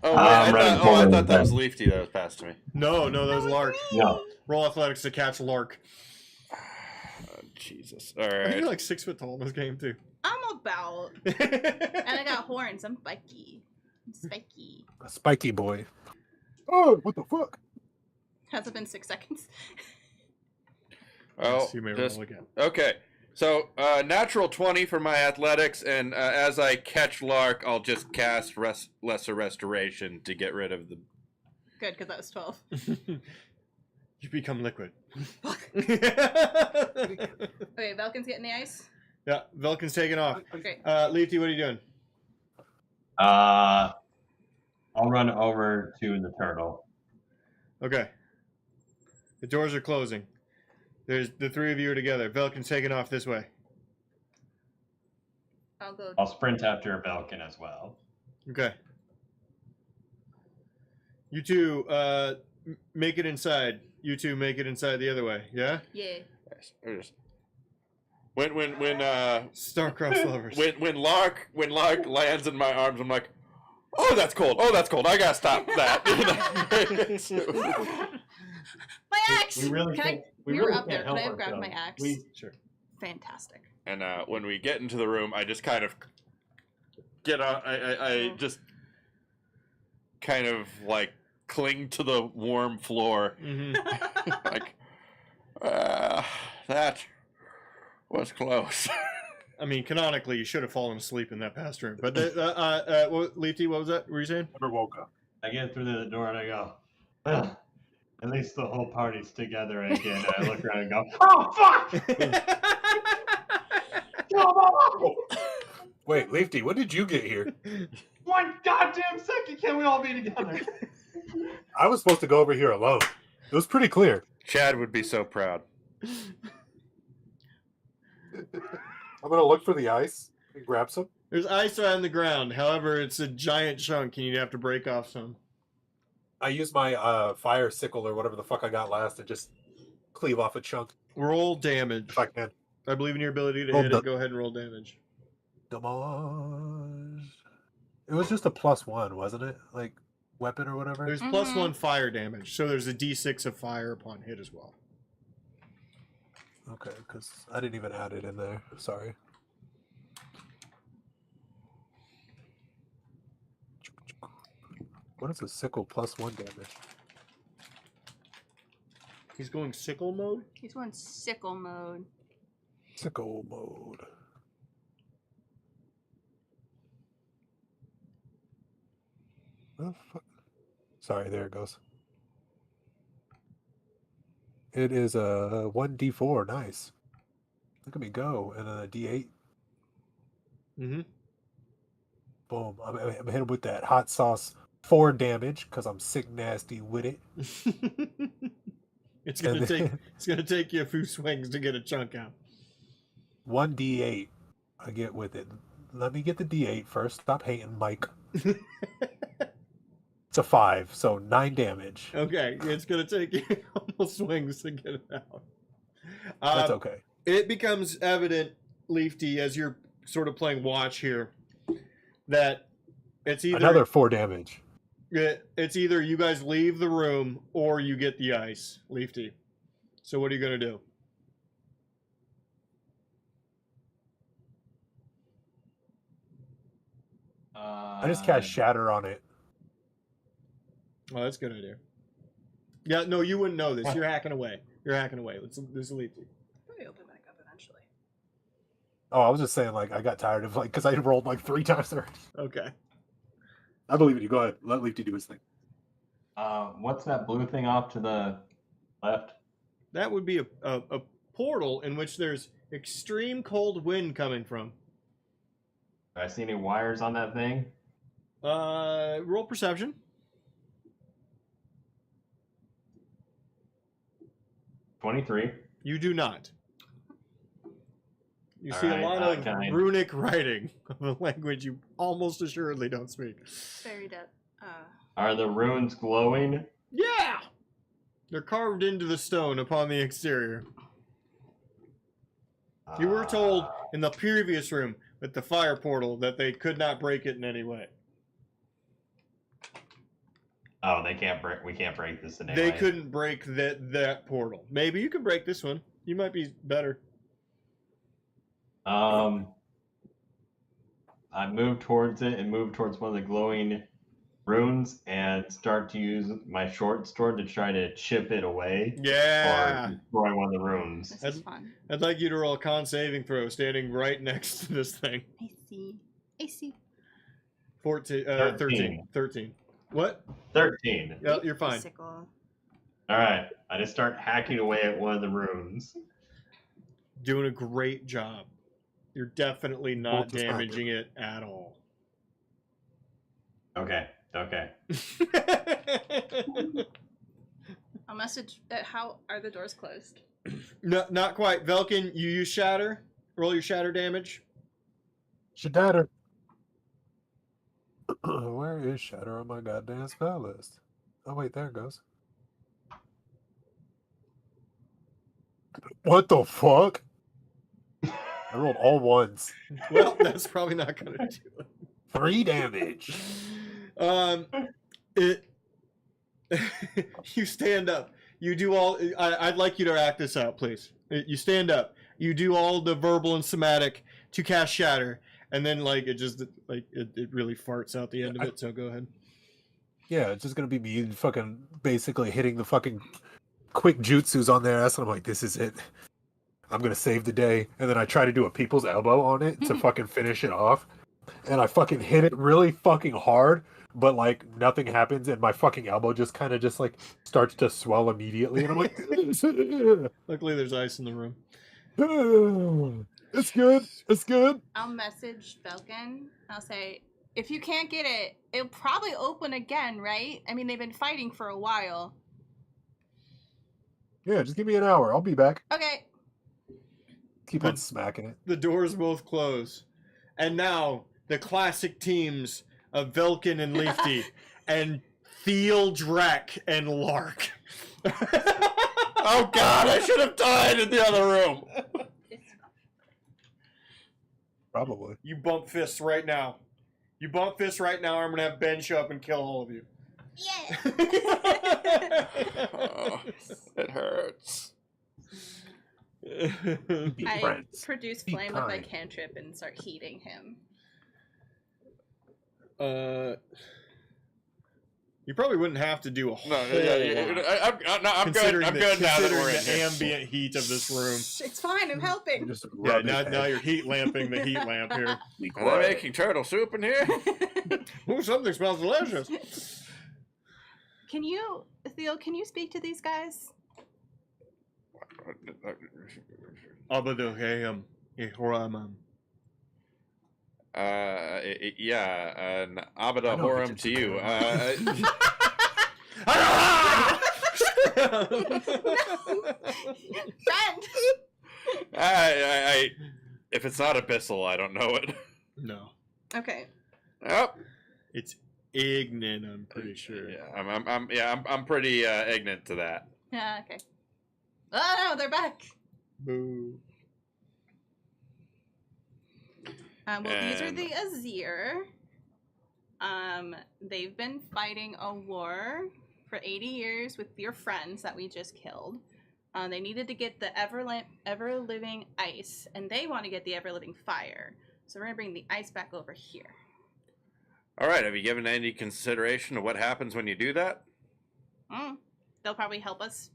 Oh, wait, I'm running I forward thought that was then. Leafy that was passed to me. No, that was Lark. No. Roll athletics to catch Lark. Oh, Jesus. All Are right. you like 6 foot tall in this game too? I'm about. And I got horns. I'm spiky. I'm spiky. A spiky boy. Oh, what the fuck? Has it been 6 seconds? Well, Yes, you may just- roll again. okay. So, natural 20 for my athletics, and as I catch Lark, I'll just cast Lesser Restoration to get rid of the... Good, because that was 12. You become liquid. Fuck. Yeah, Okay, Velkin's getting the ice. Velkin's taking off. Great. Leafy, what are you doing? I'll run over to the turtle. Okay. The doors are closing. There's the 3 of you are together. Velkin's taking off this way. I'll go. I'll sprint after Belkin as well. Okay. You two, make it inside. You two make it inside the other way. Yeah. Yeah. When Star-crossed lovers. when Lark lands in my arms, I'm like, oh, that's cold. I gotta stop that. My axe! We really Can can't. we We were really up there. can't Could I help have grabbed my ourselves. axe? Sure. Fantastic. And when we get into the room, I just kind of get on. I just kind of like cling to the warm floor, Mm-hmm. like that was close. I mean, canonically, you should have fallen asleep in that past room. But Leafy, what was that? What were you saying? Never woke up. I get through the door and I go, "Ugh, at least the whole party's together again." And I look around and go, "Oh fuck!" Wait, Leafy, when did you get here? One goddamn second, can we all be together? I was supposed to go over here alone. It was pretty clear. Chad would be so proud. I'm gonna look for the ice and grab some. There's ice on the ground. However, it's a giant chunk, and you'd have to break off some. I use my fire sickle or whatever the fuck I got last and just cleave off a chunk Roll damage. if I can. I believe in your ability to Roll hit da- it. Go ahead and roll damage. Damage. It was just a +1, wasn't it? Like weapon or whatever. There's +1 fire damage, so there's a d6 of fire upon hit as well. Okay, because I didn't even add it in there. Sorry. What is a sickle +1 damage? He's going sickle mode? He's going sickle mode. Sickle mode. Oh, fuck. Sorry, there it goes. It is a 1d4. Nice. Look at me go. And then a d8. Mm-hmm. Boom. I'm hitting him with that hot sauce 4 damage because I'm sick nasty with it. It's And gonna take you a few swings to get a chunk out. 1d8 I get with it. Let me get the d8 first. Stop hating, Mike. It's a 5, so 9 damage. Okay, it's gonna take you a couple swings to get it out. That's okay. It becomes evident, Leafy, as you're sort of playing watch here, that it's either Another 4 damage. it's either you guys leave the room or you get the ice, Leafy. So what are you gonna do? I just cast Shatter on it. Oh, that's a good idea. Yeah, no, you wouldn't know this. You're hacking away. This is Leafy. Probably open back up eventually. Oh, I was just saying, like, I got tired of, like, because I rolled, like, 3 times already. Okay. I believe in you. Go ahead. Let Leafy do his thing. What's that blue thing off to the left? That would be a portal in which there's extreme cold wind coming from. Do I see any wires on that thing? Roll perception. 23. You do not. You All see right, a lot of can I- runic writing of a language you almost assuredly don't speak. Very dead. Are the runes glowing? Yeah! They're carved into the stone upon the exterior. You were told in the previous room with the fire portal that they could not break it in any way. Oh, they can't break. We can't break this in any They way. couldn't break that portal. Maybe you can break this one. You might be better. I move towards it and move towards one of the glowing runes and start to use my short sword to try to chip it away. Yeah. Or destroy one of the runes. This is fun. I'd like you to roll a con saving throw standing right next to this thing. I see. 13. 13. What? 13. Yeah, you're fine. Sickle. All right. I just start hacking away at one of the runes. Doing a great job. You're definitely not Well, just damaging it at all. Okay. Okay. I'll message. How are the doors closed? No, not quite. Velkin, you use shatter. Roll your shatter damage. Shatter. Where is Shatter on my goddamn spell list? Oh, wait, there it goes. What the fuck? I rolled all ones. Well, that's probably not going to do it. 3 damage. It. You stand up. You do all. I'd like you to act this out, please. You stand up. You do all the verbal and somatic to cast shatter, and then like it really farts out the end of it. So go ahead. Yeah, it's just gonna be me fucking basically hitting the fucking quick jutsus on their ass, and I'm like, this is it. I'm gonna save the day. And then I try to do a people's elbow on it to fucking finish it off. And I fucking hit it really fucking hard, but like nothing happens, and my fucking elbow just kind of just like starts to swell immediately. And I'm like, Luckily, there's ice in the room. it's good. It's good. I'll message Belkin. I'll say, if you can't get it, it'll probably open again, right? I mean, they've been fighting for a while. Yeah, just give me an hour. I'll be back. Okay. Keep on smacking it. The doors both close, and now the classic teams of Velkin and Leafy and Thiel, Drek, and Lark. Oh God! I should have died in the other room. Probably. You bump fists right now. You bump fists right now, or I'm gonna have Ben show up and kill all of you. Yeah. Oh, it hurts. Be I friends. produce Be flame with my kind. cantrip and start heating him. You probably wouldn't have to do a whole No, lot. I'm good. I'm good now that we're in the here. ambient heat of this room. It's fine. I'm helping. Just Yeah, rub his now head. you're heat lamping the heat lamp here. Be Are they quiet. making turtle soup in here? Ooh, something smells delicious. Can you, Theo? Can you speak to these guys? Abadoheim, Ehoramam. Yeah, an Abada I know Horum Egypt to you. Friend. If it's not abyssal, I don't know it. No, Okay. Oh, it's ignorant. I'm pretty sure. yeah, I'm pretty ignorant to that. Yeah. Okay. Oh no, they're back. Boo. Well, these are And- the Azir. They've been fighting a war for 80 years with your friends that we just killed. They needed to get the ever-living ice, and they want to get the ever-living fire. So we're gonna bring the ice back over here. All right, have you given any consideration to what happens when you do that? They'll probably help us.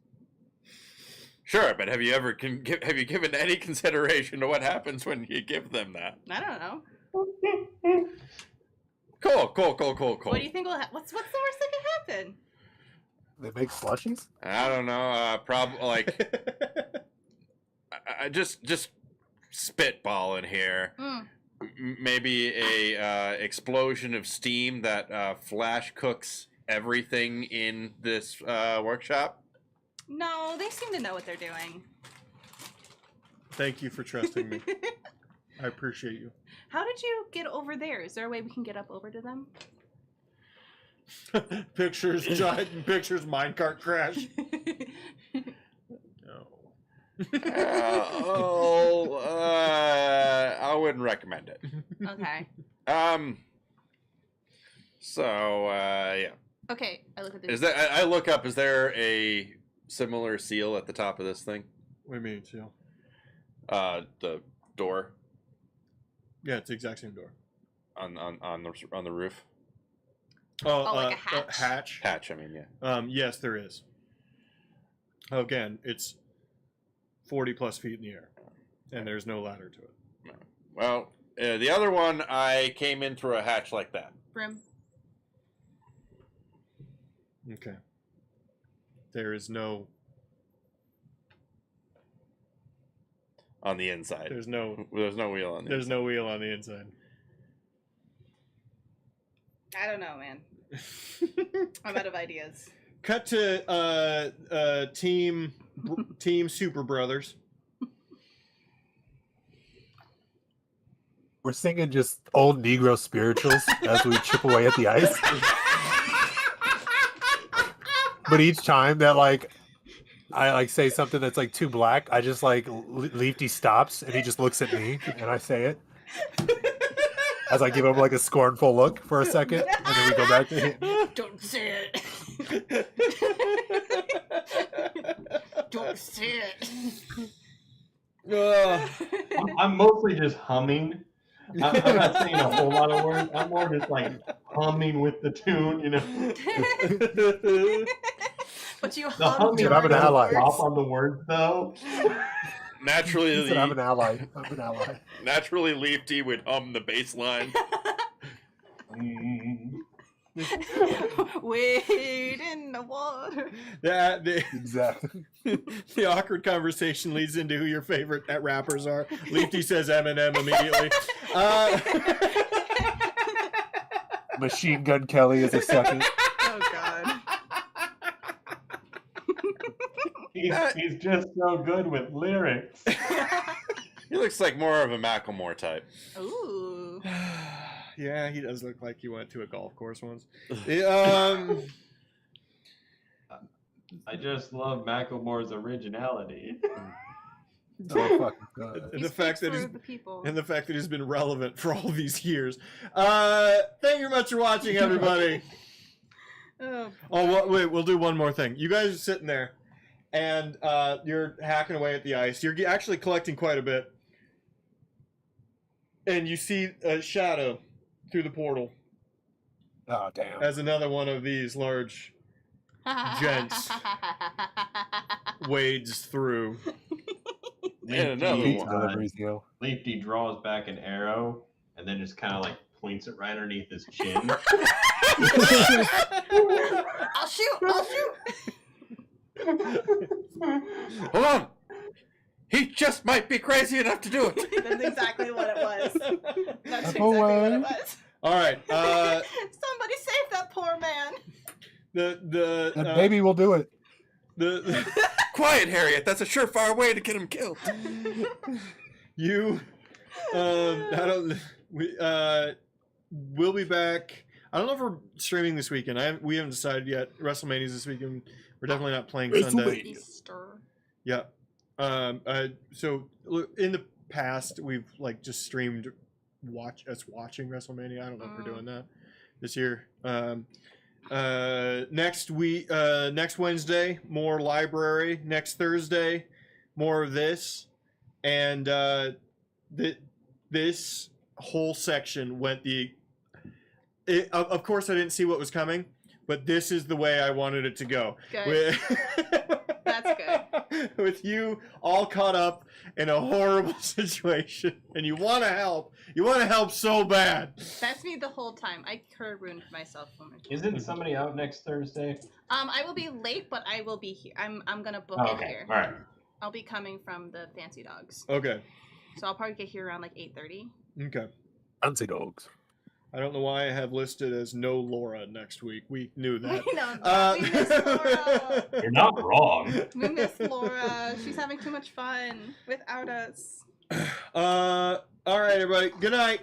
Sure, but have you ever have you given any consideration to what happens when you give them that? I don't know. Cool. What do you think will what's the worst that could happen? They make slushies? I don't know. Probably like I just spitballing here. Maybe a explosion of steam that flash cooks everything in this workshop. No, they seem to know what they're doing. Thank you for trusting me. I appreciate you. How did you get over there? Is there a way we can get up over to them? Pictures, giant pictures, minecart crash. No. I wouldn't recommend it. Okay. So yeah. Okay, I look at the. Is that I look up? Is there a similar seal at the top of this thing? What do you mean, seal? The door Yeah, it's the exact same door. on the roof. Oh, like a hatch? Hatch. Hatch. I mean, yeah. Yes, there is. Again, it's 40 plus feet in the air, and there's no ladder to it. Well, the other one, I came in through a hatch like that. Brim. Okay. There is no. On the inside. There's no wheel on the There's inside. no wheel on the inside. I don't know, man. I'm out of ideas. Cut to team Super Brothers. We're singing just old Negro spirituals as we chip away at the ice. But each time that I say something that's like too black, I just Leafy stops and he just looks at me and I say it. As I give him like a scornful look for a second, and then we go back to him. Don't say it. Don't say it. I'm mostly just humming. I'm not saying a whole lot of words. I'm more just like humming with the tune, you know. But you The hum humming Dude, I'm an ally. Off on the words though. Naturally, He said, I'm an ally. I'm an ally. Naturally, Leafy would hum the bass line. Wade in the water. Exactly. The awkward conversation leads into who your favorite rappers are. Leafy says Eminem immediately. Machine Gun Kelly is a second. Oh God. He's just so good with lyrics. He looks like more of a Macklemore type. Ooh. Yeah, he does look like he went to a golf course once. I just love Macklemore's originality. Oh, fucking God. He the fact speaks that for he's the people. and the fact that he's been relevant for all these years. Thank you very much for watching, everybody. Wait, we'll do one more thing. You guys are sitting there, and you're hacking away at the ice. You're actually collecting quite a bit, and you see a shadow through the portal Oh, damn. as another one of these large gents wades through. And another Pizza one. deliveries, yo. Leafy draws back an arrow and then just kind of like points it right underneath his chin. I'll shoot. Hold on. just might be crazy enough to do it. That's exactly what it was. That's Step exactly what away. it was. All right. Somebody save that poor man. That baby will do it. The Quiet, Harriet. That's a surefire way to get him killed. you I don't we'll be back. I don't know if we're streaming this weekend. We haven't decided yet. WrestleMania's this weekend. We're definitely not playing Sunday. Easter. Yeah. So in the past we've like just streamed watching WrestleMania. I don't know if we're doing that this year. Next Wednesday, more library. Next Thursday, more of this. And this whole section went of course I didn't see what was coming, but this is the way I wanted it to go. Good. That's good. With you all caught up in a horrible situation, and you want to help. You want to help so bad. That's me the whole time. I could have ruined myself so much. Isn't somebody out next Thursday? I will be late, but I will be here. I'm gonna book Oh, it okay. here. All right. I'll be coming from the Fancy Dogs, Okay. so I'll probably get here around like 8:30. Okay. Fancy dogs. I don't know why I have listed as no Laura next week. We knew that. We know that. We miss Laura. You're not wrong. We miss Laura. She's having too much fun without us. All right, everybody. Good night.